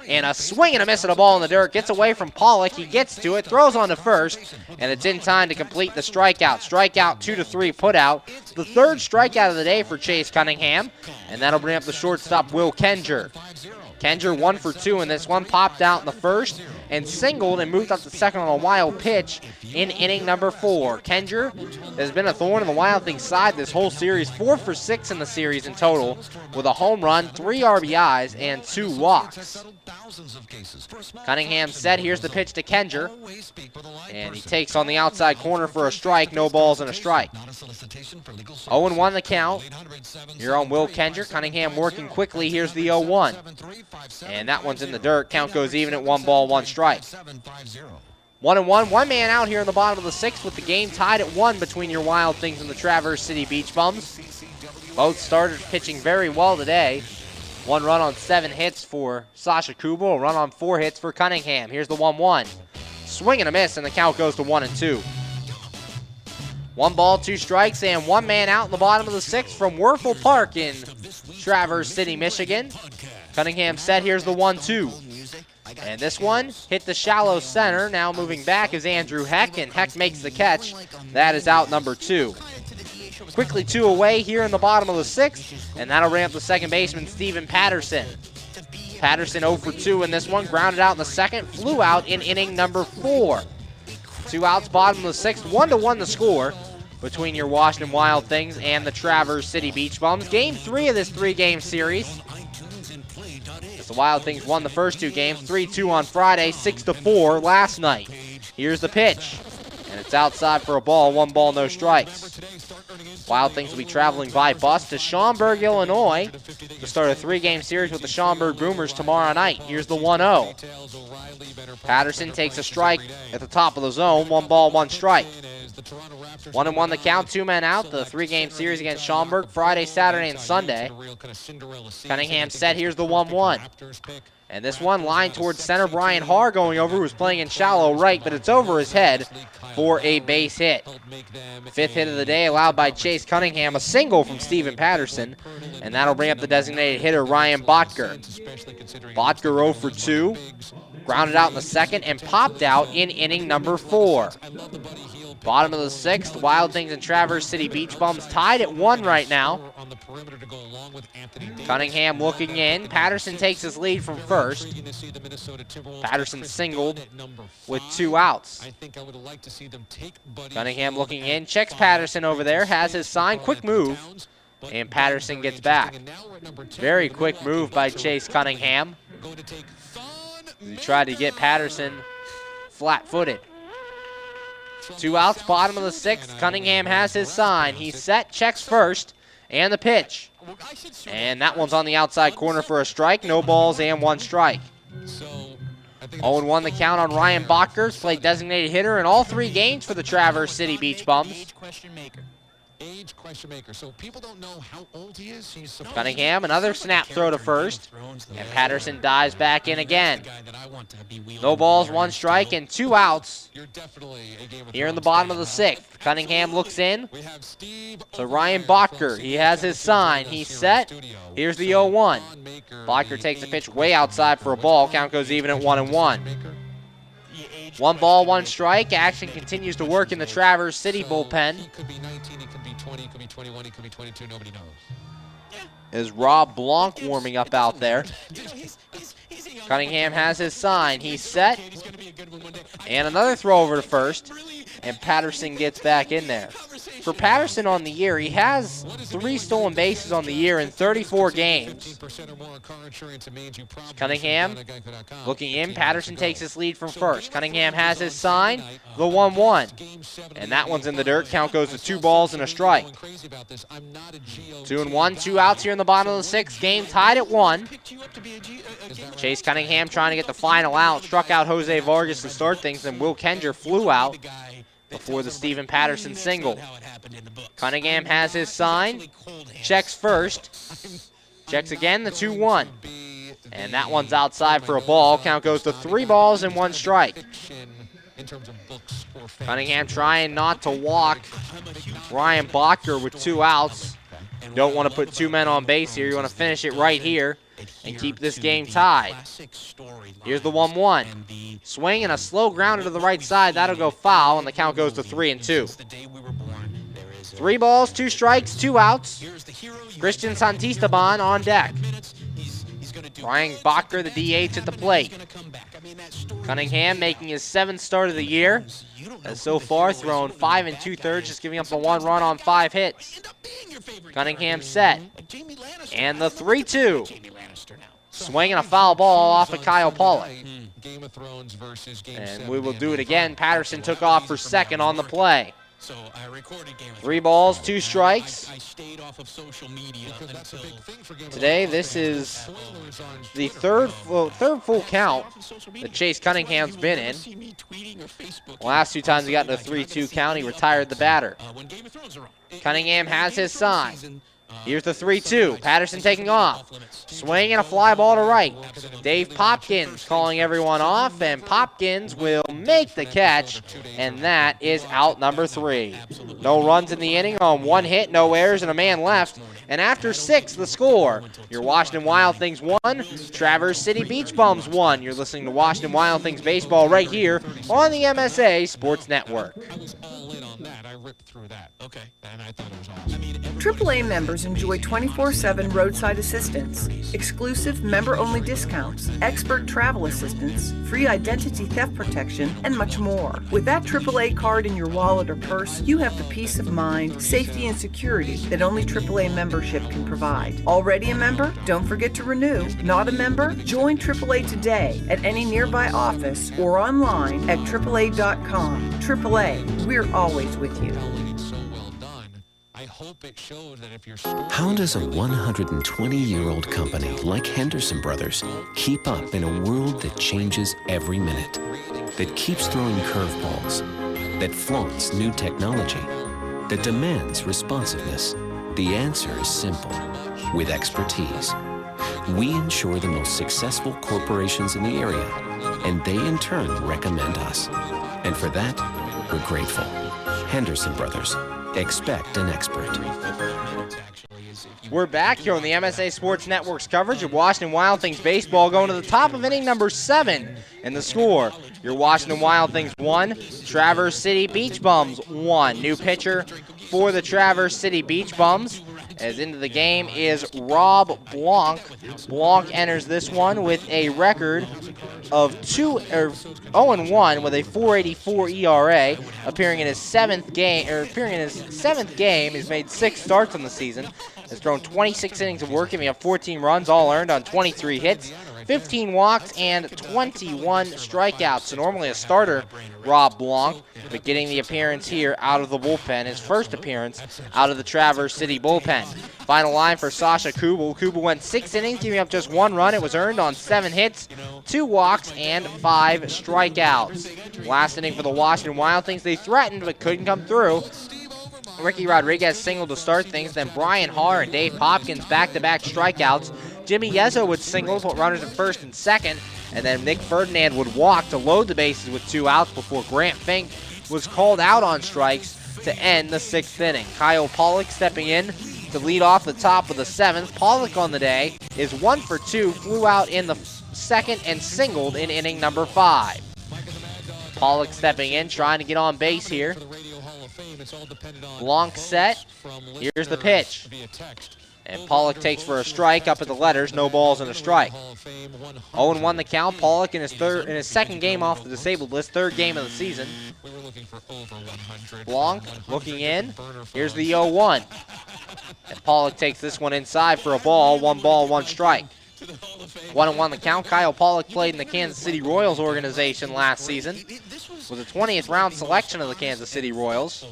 And a swing and a miss at a ball in the dirt. Gets away from Pollock. He gets to it, throws on to first, and it's in time to complete the strikeout. Strikeout 2-3 put out. The 3rd strikeout of the day for Chase Cunningham, and that'll bring up the shortstop Will Kenger. Kenger 1 for 2 in this one, popped out in the 1st and singled and moved up to 2nd on a wild pitch in inning number 4. Kenger has been a thorn in the Wild Things side this whole series, 4 for 6 in the series in total, with a home run, 3 RBIs, and 2 walks. Cunningham set. Here's the pitch to Kenger, and he takes on the outside corner for a strike. No balls and a strike. 0-1 the count. Here on Will Kenger. Cunningham working quickly. Here's the 0-1. And that one's in the dirt. Count goes even at 1 ball, 1 strike. 1-1. 1 man out here in the bottom of the 6th with the game tied at 1 between your Wild Things and the Traverse City Beach Bums. Both starters pitching very well today. 1 run on 7 hits for Sasha Kubel. A run on 4 hits for Cunningham. Here's the 1-1. Swing and a miss, and the count goes to 1-2. 1 ball, 2 strikes, and 1 man out in the bottom of the 6th from Werfel Park in Traverse City, Michigan. Cunningham set. Here's the 1-2. And this one hit the shallow center. Now moving back is Andrew Heck, and Heck makes the catch. That is out number 2. Quickly 2 away here in the bottom of the 6th, and that'll ramp the second baseman, Steven Patterson. Patterson 0 for 2 in this one, grounded out in the 2nd, flew out in inning number 4. 2 outs, bottom of the 6th, 1-1 the score between your Washington Wild Things and the Traverse City Beach Bums. Game 3 of this 3-game series. As the Wild Things won the first 2 games, 3-2 on Friday, 6-4 last night. Here's the pitch, and it's outside for a ball, 1 ball, no strikes. Wild Things will be traveling by bus to Schaumburg, Illinois to start a 3-game series with the Schaumburg Boomers tomorrow night. Here's the 1-0. Patterson takes a strike at the top of the zone, 1 ball, 1 strike. 1-1 the count, 2 men out. The 3-game series against Schaumburg, Friday, Saturday, and Sunday. Cunningham set. Here's the 1-1. And this one lined towards center. Brian Haar going over, who's playing in shallow right, but it's over his head for a base hit. 5th hit of the day allowed by Chase Cunningham, a single from Steven Patterson, and that'll bring up the designated hitter, Ryan Botker. Botker 0 for 2, grounded out in the 2nd, and popped out in inning number 4. Bottom of the 6th, Wild Things and Traverse City Beach Bums tied at 1 right now. Cunningham looking in. Patterson takes his lead from first. Patterson singled with 2 outs. Cunningham looking in, checks Patterson over there, has his sign, quick move, and Patterson gets back. Very quick move by Chase Cunningham. He tried to get Patterson flat-footed. 2 outs, bottom of the 6th. Cunningham has his sign. He's set, checks first, and the pitch. And that one's on the outside corner for a strike. No balls and 1 strike. 0-1 the count on Ryan Botker. Played designated hitter in all 3 games for the Traverse City Beach Bums. Age question maker. So people don't know how old he is. Cunningham, another snap throw to first, and Patterson dives back in again. No balls, 1 strike, and 2 outs here in the bottom of the 6th. Cunningham looks in to Ryan Botker. He has his sign. He's set. Here's the 0-1. Botker takes the pitch way outside for a ball. Count goes even at 1-1. 1 ball, 1 strike. Action continues to work in the Traverse City bullpen. He could be 19, he could be 20, he could be 21, he could be 22, nobody knows. Is Rob Blanc warming up out there. Cunningham has his sign. He's set. And another throw over to first. And Patterson gets back in there. For Patterson on the year, he has 3 stolen bases on the year in 34 games. Cunningham looking in. Patterson takes his lead from first. Cunningham has his sign. The 1-1. And that one's in the dirt. Count goes to 2 balls and a strike. 2-1, 2 outs here in the bottom of the 6th. Game tied at 1. Chase Cunningham trying to get the final out. Struck out Jose Vargas to start things, and Will Kenger flew out before the Steven Patterson single. Cunningham has his sign. Checks first. Checks again, the 2-1. And that one's outside for a ball. Count goes to 3 balls and 1 strike. Cunningham trying not to walk Ryan Botker with 2 outs. Don't want to put 2 men on base here. You want to finish it right here and keep this game tied. Here's the 1-1. Swing and a slow grounder to the right side. That'll go foul, and the count goes to 3-2. 3 balls, 2 strikes, 2 outs. Christian Santisteban on deck. Ryan Botker, the DH, at the plate. Cunningham making his 7th start of the year. Has so far thrown 5 2/3, just giving up the 1 run on 5 hits. Cunningham set. And the 3-2. Swinging a foul ball off of Kyle Pollock. And we will do it again. Patterson took off for second on the play. 3 balls, 2 strikes. Today, this is the third full count that Chase Cunningham's been in. The last 2 times he got into a 3-2 count, he retired the batter. Cunningham has his sign. Here's the 3-2. Patterson taking off. Swing and a fly ball to right. Dave Popkins calling everyone off, and Popkins will make the catch, and that is out number 3. No runs in the inning on 1 hit, no errors, and a man left. And after 6, the score. Your Washington Wild Things 1, Traverse City Beach Bums 1. You're listening to Washington Wild Things baseball right here on the MSA Sports Network. I was all in on that. I ripped through that. Okay. And I thought it was awesome. AAA members enjoy 24/7 roadside assistance, exclusive member-only discounts, expert travel assistance, free identity theft protection, and much more. With that AAA card in your wallet or purse, you have the peace of mind, safety, and security that only AAA membership can provide. Already a member? Don't forget to renew. Not a member? Join AAA today at any nearby office or online at AAA.com. AAA, we're always with you. I hope it shows that if you're How does a 120-year-old company like Henderson Brothers keep up in a world that changes every minute, that keeps throwing curveballs, that flaunts new technology, that demands responsiveness? The answer is simple. With expertise. We insure the most successful corporations in the area, and they in turn recommend us. And for that, we're grateful. Henderson Brothers. Expect an expert. We're back here on the MSA Sports Network's coverage of Washington Wild Things baseball, going to the top of inning number 7. And the score, your Washington Wild Things 1, Traverse City Beach Bums 1. New pitcher for the Traverse City Beach Bums, as into the game, is Rob Blanc. Blanc enters this one with a record of 0-1 with a 4.84 ERA, appearing in his 7th game. He's made 6 starts on the season. Has thrown 26 innings of work, giving up 14 runs, all earned on 23 hits, 15 walks, and 21 strikeouts. So normally a starter, Rob Blanc, but getting the appearance here out of the bullpen, his first appearance out of the Traverse City bullpen. Final line for Sasha Kubel. Kubel went 6 innings, giving up just 1 run. It was earned on 7 hits, 2 walks, and 5 strikeouts. Last inning for the Washington Wild Things, they threatened but couldn't come through. Ricky Rodriguez singled to start things, then Brian Haar and Dave Hopkins back-to-back strikeouts. Jimmy Yezzo would single, put runners at first and second, and then Nick Ferdinand would walk to load the bases with 2 outs before Grant Fink was called out on strikes to end the 6th inning. Kyle Pollock stepping in to lead off the top of the 7th. Pollock on the day is 1 for 2, flew out in the 2nd and singled in inning number 5. Pollock stepping in, trying to get on base here. Blanc set. Here's the pitch. And Pollock takes for a strike up at the letters. No balls and a strike. 0-1 the count. Pollock in his 2nd game off the disabled list. 3rd game of the season. Blanc looking in. Here's the 0-1. And Pollock takes this one inside for a ball. 1 ball, 1 strike. 1-1 the count. Kyle Pollock played in the Kansas City Royals organization last season. Was a 20th round selection of the Kansas City Royals.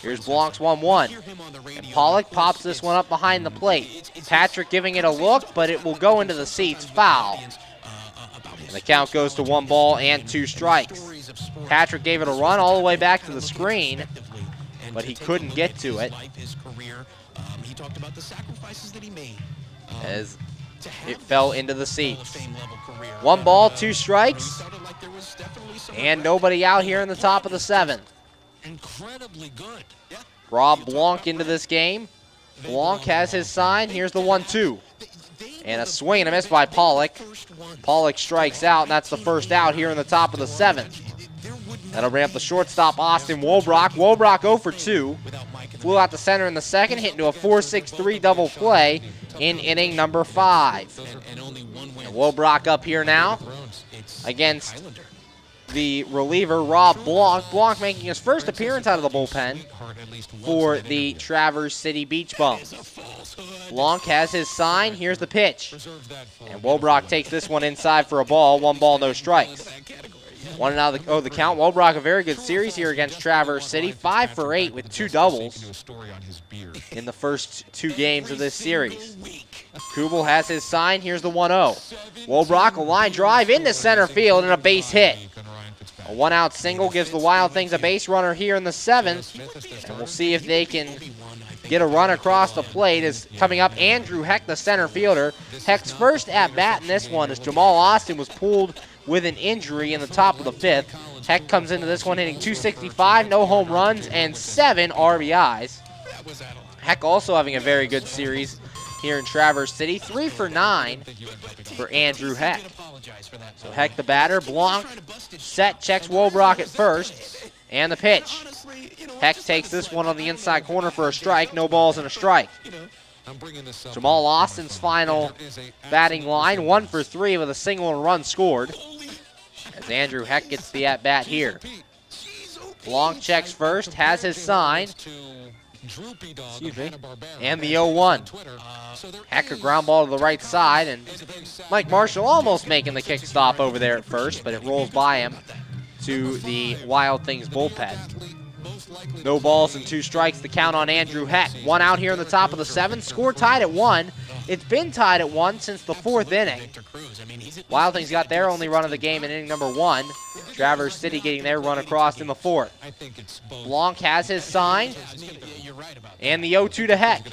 Here's Blanc's 1-1. And Pollock pops this one up behind the plate. Patrick giving it a look, but it will go into the seats. Foul. And the count goes to 1 ball and 2 strikes. Patrick gave it a run all the way back to the screen, but he couldn't get to it, as it fell into the seats. 1 ball, 2 strikes, and nobody out here in the top of the 7th. Incredibly good. Rob Blanc into this game. Blanc has his sign. Here's the 1-2. And a swing and a miss by Pollock. Pollock strikes out, and that's the first out here in the top of the 7th. That'll bring up the shortstop, Austin Wolbrock. Wolbrock 0 for 2. Flew out to center in the 2nd, hit into a 4-6-3 double play in inning number 5. And Wolbrock up here now against the reliever, Rob Blanc. Blanc making his first appearance out of the bullpen for the Traverse City Beach Bums. Blanc has his sign. Here's the pitch. And Wolbrock takes this one inside for a ball. 1 ball, no strikes. 1-0 the count. Wolbrock, a very good series here against Traverse City. 5 for 8 with 2 doubles in the first 2 games of this series. Kubel has his sign. Here's the 1-0. Wolbrock, a line drive into center field and a base hit. A 1-out single gives the Wild Things a base runner here in the 7th, and we'll see if they can get a run across the plate is coming up Andrew Heck, the center fielder. Heck's first at-bat in this one as Jamal Austin was pulled with an injury in the top of the 5th. Heck comes into this one hitting .265, no home runs, and 7 RBIs. Heck also having a very good series here in Traverse City. 3 for 9 for Andrew Heck. So Heck the batter, Blanc set, checks Wolbrock at first, and the pitch. Heck takes this one on the inside corner for a strike, no balls and a strike. Jamal Austin's final batting line, 1 for 3 with a single and run scored. As Andrew Heck gets the at-bat here. Blanc checks first, has his sign. Excuse me. And the 0-1. Heck a ground ball to the right side, and Mike Marshall almost making the kick stop over there at first, but it rolls by him to the Wild Things bullpen. No balls and 2 strikes, the count on Andrew Heck. 1 out here in the top of the 7th, score tied at 1. It's been tied at 1 since the 4th inning. Wild Things got their only run of the game in inning number 1. Traverse City getting their run across in the 4th. Blanc has his sign, and the 0-2 to Heck.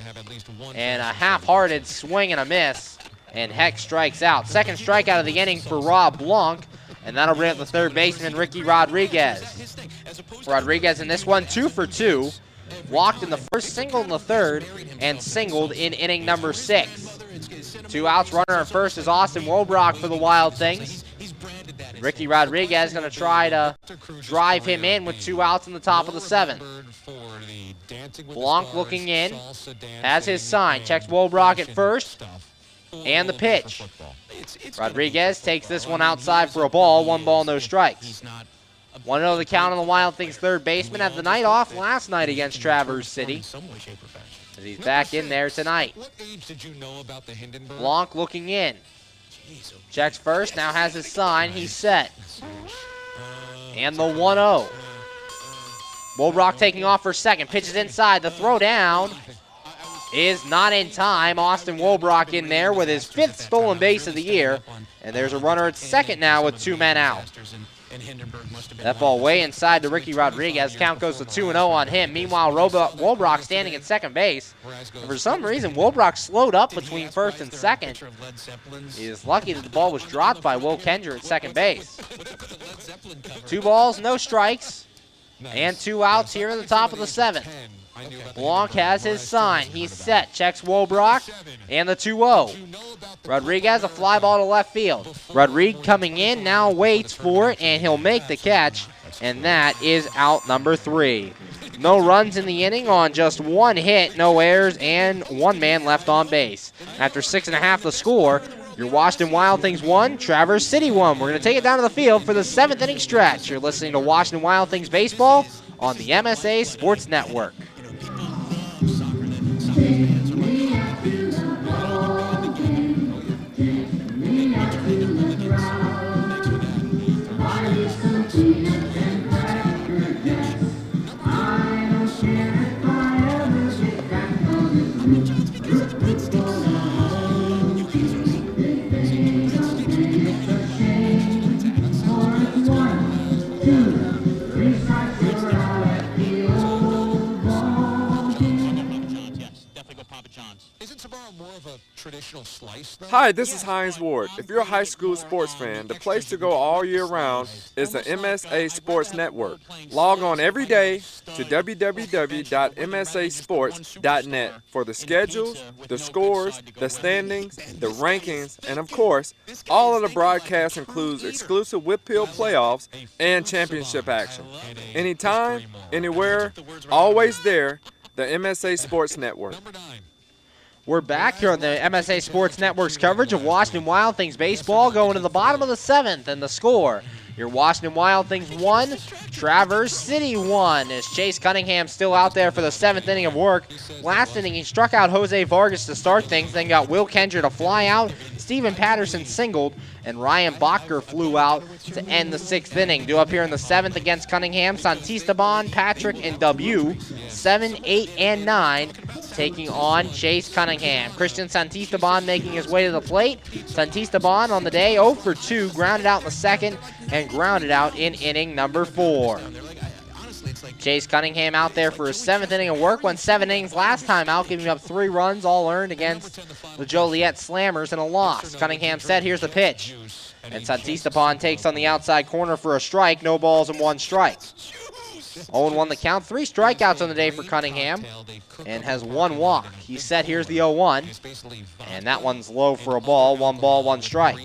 And a half-hearted swing and a miss, and Heck strikes out. Second strikeout of the inning for Rob Blanc, and that'll bring up the third baseman, Ricky Rodriguez. Rodriguez in this one, 2 for 2. Walked in the first, singled in the third, and singled in inning number 6. 2 outs, runner at first is Austin Wolbrock for the Wild Things. Ricky Rodriguez going to try to drive him in with 2 outs in the top of the 7th. Blanc looking in, has his sign, checks Wolbrock at first, and the pitch. Rodriguez takes this one outside for a ball, 1 ball, no strikes. 1-0 the count on the Wild Things third baseman. Had the night off last night against Traverse City. As he's back in there tonight. Blanc looking in. Checks first, now has his sign, he's set. And the 1-0. Wolbrock taking off for second, pitches inside, the throw down is not in time. Austin Wolbrock in there with his 5th stolen base of the year. And there's a runner at second now with 2 men out. That ball way inside to Ricky Rodriguez. Count goes to 2-0 on him. Meanwhile, Wolbrock standing at second base. And for some reason, Wolbrock slowed up between first and second. He is lucky that the ball was dropped by Will Kendra at second base. 2 balls, no strikes, and 2 outs here in the top of the 7th. Blanc has his sign. He's set. Checks Wolbrock. And the 2-0. Rodriguez, a fly ball to left field. Rodriguez coming in, now waits for it, and he'll make the catch. And that is out number 3. No runs in the inning on just 1 hit, no errors, and 1 man left on base. After 6.5 the score, your Washington Wild Things 1, Traverse City 1. We're going to take it down to the field for the 7th inning stretch. You're listening to Washington Wild Things Baseball on the MSA Sports Network. Hi, this is Hines Ward. If you're a high school sports fan, the place to go all year round is the MSA Sports Network. Log on every day to www.msasports.net for the schedules, the scores, the standings, the rankings, and of course, all of the broadcasts includes exclusive Whitfield playoffs and championship action. Anytime, anywhere, always there, the MSA Sports Network. We're back here on the MSA Sports Network's coverage of Washington Wild Things baseball, going to the bottom of the 7th, and the score. Your Washington Wild Things 1, Traverse City 1. As Chase Cunningham still out there for the 7th inning of work. Last inning, he struck out Jose Vargas to start things, then got Will Kendra to fly out. Steven Patterson singled, and Ryan Bacher flew out to end the 6th inning. Due up here in the 7th against Cunningham, Santisteban, Patrick, and W. 7, 8, and 9 taking on Chase Cunningham. Christian Santisteban making his way to the plate. Santisteban on the day 0 for 2, grounded out in the 2nd, and grounded out in inning number 4. Chase Cunningham out there for his 7th inning of work. Went 7 innings last time out, giving up 3 runs, all earned against the Joliet Slammers in a loss. Cunningham set, here's the pitch. And Santistepan takes on the outside corner for a strike. No balls and 1 strike. 0-1 the count. 3 strikeouts on the day for Cunningham and has 1 walk. He's set, here's the 0-1. And that one's low for a ball. 1 ball, 1 strike.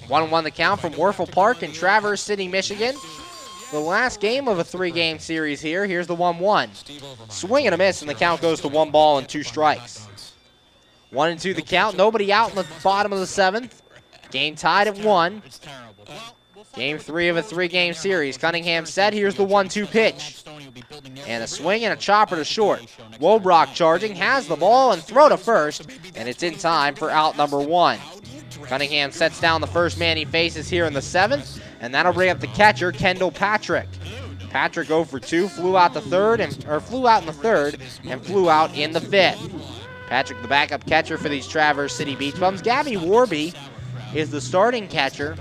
1-1 the count from Werfel Park in Traverse City, Michigan. The last game of a 3-game series here. Here's the 1-1. Swing and a miss, and the count goes to 1 ball and 2 strikes. 1-2 the count. Nobody out in the bottom of the 7th. Game tied at 1. Game 3 of a 3-game series. Cunningham set. Here's the 1-2 pitch. And a swing and a chopper to short. Wobrock charging, has the ball and throw to first, and it's in time for out number 1. Cunningham sets down the first man he faces here in the 7th, and that'll bring up the catcher, Kendall Patrick. Patrick 0 for 2, flew out in the 3rd and flew out in the 5th. Patrick, the backup catcher for these Traverse City Beach Bums. Gabby Warby is the starting catcher,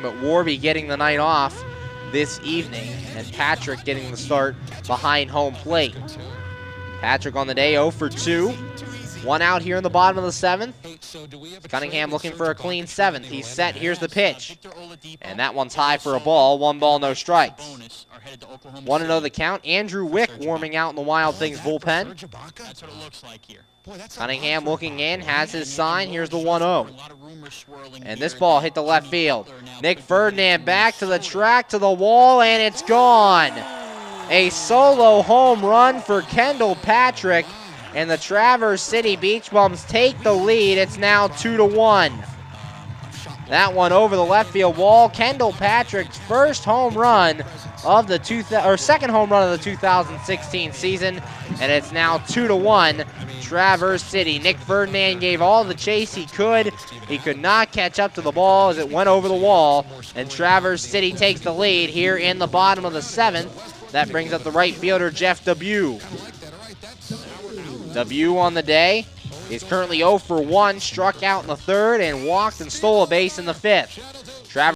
but Warby getting the night off this evening, and Patrick getting the start behind home plate. Patrick on the day 0 for 2. 1 out here in the bottom of the 7th. Cunningham looking for a clean 7th. He's set. Here's the pitch. And that one's high for a ball. 1 ball, no strikes. 1-0 the count. Andrew Wick warming out in the Wild Things bullpen. That's what it looks like here. Cunningham looking in, has his sign. Here's the 1-0. And this ball hit the left field. Nick Ferdinand back to the track, to the wall, and it's gone. A solo home run for Kendall Patrick. And the Traverse City Beach Bums take the lead. It's now 2-1. That one over the left field wall. Kendall Patrick's first home run of the second home run of the 2016 season, and it's now 2-1. Traverse City. Nick Ferdinand gave all the chase he could. He could not catch up to the ball as it went over the wall, and Traverse City takes the lead here in the bottom of the 7th. That brings up the right fielder, Jeff Debut. Debut on the day is currently 0 for 1, struck out in the 3rd and walked and stole a base in the 5th. Traverse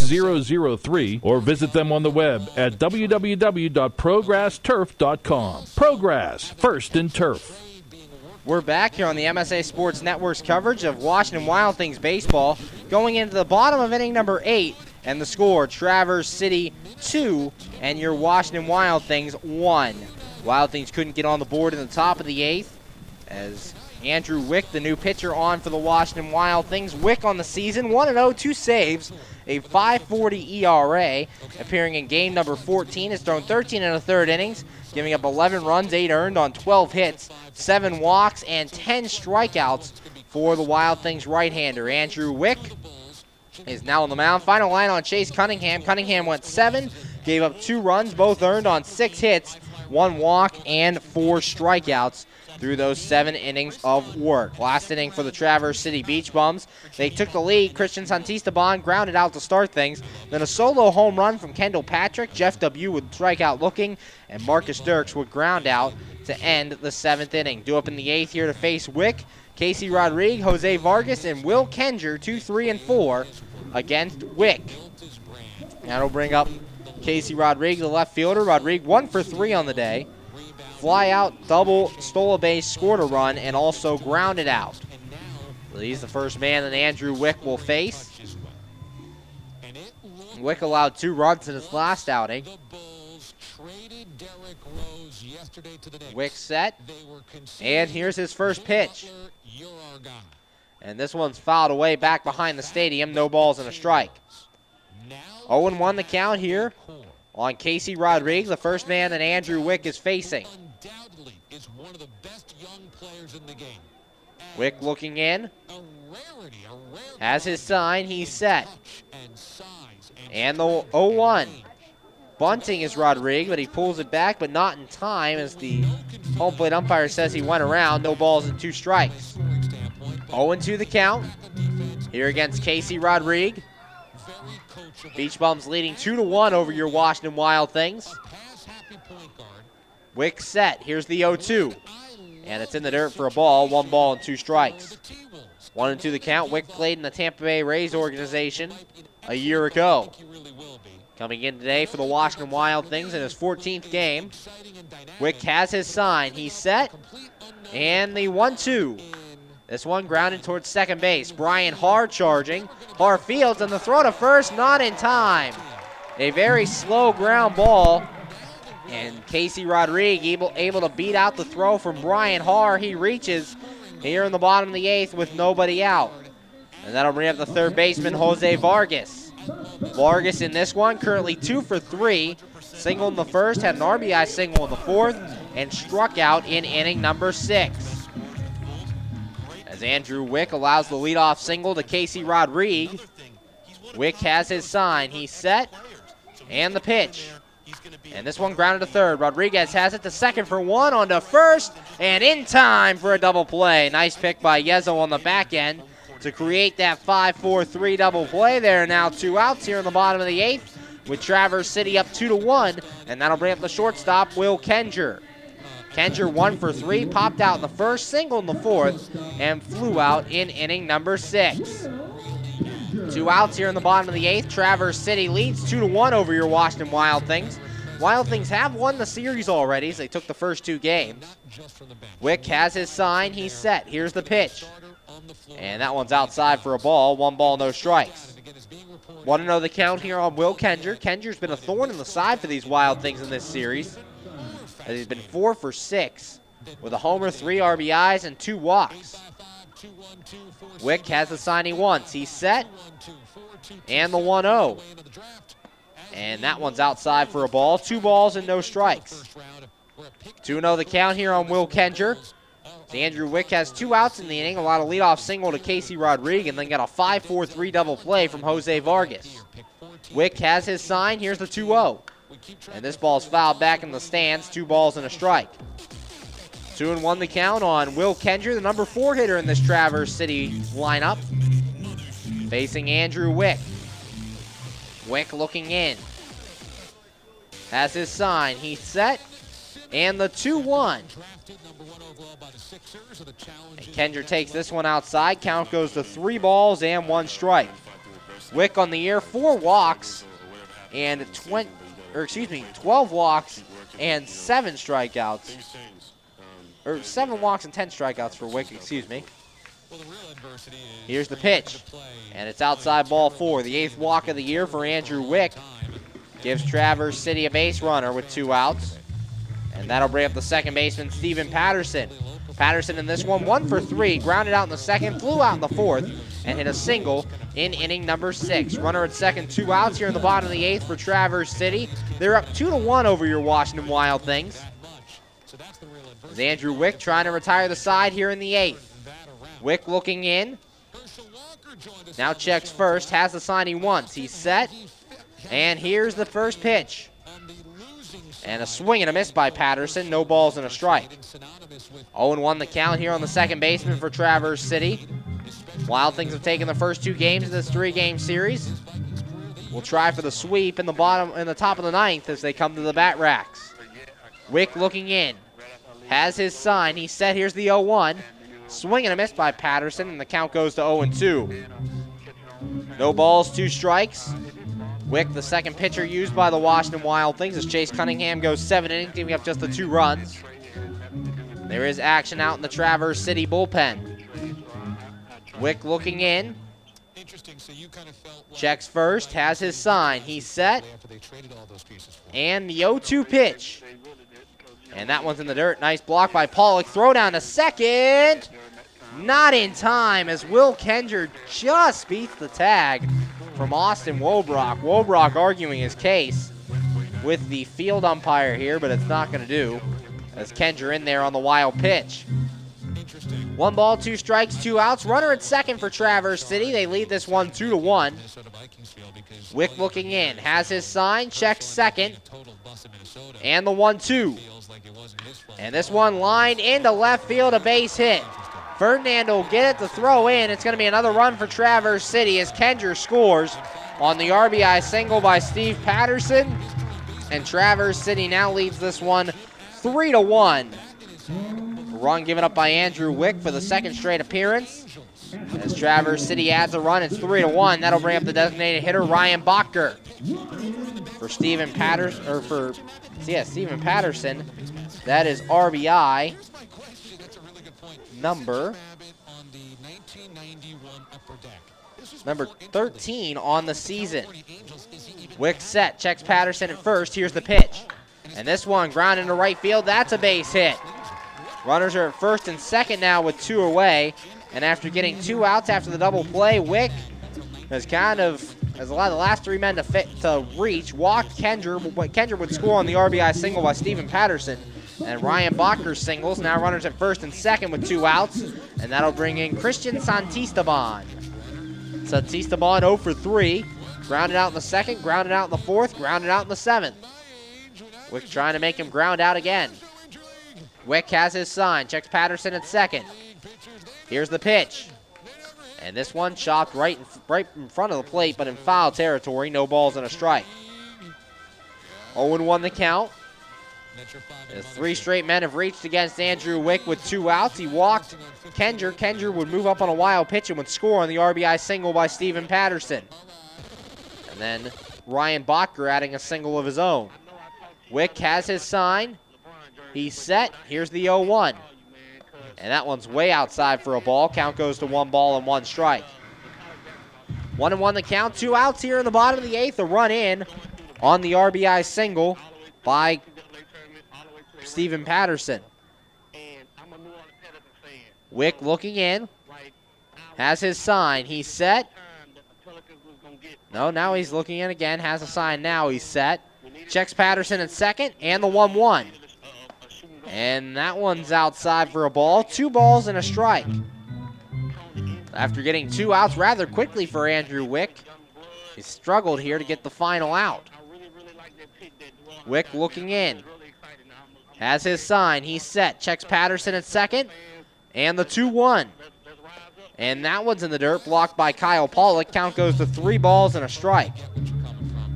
6003 or visit them on the web at www.progressturf.com. Progress, first in turf. We're back here on the MSA Sports Network's coverage of Washington Wild Things baseball, going into the bottom of inning number 8, and the score, Traverse City 2 and your Washington Wild Things 1. Wild Things couldn't get on the board in the top of the 8th as Andrew Wick, the new pitcher, on for the Washington Wild Things. Wick on the season, 1-0, 2 saves, a .540 ERA, appearing in game number 14. Has thrown 13 1/3 innings, giving up 11 runs, 8 earned on 12 hits, 7 walks, and 10 strikeouts for the Wild Things right-hander. Andrew Wick is now on the mound. Final line on Chase Cunningham. Cunningham went 7, gave up 2 runs, both earned on 6 hits, 1 walk, and 4 strikeouts through those 7 innings of work. Last inning for the Traverse City Beach Bums. They took the lead. Christian Santisteban grounded out to start things. Then a solo home run from Kendall Patrick. Jeff W. would strike out looking, and Marcus Dirks would ground out to end the 7th inning. Due up in the 8th here to face Wick, Casey Rodriguez, Jose Vargas, and Will Kenger, 2, 3, and 4 against Wick. That'll bring up Casey Rodriguez, the left fielder. Rodriguez 1 for 3 on the day. Fly out, double, stole a base, scored a run, and also grounded out. So he's the first man that Andrew Wick will face. Wick allowed 2 runs in his last outing. Wick set, and here's his first pitch. And this one's fouled away back behind the stadium. No balls and a strike. 0-1 the count here on Casey Rodriguez, the first man that Andrew Wick is facing. Is one of the best young players in the game. Wick looking in. Has his sign. He's set. And the 0-1. Bunting is Rodriguez, but he pulls it back, but not in time as the home plate umpire says he went around. No balls and 2 strikes. 0-2 the count here against Casey Rodriguez. Beach Bums leading 2-1 over your Washington Wild Things. Wick set. Here's the 0-2. And it's in the dirt for a ball. 1 ball and 2 strikes. 1-2 the count. Wick played in the Tampa Bay Rays organization a year ago. Coming in today for the Washington Wild Things in his 14th game. Wick has his sign. He's set. And the 1-2. This one grounded towards second base. Brian Haar charging. Haar fields, and the throw to first, not in time. A very slow ground ball. And Casey Rodriguez able to beat out the throw from Brian Haar. He reaches here in the bottom of the 8th with nobody out. And that'll bring up the third baseman, Jose Vargas. Vargas in this one, currently 2 for 3. Single in the first, had an RBI single in the 4th, and struck out in inning number 6. As Andrew Wick allows the leadoff single to Casey Rodriguez. Wick has his sign. He's set, and the pitch. And this one grounded to third. Rodriguez has it to second for 1, on to first, and in time for a double play. Nice pick by Yezo on the back end to create that 5-4-3 double play. There are now 2 outs here in the bottom of the 8th with Traverse City up 2-1, and that'll bring up the shortstop, Will Kenger. Kenger 1 for 3, popped out in the first, single in the 4th, and flew out in inning number 6. 2 outs here in the bottom of the 8th. Traverse City leads 2-1 over your Washington Wild Things. Wild Things have won the series already as they took the first 2 games. Wick has his sign. He's set. Here's the pitch. And that one's outside for a ball. 1 ball, no strikes. 1-0 the count here on Will Kenger. Kenger's been a thorn in the side for these Wild Things in this series, as he's been 4 for 6 with a homer, 3 RBIs, and 2 walks. Wick has the sign he wants. He's set. And the 1-0. And that one's outside for a ball. 2 balls and no strikes. 2-0 the count here on Will Kenger. Andrew Wick has 2 outs in the inning. A lot of leadoff single to Casey Rodriguez, and then got a 5-4-3 double play from Jose Vargas. Wick has his sign. Here's the 2-0. And this ball's fouled back in the stands. 2 balls and a strike. 2-1 the count on Will Kenger, the number 4 hitter in this Traverse City lineup, facing Andrew Wick. Wick looking in. Has his sign. He's set. And the 2-1. And Kenger takes this one outside. Count goes to 3 balls and 1 strike. Wick on the year, 4 walks and 12 walks and 7 strikeouts. Or 7 walks and 10 strikeouts for Wick, excuse me. Here's the pitch, and it's outside ball 4. The 8th walk of the year for Andrew Wick gives Traverse City a base runner with 2 outs. And that'll bring up the second baseman, Steven Patterson. Patterson in this one, 1 for 3, grounded out in the second, flew out in the 4th, and hit a single in inning number 6. Runner at second, 2 outs here in the bottom of the 8th for Traverse City. They're up 2-1 over your Washington Wild Things. As Andrew Wick trying to retire the side here in the 8th. Wick looking in. Now checks first, has the sign he wants. He's set, and here's the first pitch. And a swing and a miss by Patterson. No balls and a strike. 0-1 the count here on the second baseman for Traverse City. Wild Things have taken the first 2 games of this 3-game series. We'll try for the sweep in the top of the 9th as they come to the bat racks. Wick looking in. Has his sign. He's set. Here's the 0-1. Swing and a miss by Patterson, and the count goes to 0-2. No balls, 2 strikes. Wick, the second pitcher used by the Washington Wild Things, as Chase Cunningham goes 7 innings, giving up just the 2 runs. There is action out in the Traverse City bullpen. Wick looking in. Checks first, has his sign. He's set. And the 0-2 pitch. And that one's in the dirt. Nice block by Pollock. Throw down to second. Not in time as Will Kendra just beats the tag from Austin Wobrock. Wobrock arguing his case with the field umpire here, but it's not going to do as Kendra in there on the wild pitch. 1 ball, 2 strikes, 2 outs. Runner at second for Traverse City. They lead this one 2-1. Wick looking in. Has his sign. Checks second. And the 1-2. And this one lined into left field, a base hit. Ferdinand will get it to throw in. It's going to be another run for Traverse City as Kendra scores on the RBI single by Steve Patterson. And Traverse City now leads this one 3-1. Run given up by Andrew Wick for the second straight appearance. As Traverse City adds a run, it's 3-1. That'll bring up the designated hitter, Ryan Bacher. For Steven Patterson, Steven Patterson, that is RBI number 13 on the season. Wick set, checks Patterson at first. Here's the pitch. And this one ground into right field. That's a base hit. Runners are at first and second now with 2 away. And after getting 2 outs after the double play, Wick has allowed the last 3 men to reach. Walked Kendra. Kendra would score on the RBI single by Steven Patterson. And Ryan Bacher singles. Now runners at first and second with 2 outs. And that'll bring in Christian Santisteban. Santisteban 0 for 3. Grounded out in the second, grounded out in the 4th, grounded out in the 7th. Wick trying to make him ground out again. Wick has his sign. Checks Patterson at second. Here's the pitch. And this one chopped right in front of the plate, but in foul territory. No balls and a strike. 0-1 the count. As 3 straight men have reached against Andrew Wick with 2 outs. He walked Kendra. Kendra would move up on a wild pitch and would score on the RBI single by Steven Patterson. And then Ryan Bacher adding a single of his own. Wick has his sign. He's set. Here's the 0-1. And that one's way outside for a ball. Count goes to 1 ball and 1 strike. 1-1 the count. 2 outs here in the bottom of the 8th. A run in on the RBI single by Steven Patterson. Wick looking in. Has his sign. He's set. No, now he's looking in again. Has a sign now. He's set. Checks Patterson at second and the 1-1. And that one's outside for a ball. 2 balls and a strike. After getting 2 outs rather quickly for Andrew Wick, he struggled here to get the final out. Wick looking in. Has his sign. He's set. Checks Patterson at second. And the 2-1. And that one's in the dirt, blocked by Kyle Pollock. Count goes to 3 balls and a strike.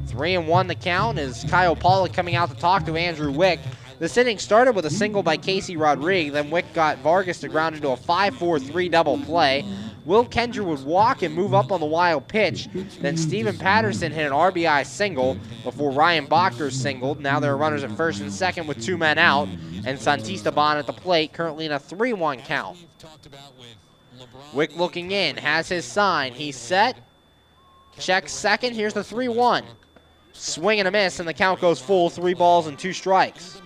3-1 the count is Kyle Pollock coming out to talk to Andrew Wick. This inning started with a single by Casey Rodriguez. Then Wick got Vargas to ground into a 5-4-3 double play. Will Kendra would walk and move up on the wild pitch. Then Steven Patterson hit an RBI single before Ryan Bacher singled. Now there are runners at first and second with 2 men out, and Santisteban at the plate, currently in a 3-1 count. Wick looking in, has his sign. He's set. Checks second. Here's the 3-1. Swing and a miss, and the count goes full. 3 balls and 2 strikes.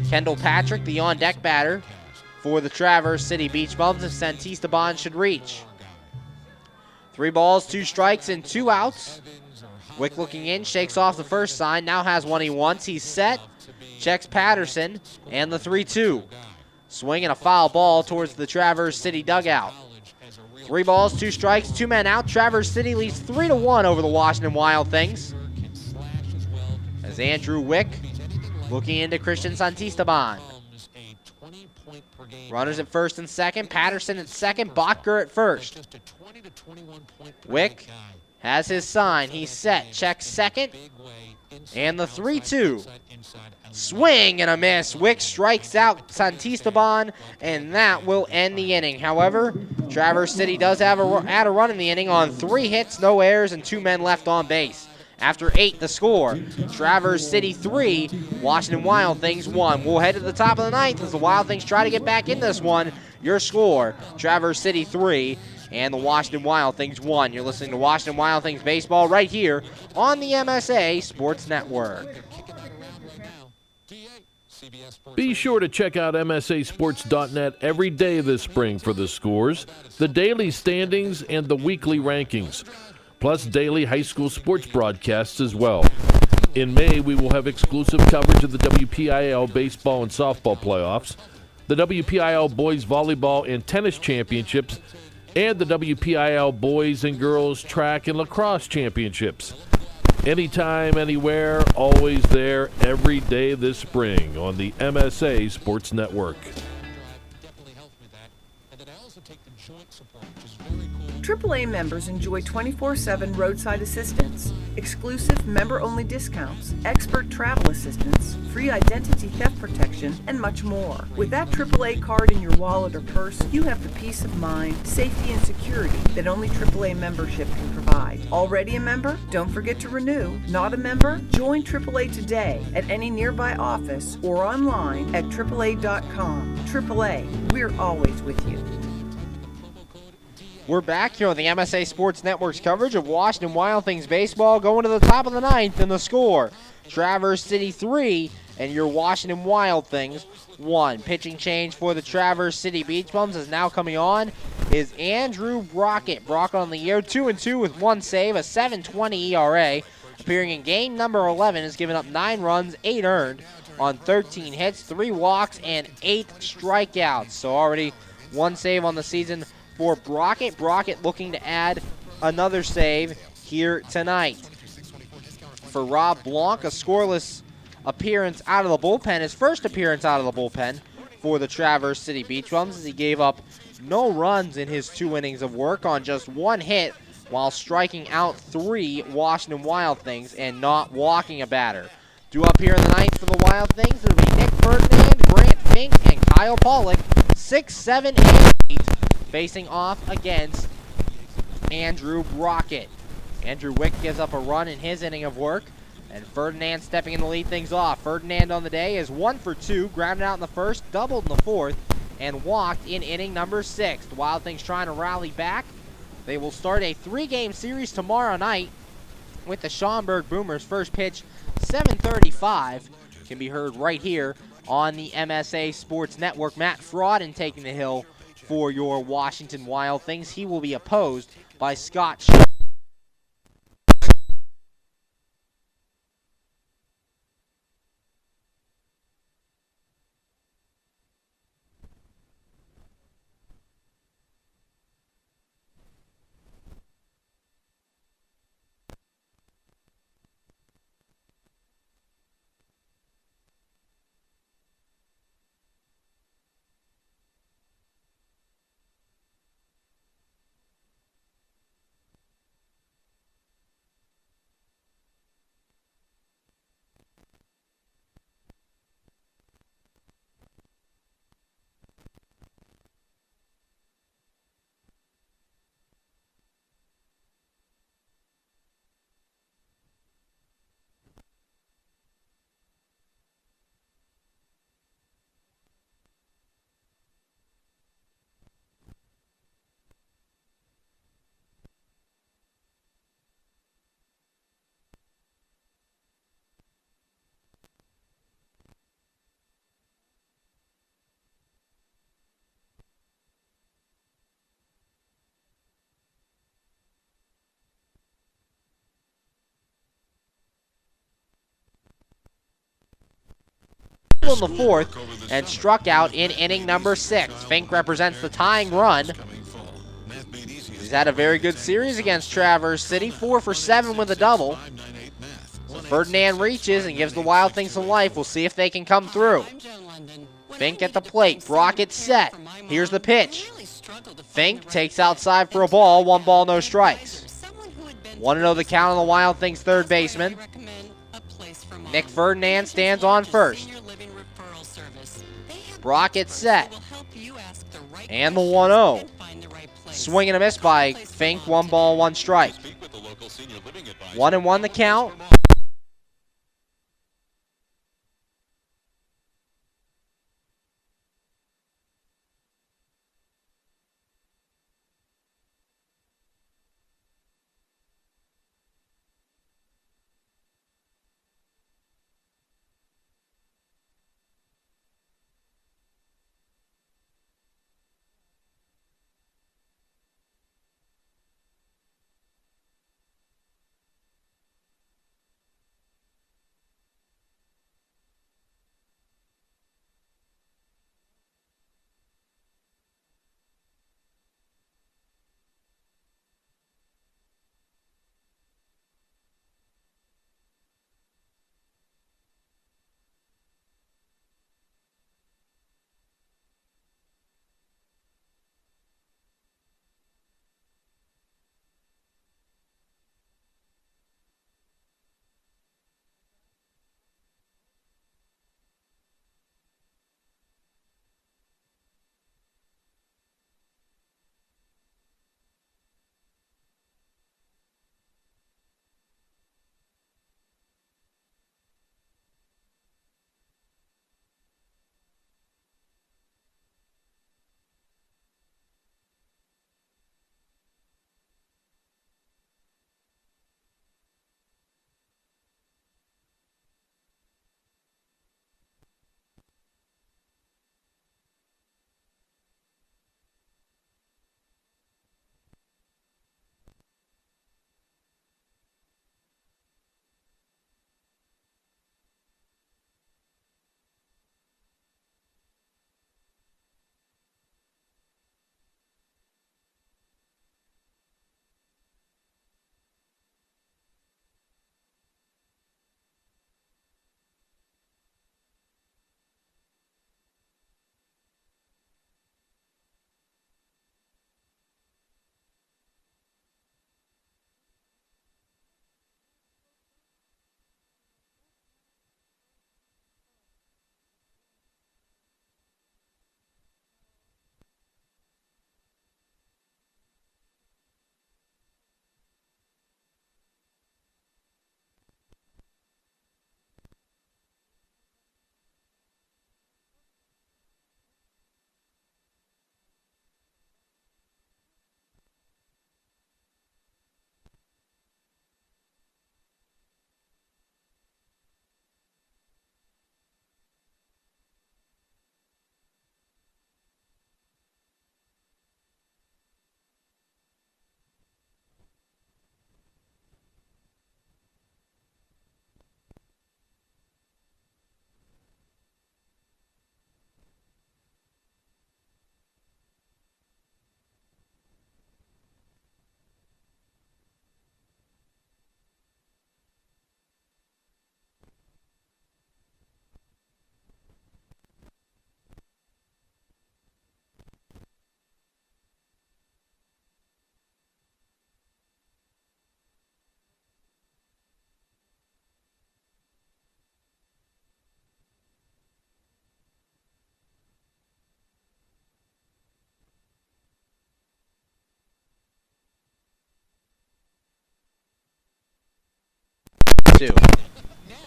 Kendall Patrick, the on-deck batter for the Traverse City Beach Bums, if Santisteban should reach. 3 balls, 2 strikes, and 2 outs. Wick looking in, shakes off the first sign, now has one he wants. He's set, checks Patterson, and the 3-2. Swing and a foul ball towards the Traverse City dugout. 3 balls, 2 strikes, 2 men out. Traverse City leads 3-1 over the Washington Wild Things. As Andrew Wick looking into Christian Santisteban. Runners at first and second. Patterson at second. Bacher at first. Wick has his sign. He's set. Checks second. And the 3-2. Swing and a miss. Wick strikes out Santisteban, and that will end the inning. However, Traverse City does add a run in the inning on 3 hits, no errors, and 2 men left on base. After 8, the score, Traverse City 3, Washington Wild Things 1. We'll head to the top of the 9th as the Wild Things try to get back in this one. Your score, Traverse City 3 and the Washington Wild Things 1. You're listening to Washington Wild Things baseball right here on the MSA Sports Network. Be sure to check out MSASports.net every day this spring for the scores, the daily standings, and the weekly rankings, plus daily high school sports broadcasts as well. In May, we will have exclusive coverage of the WPIL baseball and softball playoffs, the WPIL boys volleyball and tennis championships, and the WPIL boys and girls track and lacrosse championships. Anytime, anywhere, always there, every day this spring on the MSA Sports Network. AAA members enjoy 24/7 roadside assistance, exclusive member-only discounts, expert travel assistance, free identity theft protection, and much more. With that AAA card in your wallet or purse, you have the peace of mind, safety, and security that only AAA membership can provide. Already a member? Don't forget to renew. Not a member? Join AAA today at any nearby office or online at AAA.com. AAA, we're always with you. We're back here on the MSA Sports Network's coverage of Washington Wild Things baseball, going to the top of the 9th in the score. Traverse City 3 and your Washington Wild Things 1. Pitching change for the Traverse City Beach Bums is now coming on is Andrew Brockett. Brockett on the year, 2-2 with 1 save, a 7.20 ERA. Appearing in game number 11, has given up 9 runs, 8 earned on 13 hits, 3 walks, and 8 strikeouts. So already 1 save on the season for Brockett. Brockett looking to add another save here tonight. For Rob Blanc, a scoreless appearance out of the bullpen, his first appearance out of the bullpen for the Traverse City Beach Bums, as he gave up no runs in his 2 innings of work on just 1 hit while striking out 3 Washington Wild Things and not walking a batter. Due up here in the 9th for the Wild Things, it'll be Nick Ferdinand, Grant Fink, and Kyle Pollock, 6, 7, and 8. Facing off against Andrew Brockett. Andrew Wick gives up a run in his inning of work, and Ferdinand stepping in to lead things off. Ferdinand on the day is 1 for 2, grounded out in the first, doubled in the 4th, and walked in inning number 6. The Wild Things trying to rally back. They will start a 3-game series tomorrow night with the Schaumburg Boomers. First pitch, 7:35, can be heard right here on the MSA Sports Network. Matt Frauden taking the hill for your Washington Wild Things. He will be opposed by Scott Shaw. double in the fourth and struck out in inning number 6. Fink represents the tying run. He's had a very good series against Traverse City, 4 for 7 with a double. Ferdinand reaches and gives the Wild Things some life. We'll see if they can come through. Fink at the plate. Brockett set. Here's the pitch. Fink takes outside for a ball. 1 ball, no strikes. 1-0 the count on the Wild Things third baseman. Nick Ferdinand stands on first. Brockett set. And the 1-0. Swing and a miss by Fink. 1 ball, 1 strike. 1-1 the count.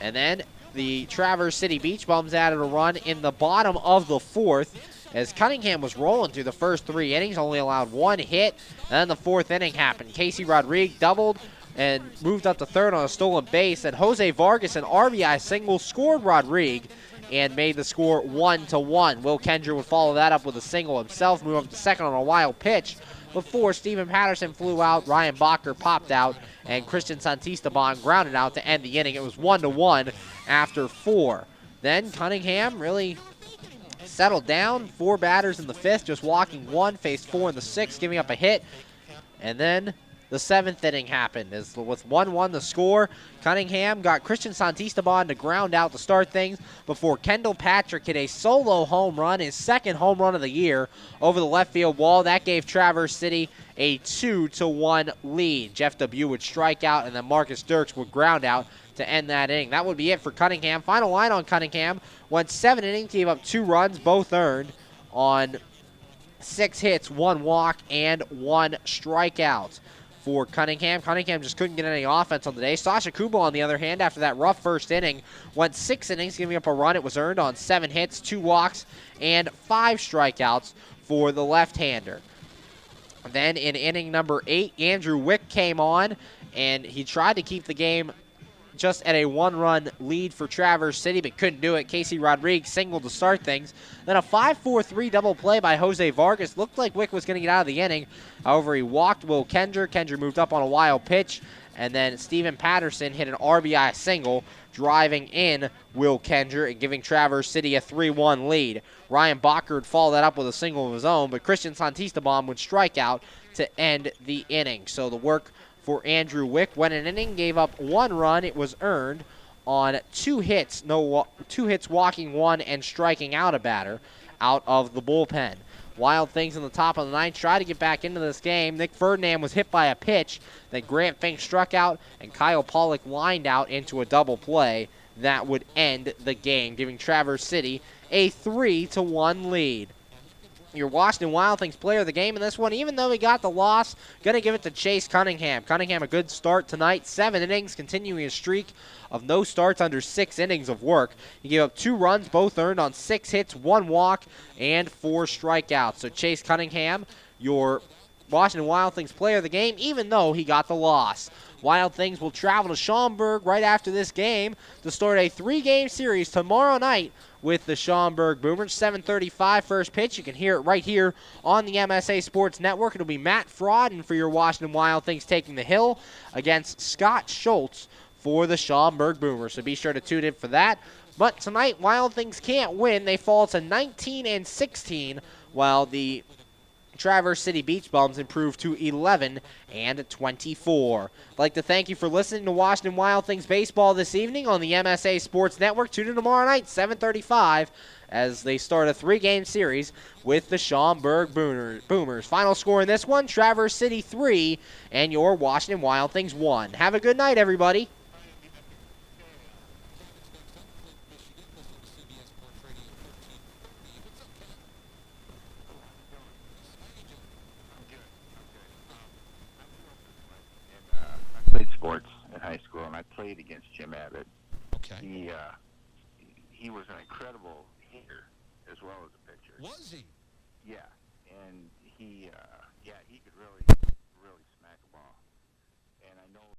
And then the Traverse City Beach Bums added a run in the bottom of the fourth as Cunningham was rolling through the first 3 innings, only allowed 1 hit. And then the 4th inning happened. Casey Rodriguez doubled and moved up to third on a stolen base. And Jose Vargas, an RBI single, scored Rodriguez and made the score 1-1. Will Kendra would follow that up with a single himself, move up to second on a wild pitch before Stephen Patterson flew out, Ryan Bacher popped out, and Christian Santisteban grounded out to end the inning. It was 1-1 after 4. Then Cunningham really settled down. 4 batters in the 5th, just walking 1, faced 4 in the 6th, giving up a hit. And then the 7th inning happened. With 1-1 the score, Cunningham got Christian Santisteban to ground out to start things before Kendall Patrick hit a solo home run, his 2nd home run of the year, over the left field wall. That gave Traverse City a 2-1 lead. Jeff Dubuque would strike out, and then Marcus Dirks would ground out to end that inning. That would be it for Cunningham. Final line on Cunningham: went 7 innings, gave up 2 runs, both earned on 6 hits, 1 walk, and 1 strikeout for Cunningham. Cunningham just couldn't get any offense on the day. Sasha Kubo, on the other hand, after that rough first inning, went 6 innings, giving up a run. It was earned on 7 hits, 2 walks, and 5 strikeouts for the left-hander. Then in inning number 8, Andrew Wick came on, and he tried to keep the game just at a 1-run lead for Traverse City, but couldn't do it. Casey Rodriguez singled to start things. Then a 5-4-3 double play by Jose Vargas. Looked like Wick was going to get out of the inning. However, he walked Will Kendra. Kendra moved up on a wild pitch, and then Steven Patterson hit an RBI single, driving in Will Kendra and giving Traverse City a 3-1 lead. Ryan Bacher would follow that up with a single of his own, but Christian Santisteban would strike out to end the inning. So the work for Andrew Wick went an inning, gave up 1 run. It was earned on 2 hits, 2 hits, walking 1 and striking out a batter out of the bullpen. Wild Things in the top of the 9th try to get back into this game. Nick Ferdinand was hit by a pitch. Then Grant Fink struck out, and Kyle Pollock lined out into a double play. That would end the game, giving Traverse City a 3-1 lead. Your Washington Wild Things player of the game in this one, even though he got the loss, going to give it to Chase Cunningham. Cunningham, a good start tonight. 7 innings, continuing a streak of no starts under 6 innings of work. He gave up 2 runs, both earned on 6 hits, 1 walk, and 4 strikeouts. So Chase Cunningham, your Washington Wild Things player of the game, even though he got the loss. Wild Things will travel to Schaumburg right after this game to start a 3-game series tomorrow night with the Schaumburg Boomers. 7:35 first pitch. You can hear it right here on the MSA Sports Network. It'll be Matt Frodden for your Washington Wild Things taking the hill against Scott Schultz for the Schaumburg Boomers. So be sure to tune in for that. But tonight, Wild Things can't win. They fall to 19-16, while the Traverse City Beach Bums improved to 11-24. I'd like to thank you for listening to Washington Wild Things baseball this evening on the MSA Sports Network. Tune in tomorrow night, 7:35, as they start a 3-game series with the Schaumburg Boomers. Final score in this one, Traverse City 3 and your Washington Wild Things 1. Have a good night, everybody. Played sports in high school, and I played against Jim Abbott. Okay. He was an incredible hitter as well as a pitcher. Was he? Yeah, and he could really